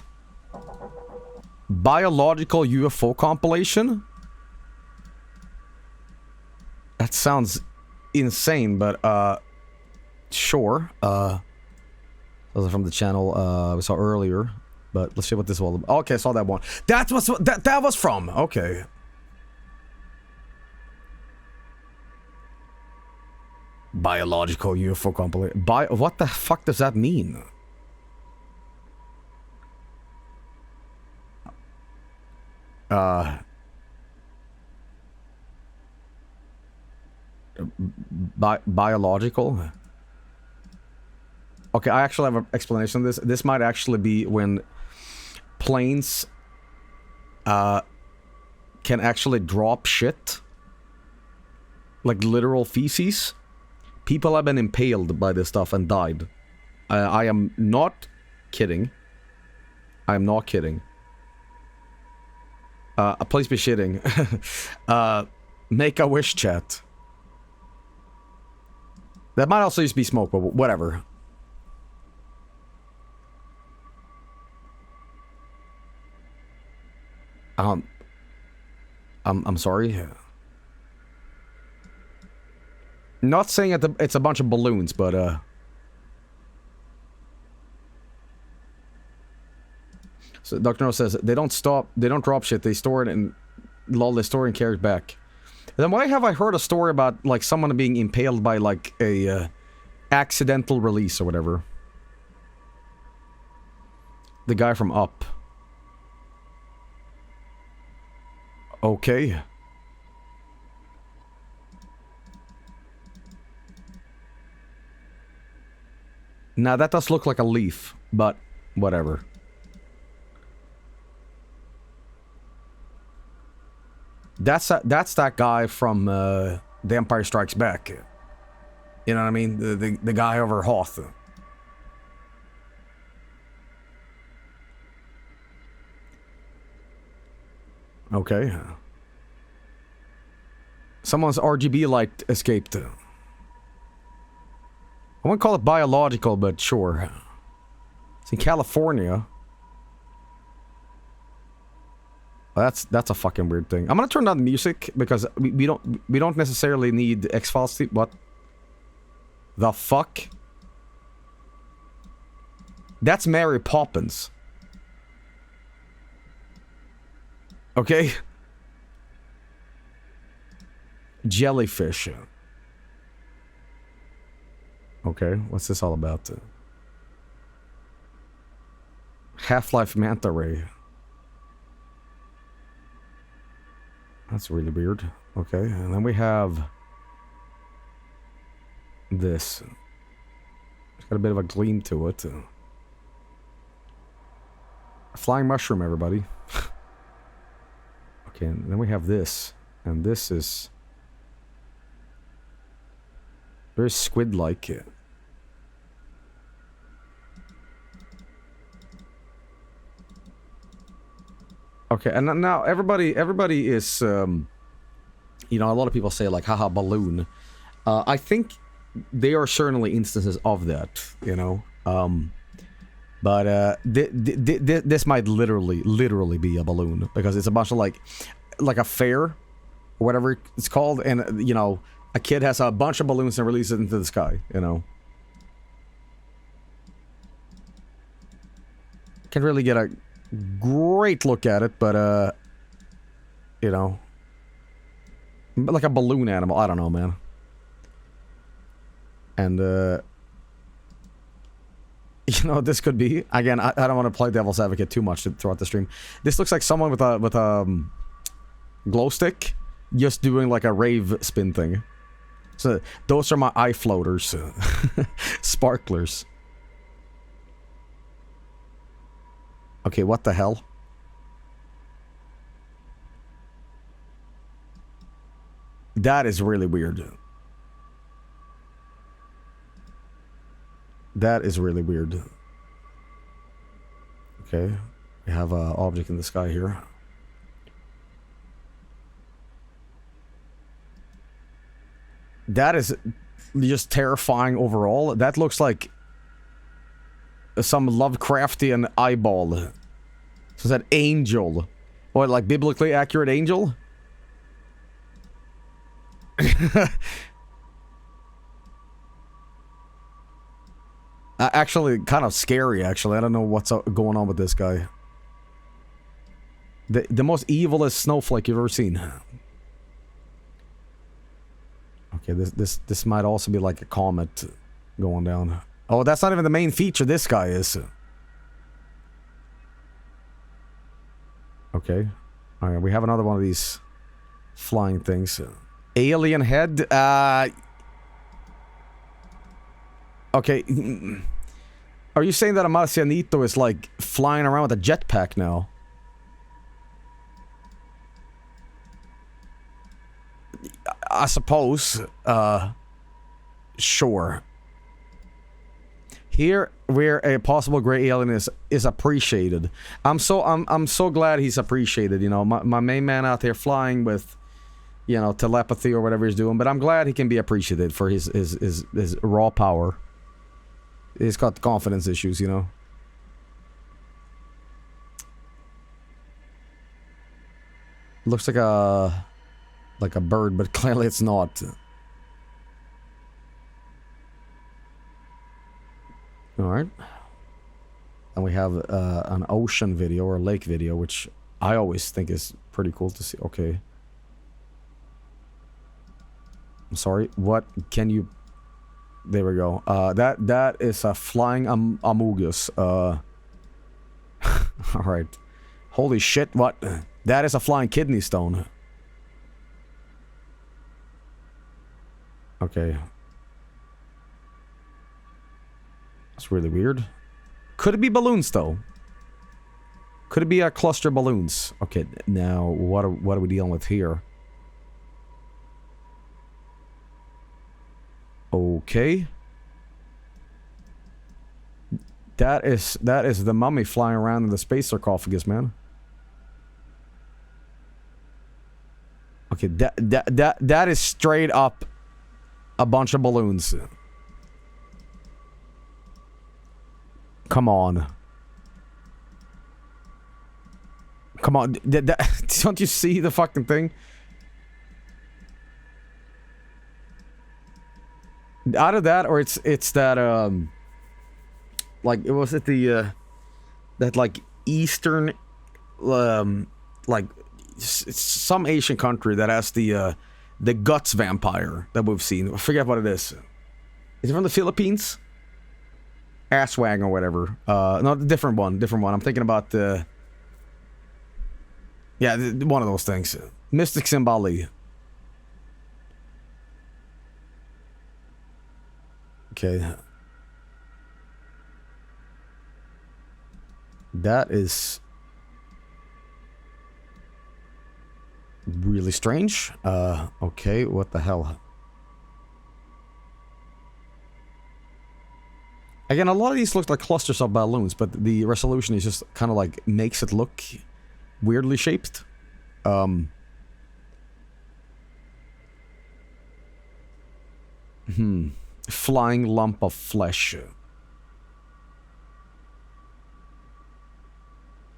Speaker 1: Biological UFO Compilation? That sounds insane, but, sure. Those are from the channel we saw earlier. But let's see what this was. Okay, I saw that one. That was from. Okay. Biological UFO compilation. What the fuck does that mean? Biological? Okay, I actually have an explanation of this. This might actually be when planes can actually drop shit. Like literal feces. People have been impaled by this stuff and died. I am not kidding. I am not kidding. Please be shitting. Make a wish, chat. That might also just be smoke, but whatever. I'm sorry. Not saying it's a bunch of balloons, but so Dr. No says they don't drop shit, they store it and they store it and carry it back. Then why have I heard a story about like someone being impaled by like a accidental release or whatever? The guy from Up. Okay. Now that does look like a leaf, but whatever. That's that guy from The Empire Strikes Back. You know what I mean? The guy over Hoth. Okay. Someone's RGB light escaped. I wouldn't call it biological, but sure. It's in California. Well, that's a fucking weird thing. I'm gonna turn down the music because we don't necessarily need X-Files. What the fuck? That's Mary Poppins. Okay. Jellyfish. Okay, what's this all about? Half-Life Manta Ray. That's really weird. Okay, and then we have this. It's got a bit of a gleam to it. A flying mushroom, everybody. Okay, and then we have this. And this is very squid-like. Okay, and now everybody is, you know, a lot of people say like, haha, balloon. I think there are certainly instances of that, you know. But this might literally be a balloon, because it's a bunch of like a fair, or whatever it's called, and you know, a kid has a bunch of balloons and releases it into the sky, you know. Can't really get a great look at it, but you know, like a balloon animal. I don't know, man. And you know, this could be, again, I don't want to play devil's advocate too much throughout the stream. This looks like someone with a glow stick just doing like a rave spin thing. So those are my eye floaters. Sparklers. Okay, what the hell? That is really weird. That is really weird. Okay, we have an object in the sky here. That is just terrifying overall. That looks like some Lovecraftian eyeball. So is that angel? Or like biblically accurate angel? Actually, kind of scary, actually. I don't know what's going on with this guy. The most evilest snowflake you've ever seen. Okay, this might also be like a comet going down. Oh, that's not even the main feature. This guy is. Okay. Alright, we have another one of these flying things. Alien head. Okay. Are you saying that a Marcianito is like flying around with a jetpack now? I suppose. Sure. Here, where a possible gray alien is appreciated. I'm so glad he's appreciated. You know, my main man out there flying with, you know, telepathy or whatever he's doing. But I'm glad he can be appreciated for his raw power. He's got confidence issues, you know. Looks like a bird, but clearly it's not. Alright. And we have an ocean video or a lake video, which I always think is pretty cool to see. Okay. I'm sorry. What can you... There we go. That is a flying amogus. Alright. Holy shit, what? That is a flying kidney stone. Okay. That's really weird. Could it be balloons, though? Could it be a cluster of balloons? Okay, now, what are we dealing with here? Okay. That is the mummy flying around in the space sarcophagus, man. Okay, that is straight up a bunch of balloons. Come on. Come on. Don't you see the fucking thing? Either that or it's that like was it the that like Eastern like some Asian country that has the guts vampire that we've seen. I forget what it is. Is it from the Philippines? Asswang or whatever. No, different one. I'm thinking about the... Yeah, one of those things. Mystics in Bali. Okay. That is really strange. Okay, what the hell? Again, a lot of these look like clusters of balloons, but the resolution is just kind of like makes it look weirdly shaped. Flying lump of flesh.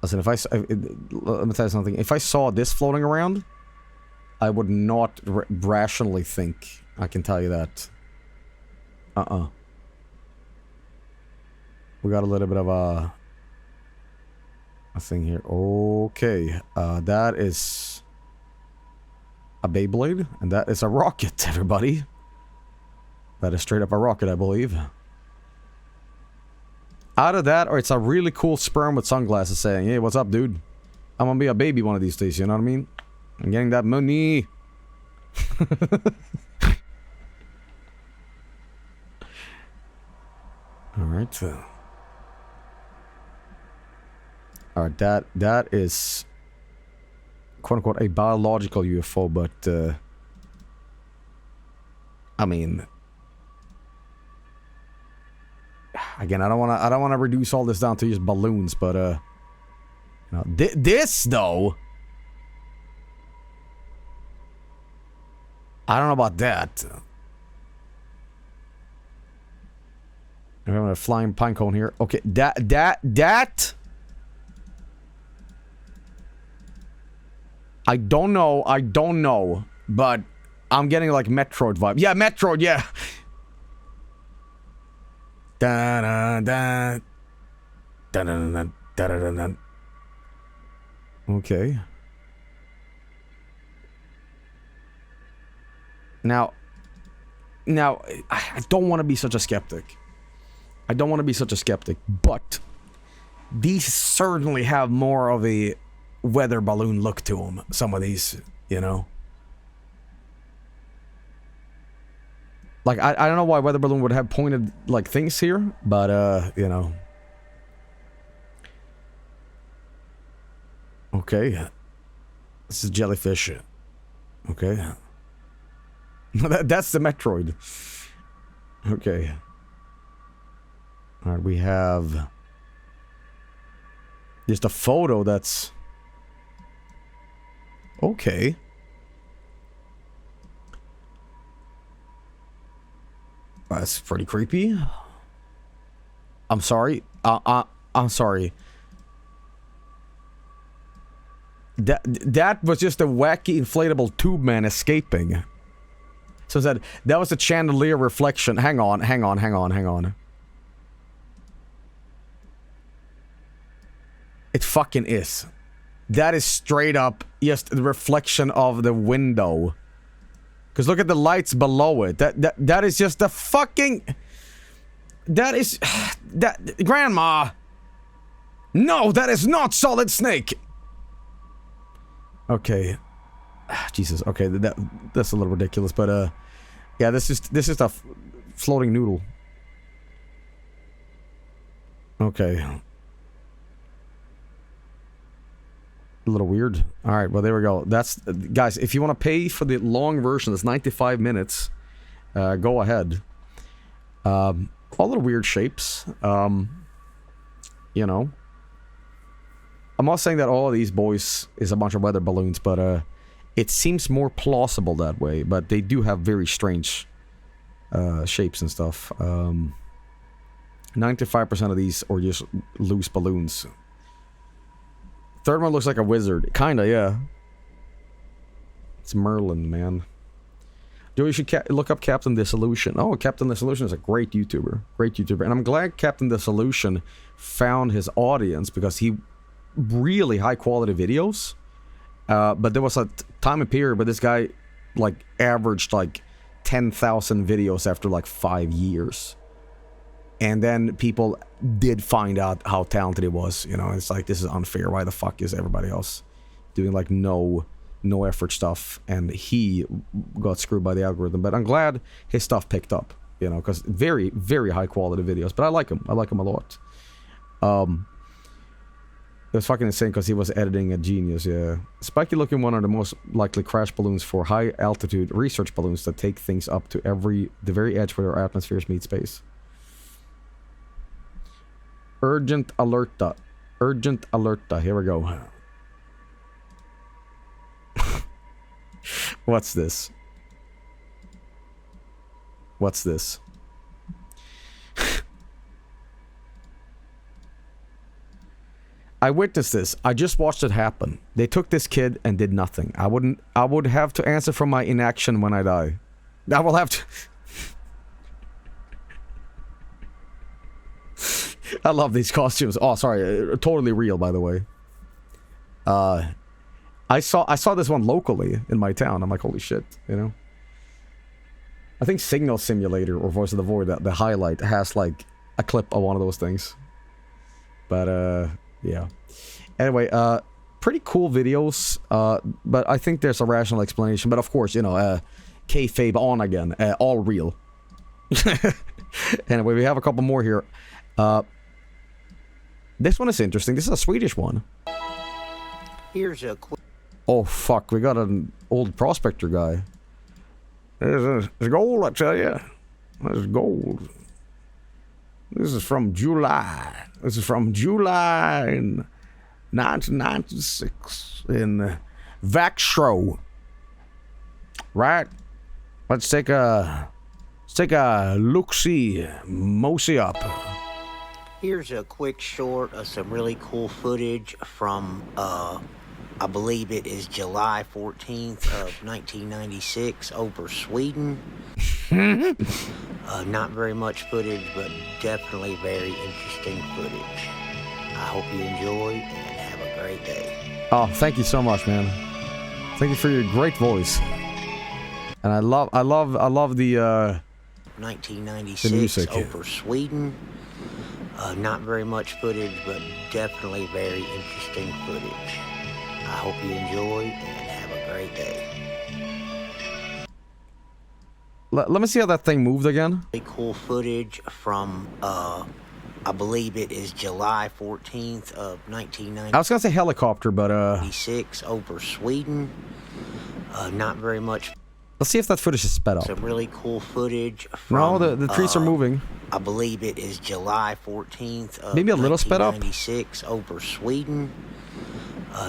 Speaker 1: Listen, let me tell you something. If I saw this floating around, I would not rationally think. I can tell you that. We got a little bit of a thing here. Okay, that is a Beyblade, and that is a rocket, everybody. That is straight up a rocket, I believe. Either that, or it's a really cool sperm with sunglasses saying, "Hey, what's up, dude? I'm gonna be a baby one of these days." You know what I mean? I'm getting that money. All right. All right. That is quote unquote a biological UFO, but I mean. Again, I don't want to reduce all this down to just balloons, but you know, this though, I don't know about that. I'm having a flying pine cone here. Okay, that. I don't know, but I'm getting like Metroid vibe. Yeah, Metroid, yeah. Da da da da da da da da. Okay. Now, I don't want to be such a skeptic. But these certainly have more of a weather balloon look to them. Some of these, you know. Like, I don't know why weather balloon would have pointed, like, things here, but, you know. Okay. This is jellyfish. Okay. That's the Metroid. Okay. Alright, we have just a photo that's... Okay. That's pretty creepy. I'm sorry. I'm sorry. That was just a wacky inflatable tube man escaping. So that was a chandelier reflection. Hang on. It fucking is. That is straight up just the reflection of the window. Because look at the lights below it. That is just the fucking... That is... That... Grandma! No, that is not Solid Snake! Okay. Jesus, okay, that's a little ridiculous, but, yeah, this is a floating noodle. Okay. A little weird. Alright, well, there we go. That's... Guys, if you want to pay for the long version, that's 95 minutes, go ahead. All little weird shapes. You know. I'm not saying that all of these boys is a bunch of weather balloons, but, it seems more plausible that way, but they do have very strange, shapes and stuff. 95% of these are just loose balloons. Third one looks like a wizard. Kinda, yeah. It's Merlin, man. Joey, you should look up Captain Dissolution. Oh, Captain Dissolution is a great YouTuber. And I'm glad Captain Dissolution found his audience because he really high quality videos. But there was a time and period where this guy, like, averaged, like, 10,000 videos after, like, 5 years. And then people did find out how talented he was, you know. It's like, this is unfair. Why the fuck is everybody else doing, like, no effort stuff? And he got screwed by the algorithm. But I'm glad his stuff picked up. you know, because very, very high quality videos. But I like him. I like him a lot. It was fucking insane because he was editing a genius, yeah. Spiky looking one of the most likely crash balloons for high altitude research balloons that take things up to the very edge where our atmospheres meet space. Urgent alerta. Urgent alerta. Here we go. What's this? What's this? I witnessed this. I just watched it happen. They took this kid and did nothing. I would have to answer for my inaction when I die. I will have to... I love these costumes. Oh, sorry. Totally real, by the way. I saw this one locally in my town. I'm like, holy shit, you know? I think Signal Simulator or Voice of the Void, the highlight, has like a clip of one of those things. But, yeah. Anyway, pretty cool videos, but I think there's a rational explanation. But of course, you know, kayfabe on again, all real. Anyway, we have a couple more here. This one is interesting. This is a Swedish one.
Speaker 15: Here's a quick...
Speaker 1: Oh, fuck. We got an old prospector guy. There's gold, I tell you. There's gold. This is from July. This is from July in 1996 in Vaxshow. Right? Let's take a look-see, mosey up.
Speaker 15: Here's a quick short of some really cool footage from, I believe it is July 14th of 1996 over Sweden. Not very much footage, but definitely very interesting footage. I hope you enjoy and have a great day.
Speaker 1: Oh, thank you so much, man. Thank you for your great voice. And I love the
Speaker 15: 1996
Speaker 1: the music
Speaker 15: over Sweden. Not very much footage, but definitely very interesting footage. I hope you enjoy and have a great day.
Speaker 1: Let me see how that thing moved again.
Speaker 15: Really cool footage from, I believe it is July 14th of 1996.
Speaker 1: I was gonna say helicopter, but
Speaker 15: 96 over Sweden. Not very much.
Speaker 1: Let's see if that footage is sped up.
Speaker 15: Some really cool footage from,
Speaker 1: no, the trees are moving.
Speaker 15: I believe it is July 14th of
Speaker 1: maybe a little sped up.
Speaker 15: 96 over Sweden.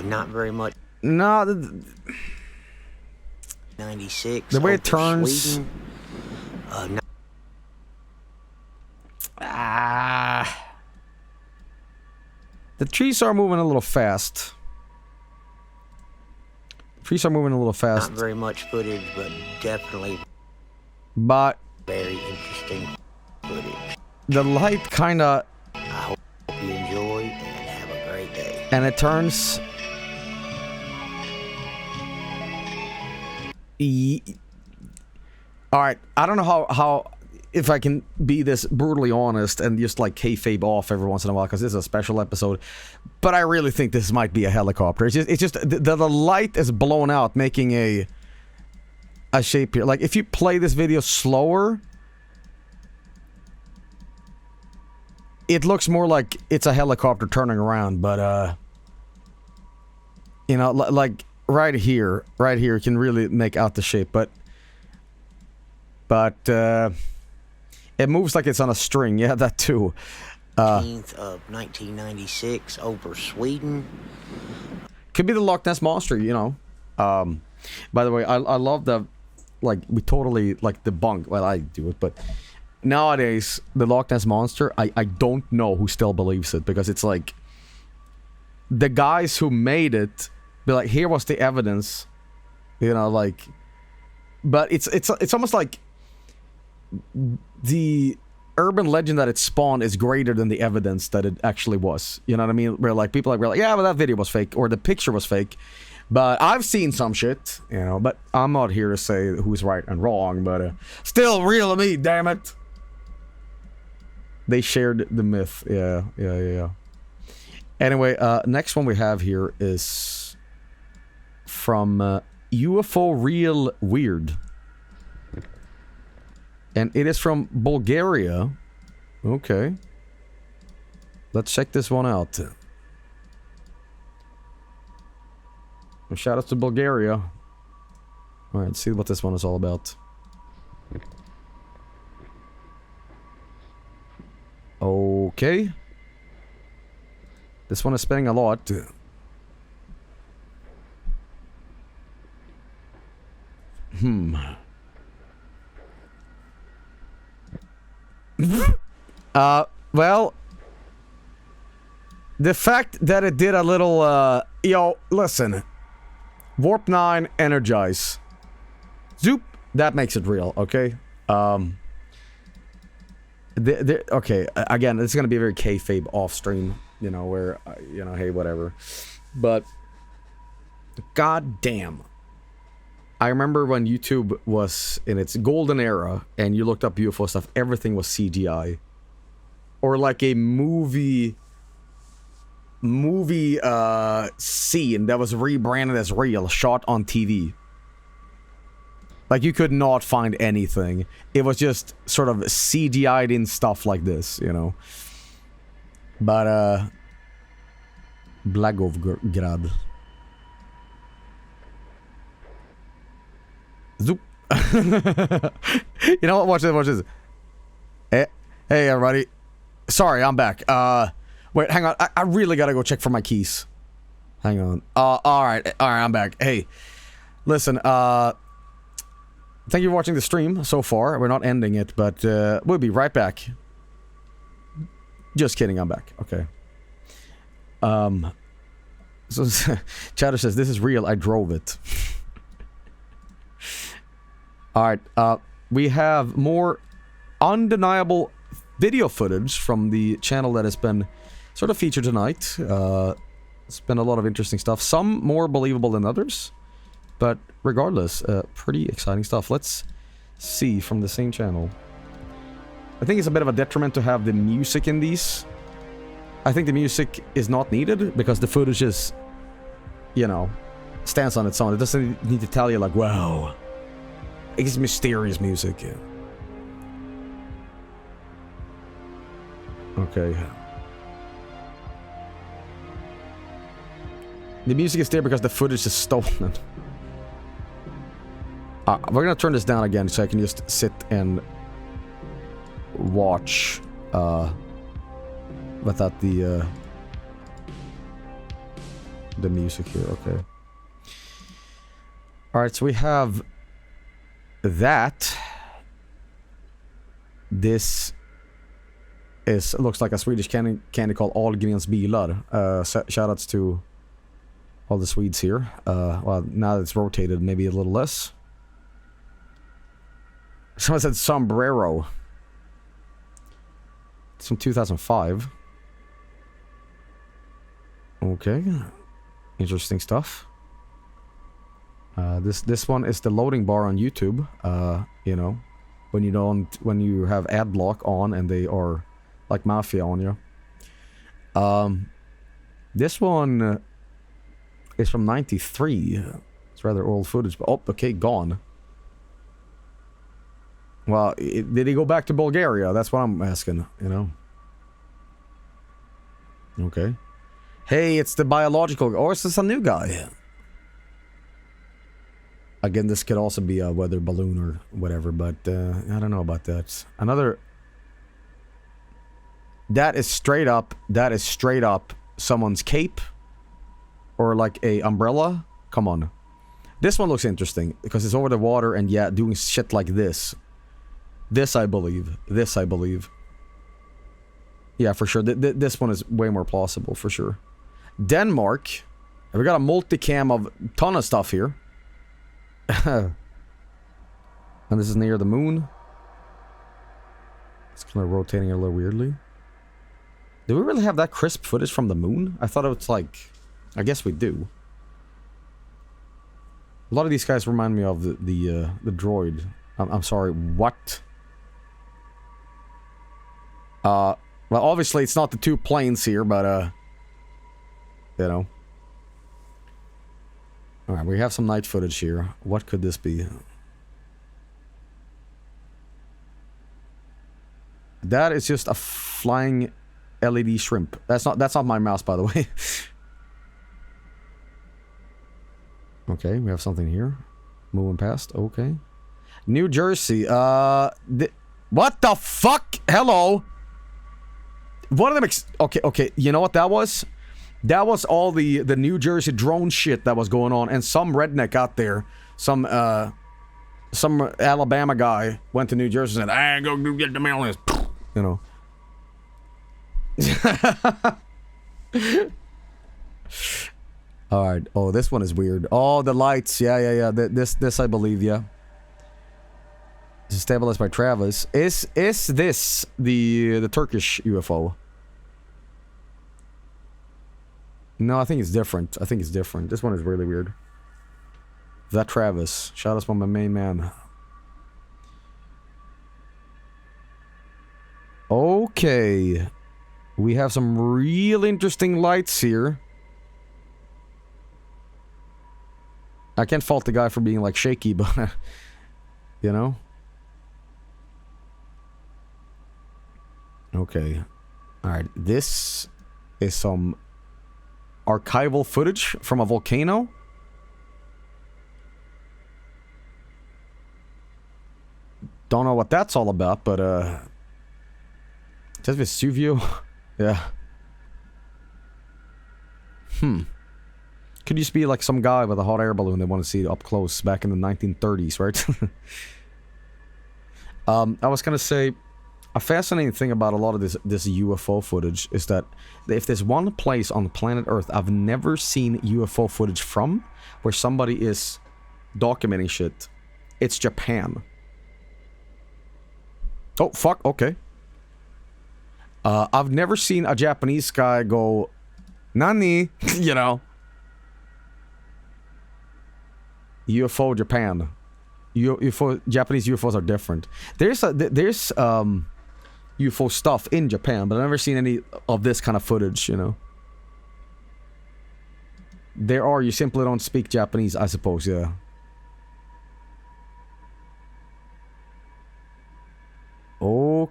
Speaker 15: Not very much.
Speaker 1: No,
Speaker 15: 96.
Speaker 1: The way it turns.
Speaker 15: Sweden.
Speaker 1: The trees are moving a little fast. Trees are moving a little fast.
Speaker 15: Not very much footage, but definitely.
Speaker 1: But
Speaker 15: very interesting footage.
Speaker 1: The light kind of.
Speaker 15: I hope you enjoy and have a great day.
Speaker 1: And it turns. Alright, I don't know how if I can be this brutally honest and just like kayfabe off every once in a while because this is a special episode, but I really think this might be a helicopter. It's just the light is blown out, making a shape here. Like if you play this video slower, it looks more like it's a helicopter turning around, but you know, like right here you can really make out the shape, but it moves like it's on a string. Yeah, that too.
Speaker 15: 18th of 1996 over Sweden.
Speaker 1: Could be the Loch Ness Monster, you know. By the way, I love the, like, we totally, like, debunk, well, I do it, but nowadays, the Loch Ness Monster, I don't know who still believes it, because it's like, the guys who made it, be like, here was the evidence, you know, like, but it's almost like, the urban legend that it spawned is greater than the evidence that it actually was. You know what I mean? Where like people are like, yeah, but that video was fake or the picture was fake. But I've seen some shit, you know. But I'm not here to say who's right and wrong. But still real to me, damn it. They shared the myth. Yeah. Anyway, next one we have here is from UFO Real Weird. And it is from Bulgaria. Okay. Let's check this one out. Shout out to Bulgaria. Alright, let's see what this one is all about. Okay. This one is spinning a lot. Well, the fact that it did a little, yo, listen. Warp 9, energize. Zoop, that makes it real, okay? Okay, again, it's gonna be a very kayfabe off-stream, you know, where, you know, hey, whatever. But, god damn. I remember when YouTube was in its golden era, and you looked up UFO stuff, everything was CGI. Or like a movie scene that was rebranded as real, shot on TV. Like, you could not find anything. It was just sort of CGI'd in stuff like this, you know. But, Blagovgrad. Zoop. You know what? Watch this. Hey, everybody. Sorry, I'm back. Wait, hang on. I really gotta go check for my keys. Hang on. Alright, I'm back. Hey, listen, thank you for watching the stream so far. We're not ending it, but, we'll be right back. Just kidding, I'm back. Okay. So, Chatter says, this is real, I drove it. Alright, we have more undeniable video footage from the channel that has been sort of featured tonight. It's been a lot of interesting stuff. Some more believable than others. But regardless, pretty exciting stuff. Let's see from the same channel. I think it's a bit of a detriment to have the music in these. I think the music is not needed because the footage is, you know, stands on its own. It doesn't need to tell you like, wow. It's mysterious music. Okay. The music is there because the footage is stolen. We're gonna turn this down again so I can just sit and watch without the music here. Okay. Alright, so we have that. This looks like a Swedish candy called Ahlgrens bilar. Shoutouts to all the Swedes here. Well, now that it's rotated, maybe a little less. Someone said sombrero. It's from 2005. Okay. Interesting stuff. This one is the loading bar on YouTube. You know, when you have ad block on and they are like mafia on you. This one is from 93. It's rather old footage, but oh, okay, gone. Well, did he go back to Bulgaria? That's what I'm asking, you know. Okay. Hey, it's the biological, or is this a new guy? Again, this could also be a weather balloon or whatever, but I don't know about that. Another... That is straight up someone's cape. Or like a umbrella. Come on. This one looks interesting, because it's over the water and yeah, doing shit like this. This I believe. Yeah, for sure. This one is way more plausible, for sure. Denmark. We got a multicam of ton of stuff here. And this is near the moon. It's kind of rotating a little weirdly. Do we really have that crisp footage from the moon? I thought it was like... I guess we do. A lot of these guys remind me of the droid. I'm sorry, what? Well, obviously it's not the two planes here, but, you know. Alright, we have some night footage here. What could this be? That is just a flying LED shrimp. That's not my mouse, by the way. Okay, we have something here. Moving past. Okay. New Jersey. What the fuck? Hello. One of them. Okay. You know what that was? That was all the New Jersey drone shit that was going on, and some redneck out there, some Alabama guy went to New Jersey and said, go get the aliens. You know. Alright. Oh, this one is weird. Oh, the lights. Yeah. This I believe, yeah. This is stabilized by Travis. Is this the Turkish UFO? No, I think it's different. This one is really weird. That Travis. Shout out from my main man. Okay. We have some real interesting lights here. I can't fault the guy for being like shaky, but you know. Okay. Alright, this is some archival footage from a volcano. Don't know what that's all about, but just Vesuvio. Yeah. Could just be like some guy with a hot air balloon they want to see up close back in the 1930s, right? I was gonna say, a fascinating thing about a lot of this UFO footage is that if there's one place on planet Earth I've never seen UFO footage from, where somebody is documenting shit, it's Japan. Oh, fuck, okay. I've never seen a Japanese guy go, Nani, you know. UFO Japan. Japanese UFOs are different. There's UFO stuff in Japan, but I've never seen any of this kind of footage, you know. There are, you simply don't speak Japanese, I suppose, yeah. Oh,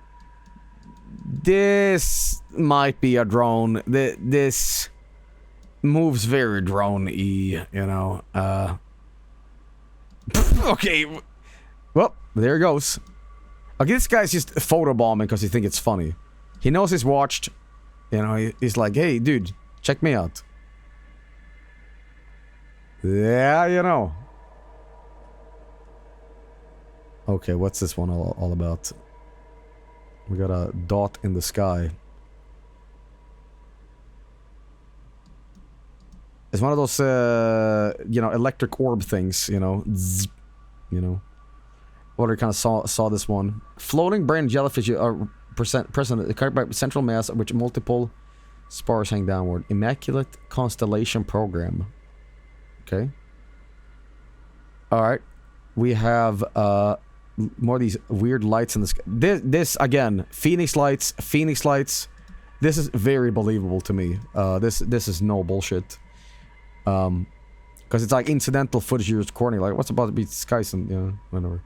Speaker 1: this might be a drone. This moves very drone-y, you know. Okay. Well, there it goes. Okay, this guy's just photobombing because he thinks it's funny. He knows he's watched. You know, he's like, hey, dude, check me out. Yeah, you know. Okay, what's this one all about? We got a dot in the sky. It's one of those, you know, electric orb things, you know. Zzz, you know. Already kind of saw this one. Floating brain jellyfish are present by central mass, which multiple spars hang downward. Immaculate constellation program. Okay. Alright. We have, more of these weird lights in the sky. This again, Phoenix lights. This is very believable to me. This is no bullshit. Because it's like incidental footage you're recording. Like, what's about to be skies and, you know, whatever.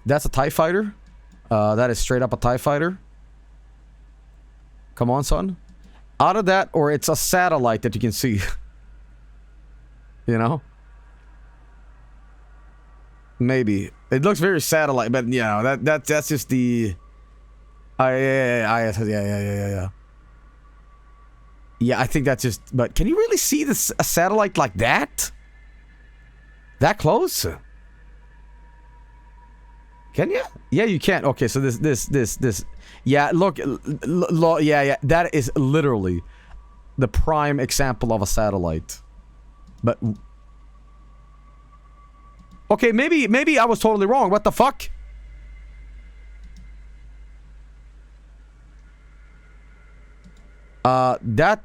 Speaker 1: That's a TIE fighter. That is straight up a TIE fighter. Come on, son. Out of that, or it's a satellite that you can see. You know? Maybe. It looks very satellite, but you know, that's just the yeah. Yeah, I think that's just, but can you really see a satellite like that? That close? Can you? Yeah, you can. Okay, so this. Yeah, look, yeah, that is literally the prime example of a satellite. But okay, maybe I was totally wrong. What the fuck? That.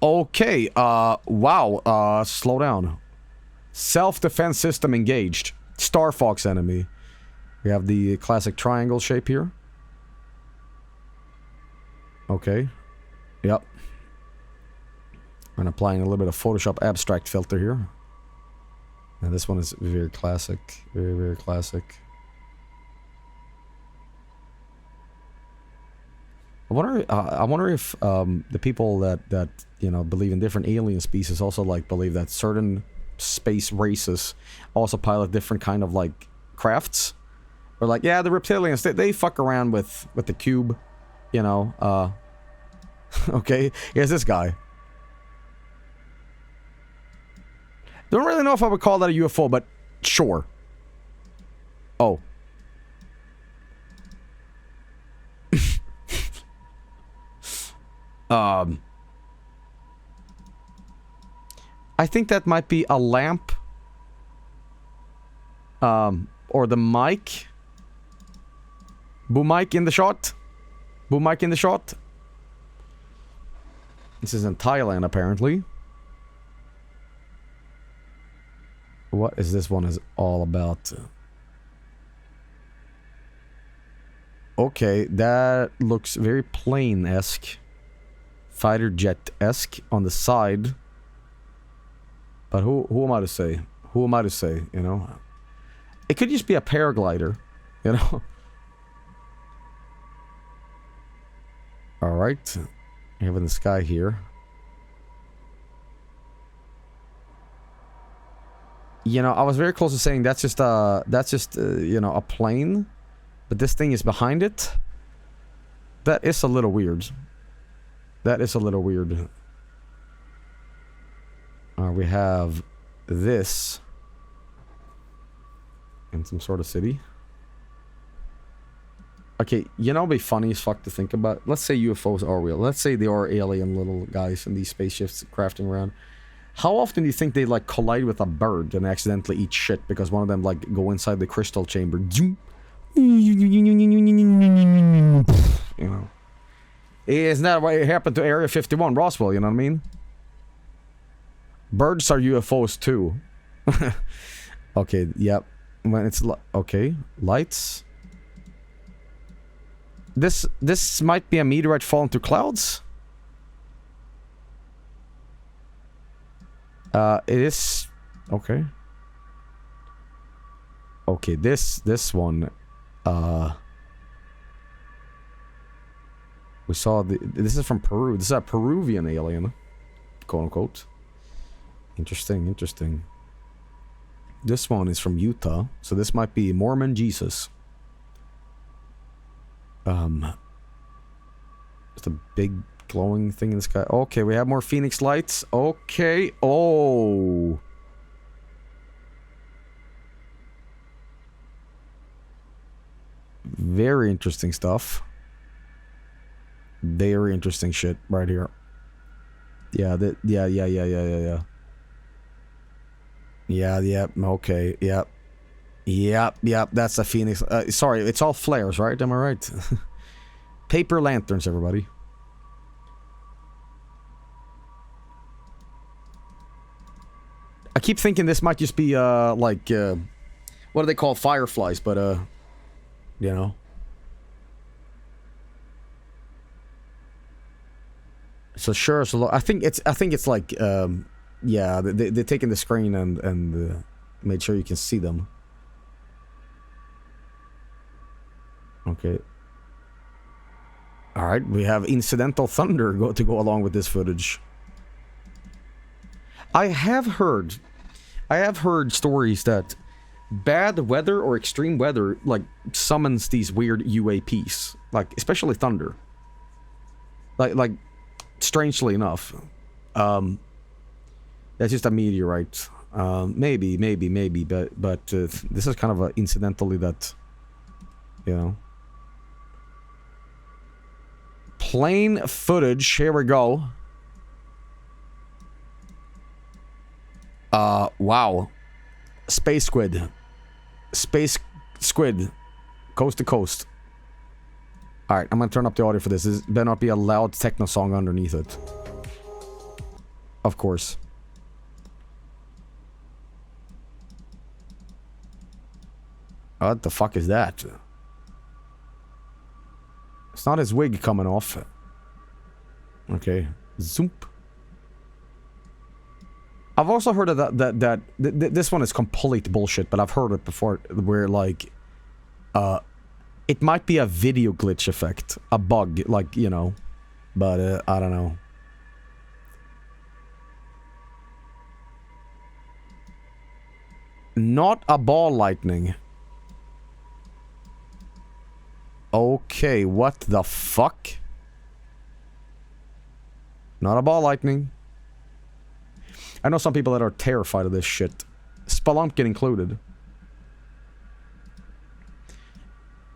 Speaker 1: Okay. Wow. Slow down. Self-defense system engaged. Star Fox enemy. We have the classic triangle shape here. Okay. Yep. And applying a little bit of Photoshop abstract filter here. And this one is very classic. Very, very classic. I wonder if the people that you know believe in different alien species also like believe that certain space races also pilot different kind of like crafts. Or like, yeah, the reptilians they fuck around with the cube, you know. Okay, here's this guy. Don't really know if I would call that a UFO, but sure. Oh. I think that might be a lamp. Or the mic. Boom mic in the shot. Boom mic in the shot. This is in Thailand, apparently. What is this one is all about? Okay, that looks very plane-esque. Fighter jet-esque on the side. But who am I to say? Who am I to say, you know? It could just be a paraglider, you know? Alright. We have in the sky here. You know, I was very close to saying that's just you know, a plane. But this thing is behind it. That is a little weird. That is a little weird. We have this in some sort of city. Okay, you know, it'd be funny as fuck to think about. Let's say UFOs are real. Let's say they are alien little guys in these spaceships crafting around. How often do you think they like collide with a bird and accidentally eat shit because one of them like go inside the crystal chamber? You know, isn't that what happened to Area 51 Roswell? You know what I mean? Birds are UFOs too. Okay, yep. When it's okay, lights. This might be a meteorite falling through clouds. It is okay. Okay, this one. We saw this is from Peru. This is a Peruvian alien, quote unquote. Interesting, interesting. This one is from Utah, so this might be Mormon Jesus. Just a big glowing thing in the sky. Okay, we have more Phoenix lights. Okay. Oh. Very interesting stuff. Very interesting shit right here. Yeah, yeah. Yeah, okay, yep. Yep, that's a Phoenix. Sorry, it's all flares, right? Am I right? Paper lanterns, everybody. I keep thinking this might just be, like, what do they call fireflies, but, you know. So sure, so I think it's like, yeah, they're taking the screen and made sure you can see them. Okay. Alright, we have incidental thunder to go along with this footage. I have heard stories that bad weather or extreme weather, like, summons these weird UAPs. Like, especially thunder. Like, strangely enough. That's just a meteorite. Maybe, but this is kind of incidentally that, you know. Plane footage, here we go. Wow. Space squid. Space squid. Coast to coast. Alright, I'm gonna turn up the audio for this. This better not be a loud techno song underneath it. Of course. What the fuck is that? It's not his wig coming off. Okay. Zoop. I've also heard of that this one is complete bullshit, but I've heard it before where like It might be a video glitch effect. A bug, like, you know. But, I don't know. Not a ball lightning. Okay, what the fuck? Not a ball lightning. I know some people that are terrified of this shit. Spelunking included.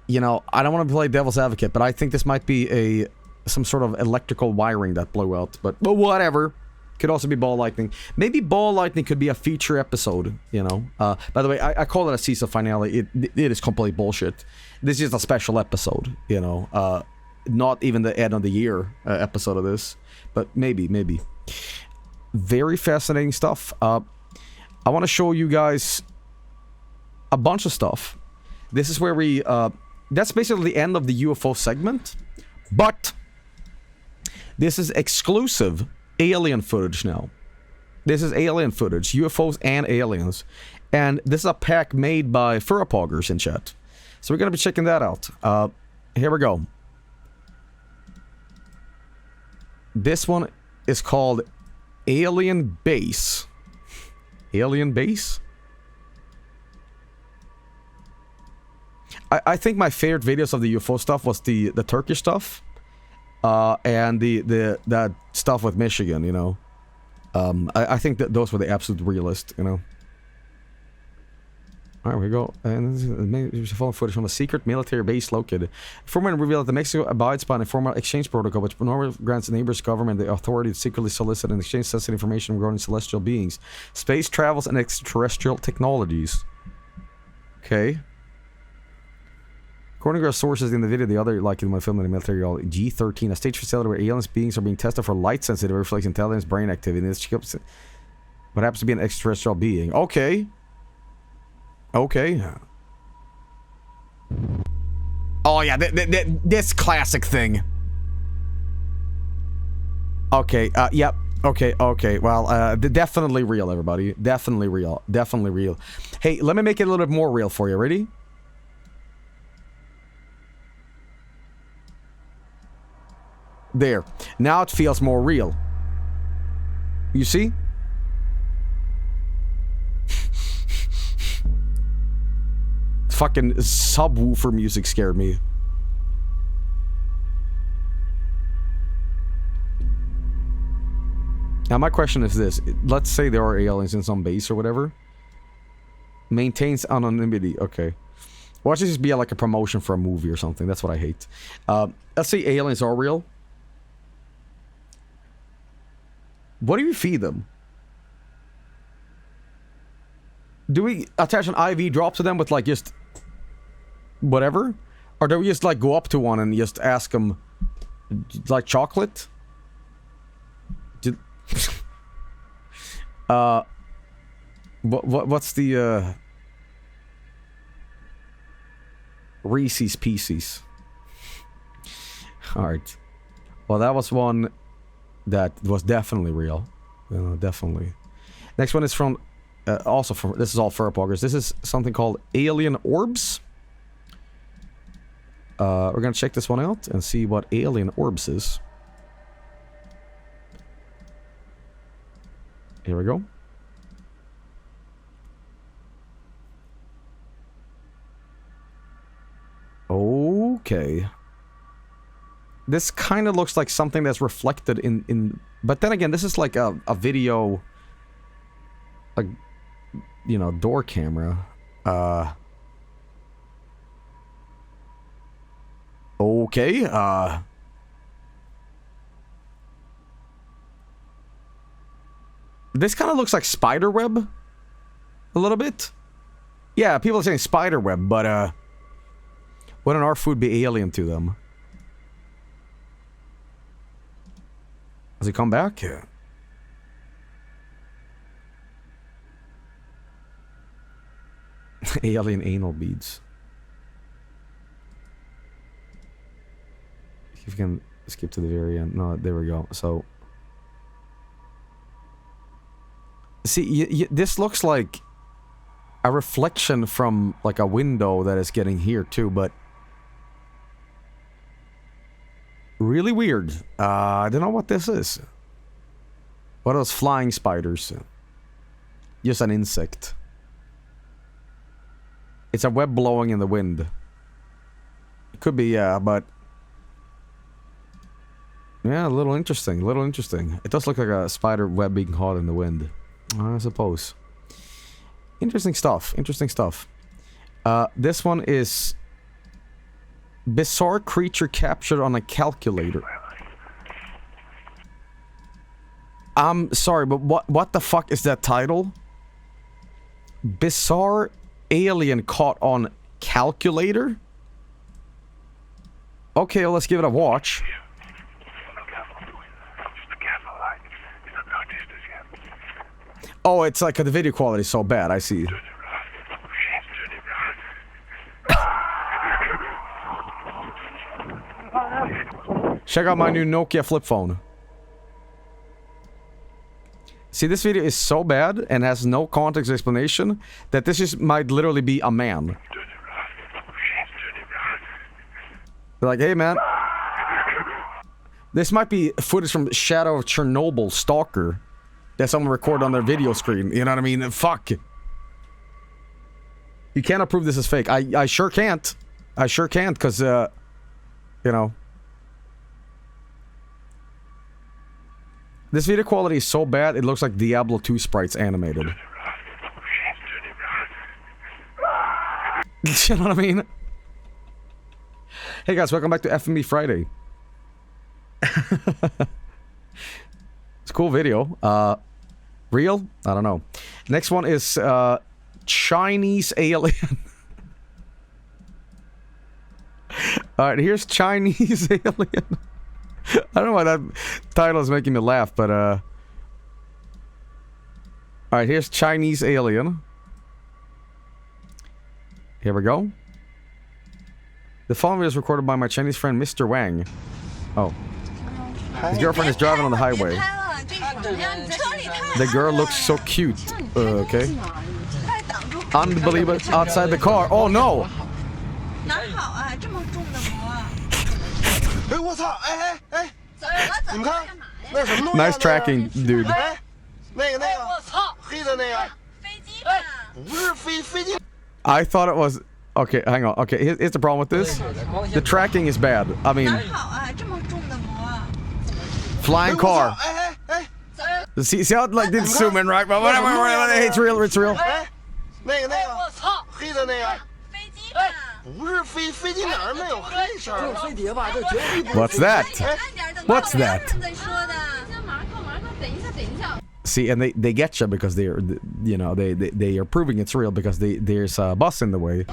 Speaker 1: You know, I don't want to play devil's advocate, but I think this might be some sort of electrical wiring that blew out. But whatever. Could also be ball lightning. Maybe ball lightning could be a feature episode, you know. By the way, I call it a season finale. It is complete bullshit. This is a special episode, you know. Not even the end of the year episode of this. But maybe. Very fascinating stuff. I want to show you guys a bunch of stuff. This is where we... that's basically the end of the UFO segment. But this is exclusive alien footage now. This is alien footage. UFOs and aliens. And this is a pack made by Furrapoggers in chat. So we're going to be checking that out. Here we go. This one is called Alien Base. Alien Base? I think my favorite videos of the UFO stuff was the Turkish stuff. And that stuff with Michigan, you know. I think that those were the absolute realist, you know. Alright, we go. And this is phone footage from a secret military base located. Informant revealed that Mexico abides by an informal exchange protocol, which normally grants the neighbor's government the authority to secretly solicit and exchange sensitive information regarding celestial beings, space travels, and extraterrestrial technologies. Okay. According to our sources in the video, the other, like in my film in the military, G13, a stage facility where aliens beings are being tested for light sensitive, reflects intelligence, brain activity. This what happens to be an extraterrestrial being. Okay. Okay. Oh yeah, this classic thing. Okay, yep. Okay. Well, definitely real, everybody. Definitely real. Definitely real. Hey, let me make it a little bit more real for you. Ready? There. Now it feels more real. You see? Fucking subwoofer music scared me. Now my question is this. Let's say there are aliens in some base or whatever. Maintains anonymity. Okay. Watch this just be like a promotion for a movie or something. That's what I hate. Let's say aliens are real. What do we feed them? Do we attach an IV drop to them with like just whatever? Or do we just like go up to one and just ask them like chocolate? What's the Reese's Pieces? Alright. Well, that was one that was definitely real. Definitely. Next one is from also from, this is all Furrapoggers. This is something called Alien Orbs. We're gonna check this one out and see what Alien Orbs is. Here we go. Okay. This kind of looks like something that's reflected in... But then again, this is like a video... you know, door camera. Okay, this kind of looks like spiderweb. A little bit. Yeah, people are saying spiderweb, but, wouldn't our food be alien to them? Does he come back? Yeah. Alien anal beads. If you can skip to the very end. No, there we go. So... See, this looks like a reflection from, like, a window that is getting here, too, but... Really weird. I don't know what this is. What are those flying spiders? Just an insect. It's a web blowing in the wind. It could be, yeah, but... Yeah, a little interesting, It does look like a spider web being caught in the wind. I suppose. Interesting stuff, this one is... Bizarre creature captured on a calculator. I'm sorry, but what the fuck is that title? Bizarre alien caught on calculator? Okay, well, let's give it a watch. Oh, it's like the video quality is so bad, I see. Check out my new Nokia flip phone. See, this video is so bad and has no context explanation that this just might literally be a man. They're like, hey man. This might be footage from Shadow of Chernobyl Stalker that someone recorded on their video screen. You know what I mean? Fuck. You cannot prove this is fake. I sure can't. I sure can't, because, you know. This video quality is so bad, it looks like Diablo 2 sprites animated. You know what I mean? Hey guys, welcome back to FMB Friday. It's a cool video. Real? I don't know. Next one is Chinese alien. Alright, here's Chinese alien. I don't know why that title is making me laugh, but alright, here's Chinese alien. Here we go. The following video is recorded by my Chinese friend Mr. Wang. Oh. His girlfriend is driving on the highway. The girl looks so cute. Okay. Unbelievable. Outside the car. Oh no! Nice tracking, dude. I thought it was... Okay, hang on. Okay, here's the problem with this. The tracking is bad. I mean... Flying car. See how it like didn't zoom in, right? But whatever, it's real, it's real. What's that? What's that? See, and they get you because they're, you know, they are proving it's real because there's a bus in the way.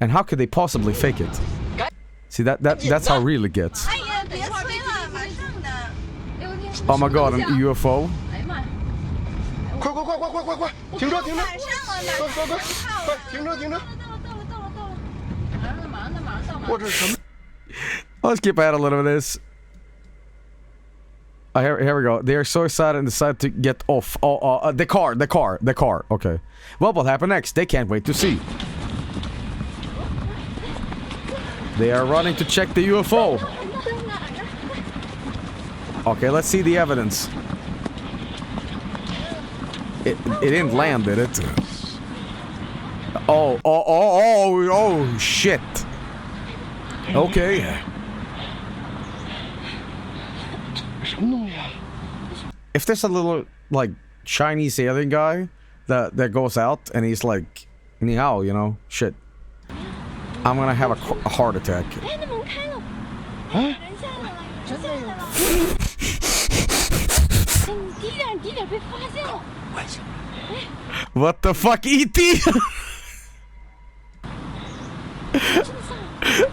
Speaker 1: And how could they possibly fake it? See, that's how real it gets. Oh my god, an UFO. Let's skip ahead a little bit of this. Oh, here we go. They are so excited and decide to get off. The car. Okay. Well, what happened next? They can't wait to see. They are running to check the UFO. Okay, let's see the evidence. It didn't land, did it? Oh, shit. Okay. If there's a little, like, Chinese alien guy that goes out and he's like, ni hao, you know, shit. I'm gonna have a heart attack. Huh? What the fuck, E.T.?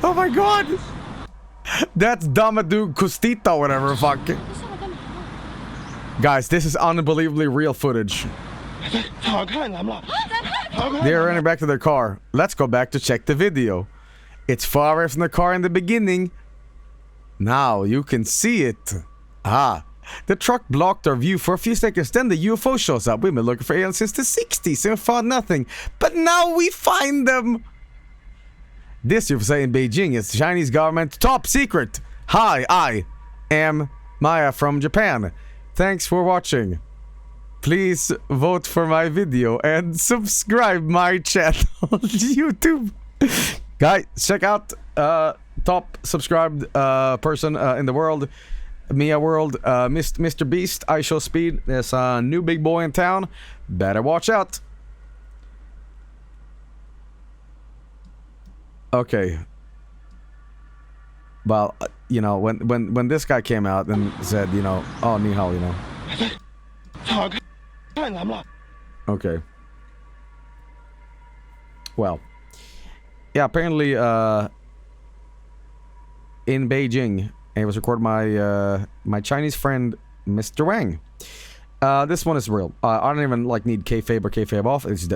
Speaker 1: Oh my god! That's Damadou Costita, whatever, fuck. Guys, this is unbelievably real footage. They're running back to their car. Let's go back to check the video. It's far away from the car in the beginning. Now you can see it. Ah. The truck blocked our view for a few seconds, then the UFO shows up. We've been looking for aliens since the 60s and found nothing. But now we find them! This UFO in Beijing is the Chinese government's top secret, Hi, I am Maya from Japan. Thanks for watching. Please vote for my video and subscribe my channel on YouTube. Guys, check out top subscribed person in the world, Mia World, Mr. Beast, I Show Speed. There's a new big boy in town. Better watch out. Okay. Well, you know, when this guy came out and said, you know, oh, ni hao, you know. Okay. Well. Yeah, apparently, in Beijing, it was recorded by my Chinese friend, Mr. Wang. This one is real. I don't even like need kayfabe or kayfabe off. It's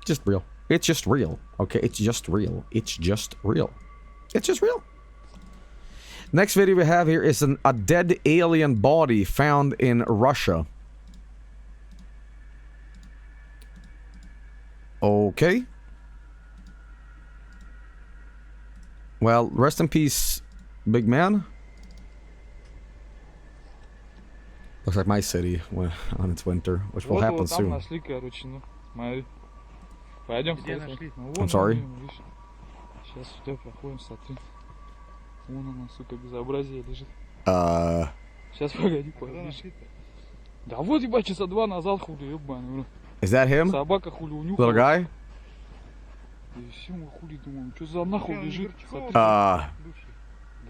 Speaker 1: just real. It's just real. Okay, it's just real. It's just real. It's just real. Next video we have here is a dead alien body found in Russia. Okay. Well, rest in peace, big man. Looks like my city on its winter, which will happen soon. I'm sorry.
Speaker 16: Сейчас погоди, подожди. Да вот ебать, часа два назад хули, ебаный.
Speaker 1: Is that him?
Speaker 16: Собака хули унюхала.
Speaker 1: Little guy?
Speaker 16: И все, мы хули думаем, что за нахуй лежит?
Speaker 1: Да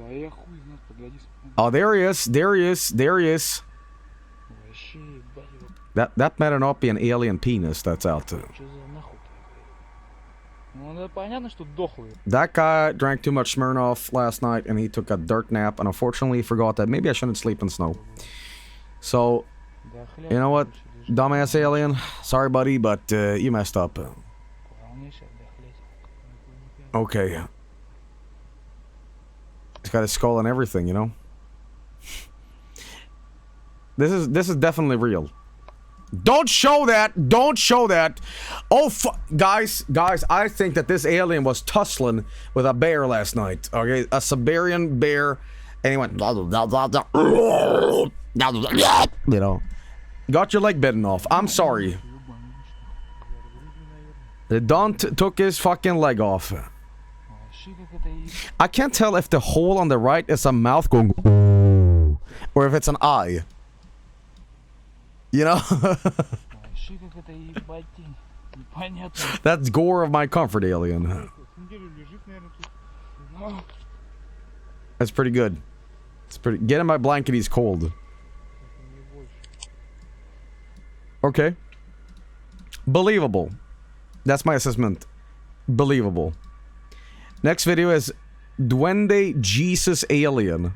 Speaker 16: я хуй знает, погоди.
Speaker 1: Oh, there he is, there he is, there he is. That better not be an alien penis that's out there. That guy drank too much Smirnoff last night and he took a dirt nap and unfortunately he forgot that maybe I shouldn't sleep in snow. So, you know what, dumbass alien, sorry buddy, but you messed up. Okay. He's got his skull and everything, you know. This is definitely real. Don't show that! Don't show that! Oh, guys, I think that this alien was tussling with a bear last night. Okay, a Siberian bear, and he went, you know, got your leg bitten off. I'm sorry. The Don took his fucking leg off. I can't tell if the hole on the right is a mouth going, or if it's an eye. You know? That's gore of my comfort, alien. That's pretty good. It's pretty. Get in my blanket, he's cold. Okay. Believable. That's my assessment. Believable. Next video is Duende Jesus Alien.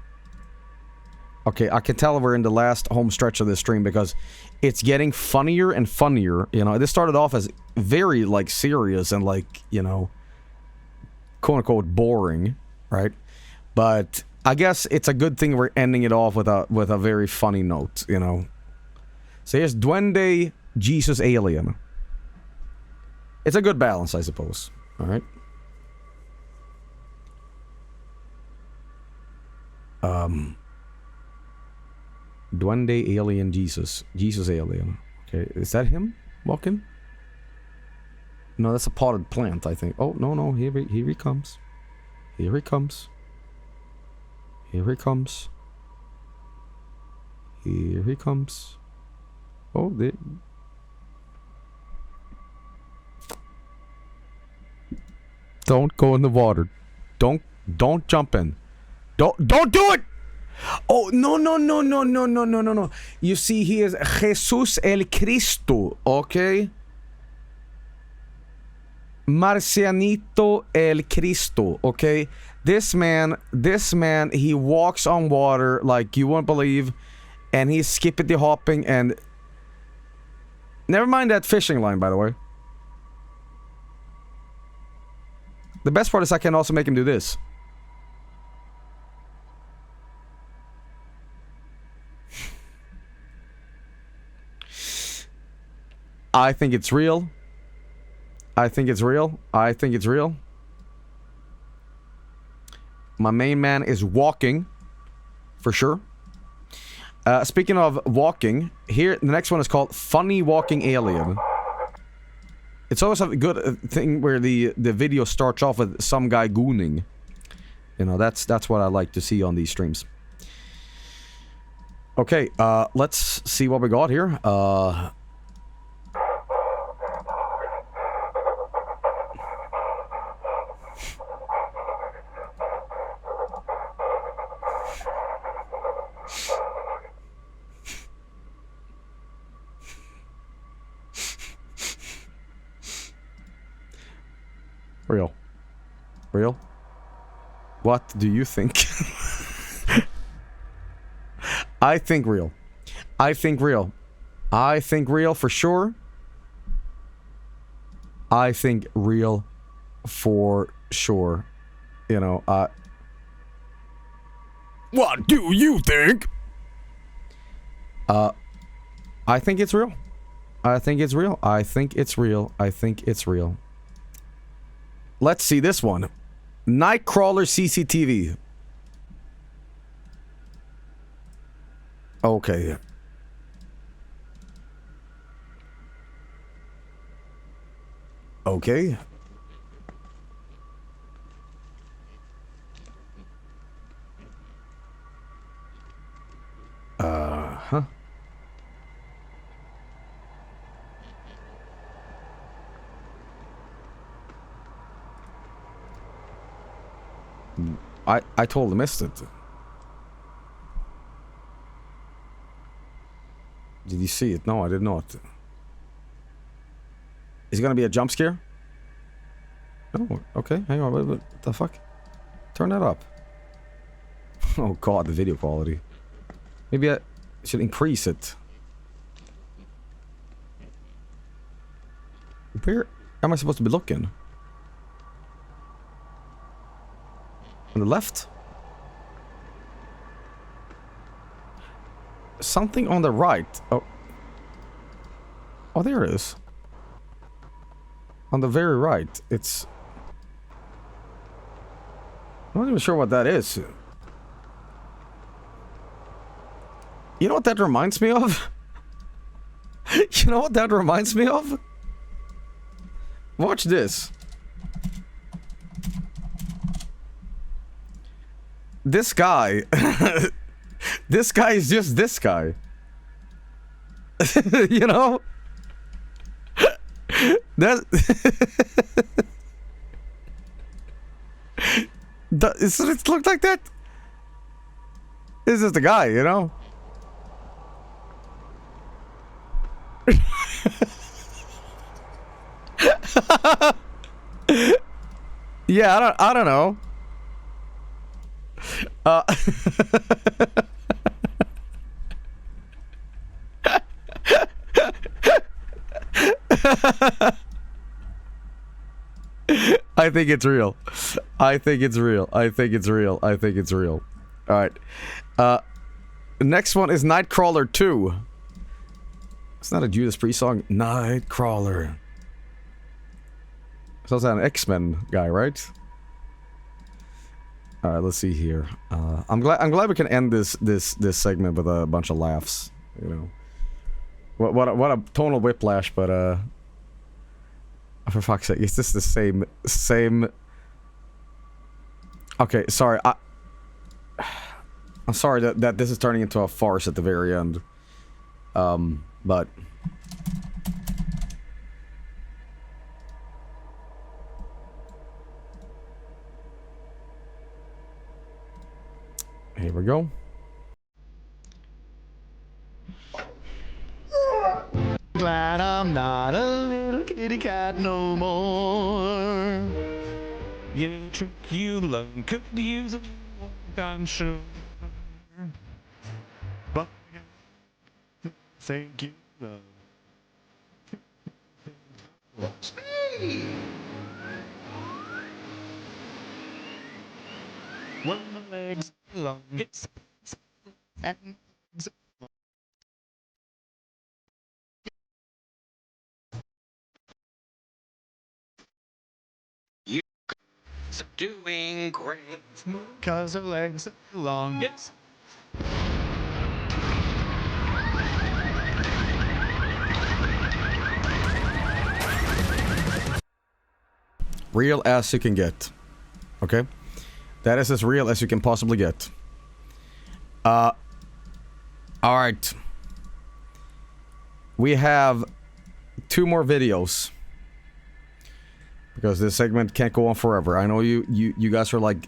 Speaker 1: Okay, I can tell we're in the last home stretch of this stream because it's getting funnier and funnier. You know, this started off as very, like, serious and, like, you know, quote-unquote boring, right? But I guess it's a good thing we're ending it off with a very funny note, you know? So here's Duende Jesus Alien. It's a good balance, I suppose. All right? Duende Alien Jesus. Jesus Alien. Okay, is that him walking? No, that's a potted plant, I think. Oh, no, here he comes. Here he comes. Here he comes. Here he comes. Oh, there. Don't go in the water. Don't jump in. Don't do it! Oh, no. You see, he is Jesus el Cristo, okay? Marcianito el Cristo, okay? This man, he walks on water like you won't believe, and he's skippity hopping and... Never mind that fishing line, by the way. The best part is I can also make him do this. I think it's real. I think it's real. I think it's real. My main man is walking. for sure. Speaking of walking, here the next one is called Funny Walking Alien. It's always a good thing where the video starts off with some guy gooning. You know, that's what I like to see on these streams. Okay, let's see what we got here. Real. Real? What do you think? I think real. I think real. I think real for sure. I think real for sure. You know, what do you think? I think it's real. I think it's real. I think it's real. I think it's real. Let's see this one. Nightcrawler CCTV. Okay. Okay. Huh. I totally missed it. Did you see it? No, I did not. Is it gonna be a jump scare? Oh, okay. Hang on. What the fuck? Turn that up. Oh god, the video quality. Maybe I should increase it. Where am I supposed to be looking? On the left? Something on the right. Oh. Oh, there it is. On the very right. It's... I'm not even sure what that is. You know what that reminds me of? You know what that reminds me of? Watch this. This guy... This guy is just this guy. You know? That... Does it look like that? This is the guy, you know? Yeah, I don't know. I think it's real. I think it's real. I think it's real. I think it's real. Alright. Next one is Nightcrawler 2. It's not a Judas Priest song. Nightcrawler. It's also an X-Men guy, right? Alright, let's see here. I'm glad we can end this segment with a bunch of laughs. You know. What a tonal whiplash, but for fuck's sake, is this the same... Okay, sorry, I'm sorry that this is turning into a farce at the very end. But... Here we go.
Speaker 17: Glad I'm not a little kitty cat no more. You trick you love could use a I'm sure. But thank you love. Me. When the legs long it's and you doing great cause her legs are long. Yes.
Speaker 1: Real as you can get. Okay? That is as real as you can possibly get. Alright. We have 2 more videos. Because this segment can't go on forever. I know you guys are like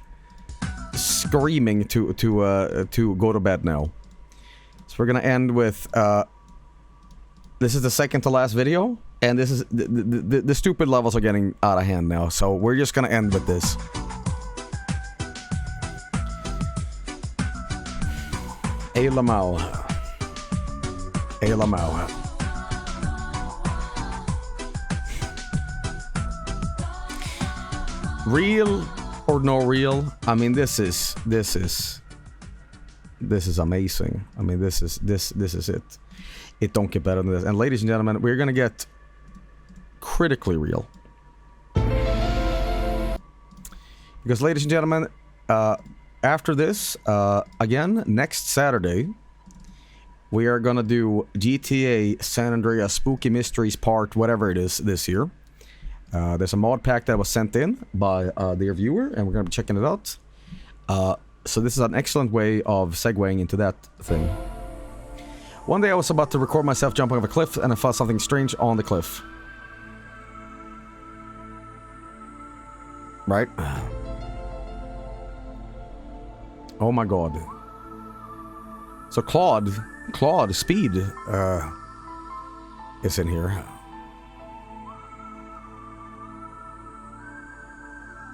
Speaker 1: screaming to go to bed now. So we're gonna end with this is the second to last video, and this is the stupid levels are getting out of hand now. So we're just gonna end with this. Ayy LMAO. Ayy LMAO. Real or no real? I mean, this is amazing. I mean, this is it. It don't get better than this. And ladies and gentlemen, we're gonna get critically real. Because ladies and gentlemen, after this, again, next Saturday, we are gonna do GTA San Andreas Spooky Mysteries Part, whatever it is, this year. There's a mod pack that was sent in by their viewer, and we're gonna be checking it out. So this is an excellent way of segueing into that thing. One day I was about to record myself jumping off a cliff, and I felt something strange on the cliff. Right? Oh my god. So Claude Speed is in here.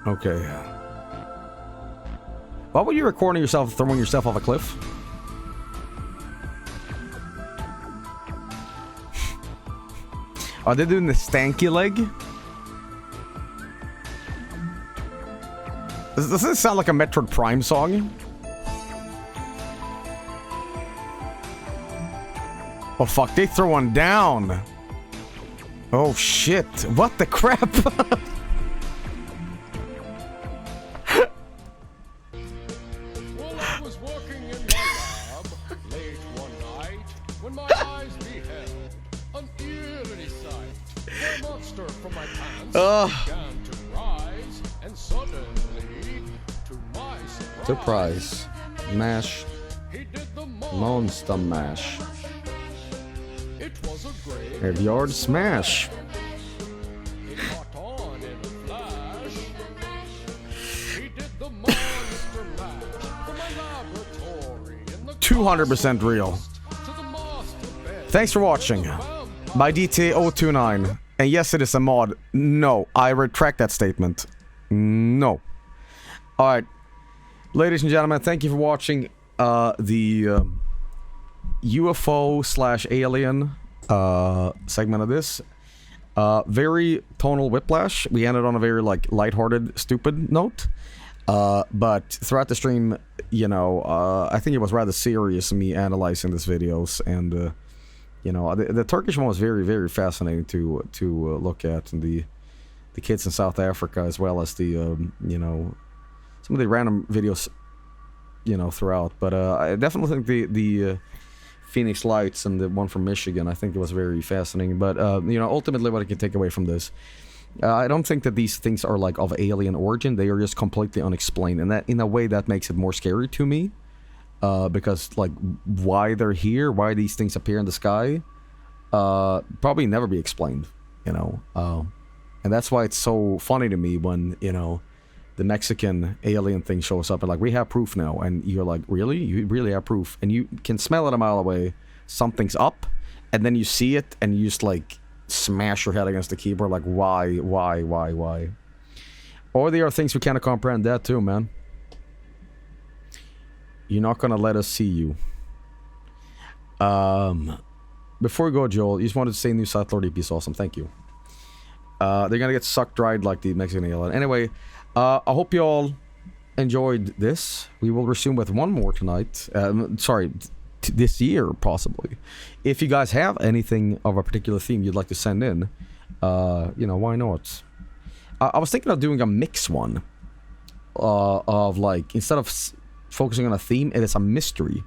Speaker 1: Okay. Why were you recording yourself throwing yourself off a cliff? Are they doing the stanky leg? Does this sound like a Metroid Prime song? Oh fuck, they throw one down. Oh shit, what the crap? Surprise. Mash. Monster mash. Graveyard smash. 200% real. Thanks for watching. By DT029. And yes, it is a mod. No, I retract that statement. No. Alright. Ladies and gentlemen, thank you for watching the UFO/alien segment of this. Very tonal whiplash. We ended on a very like lighthearted, stupid note. But throughout the stream, you know, I think it was rather serious me analyzing these videos, and you know, the Turkish one was very, very fascinating to look at, and the kids in South Africa, as well as the you know, some of the random videos, you know, throughout. But I definitely think the Phoenix Lights and the one from Michigan, I think it was very fascinating. But you know, ultimately what I can take away from this, I don't think that these things are like of alien origin. They are just completely unexplained, and that in a way that makes it more scary to me, because like why they're here, why these things appear in the sky, probably never be explained, you know. And that's why it's so funny to me when, you know, the Mexican alien thing shows up and like, we have proof now, and you're like, really? You really have proof? And you can smell it a mile away, something's up, and then you see it and you just like smash your head against the keyboard like, why? Or there are things we cannot comprehend. That too, man. You're not gonna let us see you. Before we go, Joel, you just wanted to say new Sith Lord EP is awesome. Thank you. They're gonna get sucked dried like the Mexican alien. Anyway, I hope you all enjoyed this. We will resume with one more tonight. Sorry, this year, possibly. If you guys have anything of a particular theme you'd like to send in, you know, why not? I was thinking of doing a mix one. Of like, instead of focusing on a theme, it is a mystery.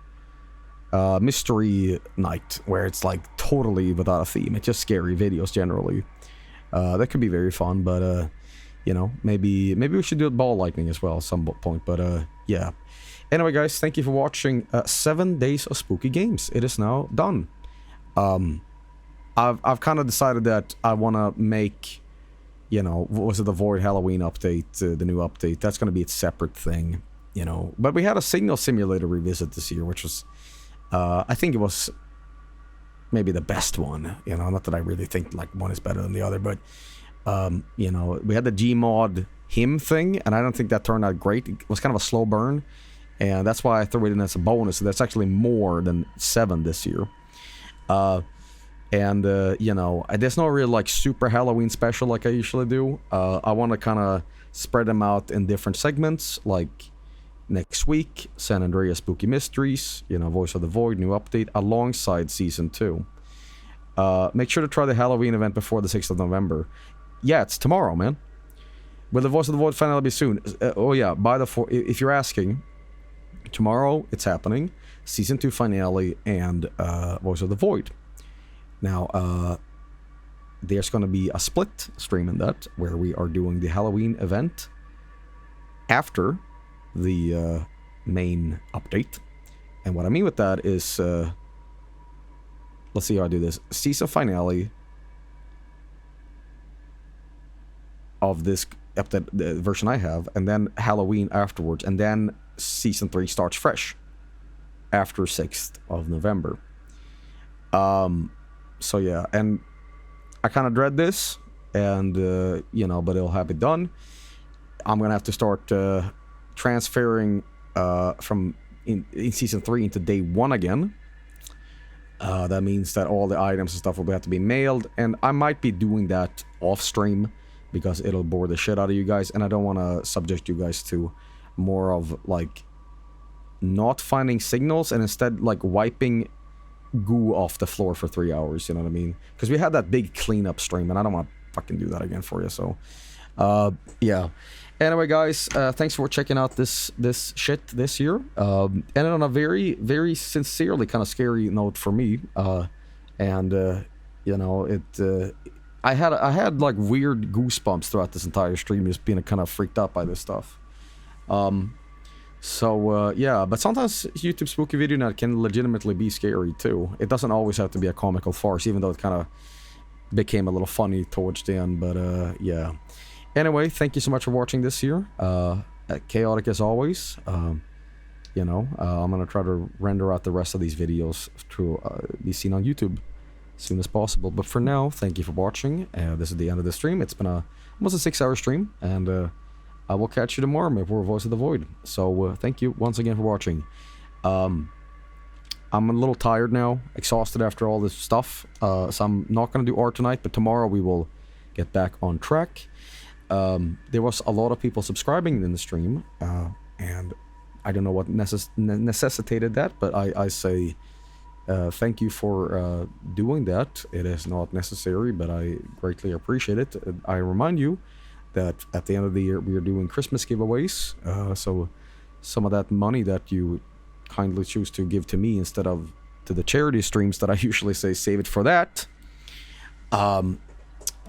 Speaker 1: Mystery night, where it's like totally without a theme. It's just scary videos generally. That could be very fun, but you know, maybe we should do ball lightning as well at some point, but yeah. Anyway, guys, thank you for watching 7 days of spooky games. It is now done. I've kind of decided that I want to make, you know, what was it, the Void Halloween update, the new update. That's going to be its separate thing, you know. But we had a Signal Simulator revisit this year, which was, I think it was maybe the best one, you know. Not that I really think like one is better than the other, but you know, we had the Gmod him thing, and I don't think that turned out great. It was kind of a slow burn, and that's why I threw it in as a bonus. So that's actually more than 7 this year. You know, there's no real like super Halloween special like I usually do. I want to kind of spread them out in different segments, like next week, San Andreas Spooky Mysteries, you know, Voice of the Void, new update, alongside Season 2. Make sure to try the Halloween event before the 6th of November. Yeah, it's tomorrow, man. Will the Voice of the Void finale be soon? Oh yeah, by the if you're asking, tomorrow it's happening. Season 2 finale and Voice of the Void. Now, there's going to be a split stream in that, where we are doing the Halloween event after the main update. And what I mean with that is, let's see how I do this. Season finale of this update, the version I have, and then Halloween afterwards, and then Season 3 starts fresh after 6th of November. So yeah, and I kind of dread this, and you know, but it'll have it done. I'm gonna have to start transferring from in Season 3 into Day 1 again. That means that all the items and stuff will have to be mailed, and I might be doing that off stream because it'll bore the shit out of you guys, and I don't want to subject you guys to more of like not finding signals and instead like wiping goo off the floor for 3 hours, you know what I mean? Because we had that big cleanup stream, and I don't want to fucking do that again for you, so yeah. Anyway, guys, thanks for checking out this shit this year. And on a very, very sincerely kind of scary note for me, you know, it I had like weird goosebumps throughout this entire stream, just being kind of freaked out by this stuff. So yeah, but sometimes YouTube Spooky Video Night can legitimately be scary too. It doesn't always have to be a comical farce, even though it kind of became a little funny towards the end, but yeah. Anyway, thank you so much for watching this year. Chaotic as always. You know, I'm gonna try to render out the rest of these videos to be seen on YouTube as soon as possible. But for now, thank you for watching. This is the end of the stream. It's been almost a 6-hour stream, and I will catch you tomorrow for Voice of the Void. So thank you once again for watching. I'm a little tired now, exhausted after all this stuff. So I'm not going to do art tonight, but tomorrow we will get back on track. There was a lot of people subscribing in the stream, and I don't know what necessitated that, but I say thank you for doing that. It is not necessary, but I greatly appreciate it. I remind you that at the end of the year we are doing Christmas giveaways, so some of that money that you kindly choose to give to me instead of to the charity streams that I usually say save it for that,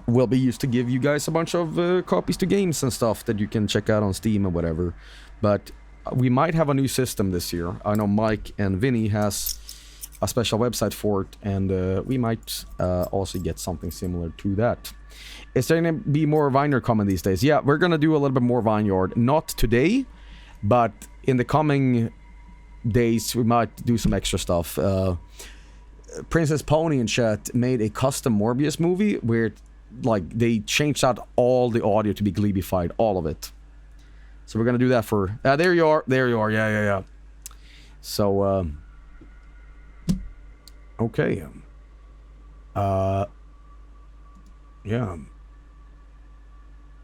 Speaker 1: will be used to give you guys a bunch of copies to games and stuff that you can check out on Steam and whatever. But we might have a new system this year. I know Mike and Vinny has a special website for it, and we might also get something similar to that. Is there going to be more Vineyard coming these days? Yeah, we're going to do a little bit more Vineyard. Not today, but in the coming days we might do some extra stuff. Princess Pony and chat made a custom Morbius movie where like they changed out all the audio to be Gleebified, all of it. So we're going to do that for... there you are. Yeah. So, okay. Yeah.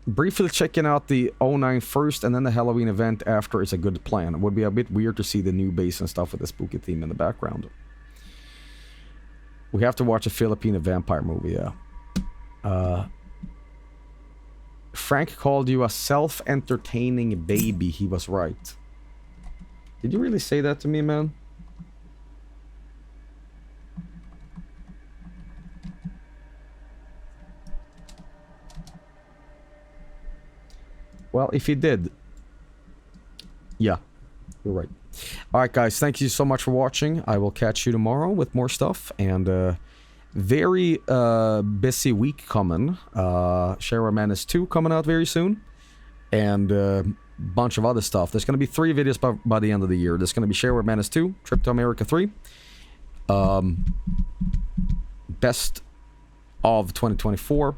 Speaker 1: Briefly checking out the 09 first and then the Halloween event after is a good plan. It would be a bit weird to see the new base and stuff with the spooky theme in the background. We have to watch a Filipino vampire movie, yeah. Frank called you a self-entertaining baby. He was right. Did you really say that to me, man? Well, if he did... Yeah, you're right. Alright guys, thank you so much for watching. I will catch you tomorrow with more stuff. And very busy week coming. Share Menace 2 coming out very soon. And bunch of other stuff. There's going to be 3 videos by the end of the year. There's going to be Share Menace 2, Trip to America 3. Best of 2024.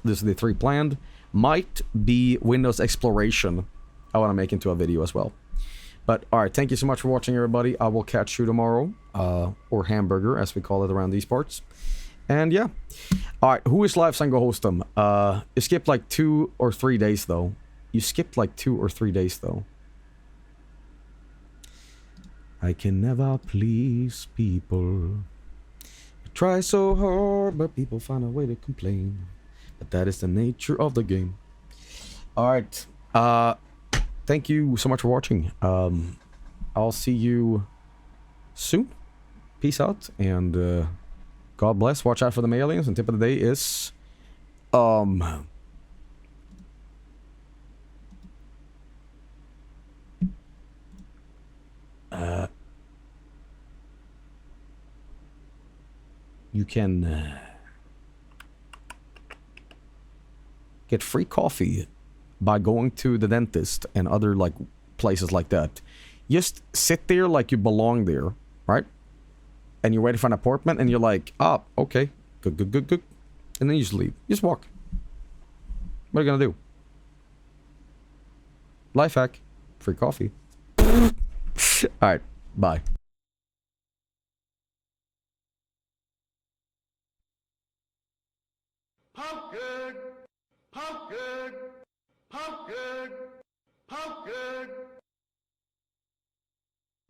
Speaker 1: This is the 3 planned. Might be Windows Exploration. I want to make into a video as well. But alright, thank you so much for watching, everybody. I will catch you tomorrow. Or Hamburger, as we call it around these parts. And yeah. Alright, who is live? So I can go host them. You skipped like 2 or 3 days, though. You skipped like 2 or 3 days, though. I can never please people. I try so hard, but people find a way to complain. But that is the nature of the game. Alright. Thank you so much for watching. I'll see you soon. Peace out, and God bless. Watch out for the aliens. And tip of the day is... you can get free coffee by going to the dentist and other like places like that. Just sit there like you belong there, right? And you're waiting for an appointment and you're like, oh, okay, good. And then you just leave. You just walk. What are you gonna do? Life hack. Free coffee. Alright, bye.
Speaker 17: Pump good, pump good, pump good, pump good.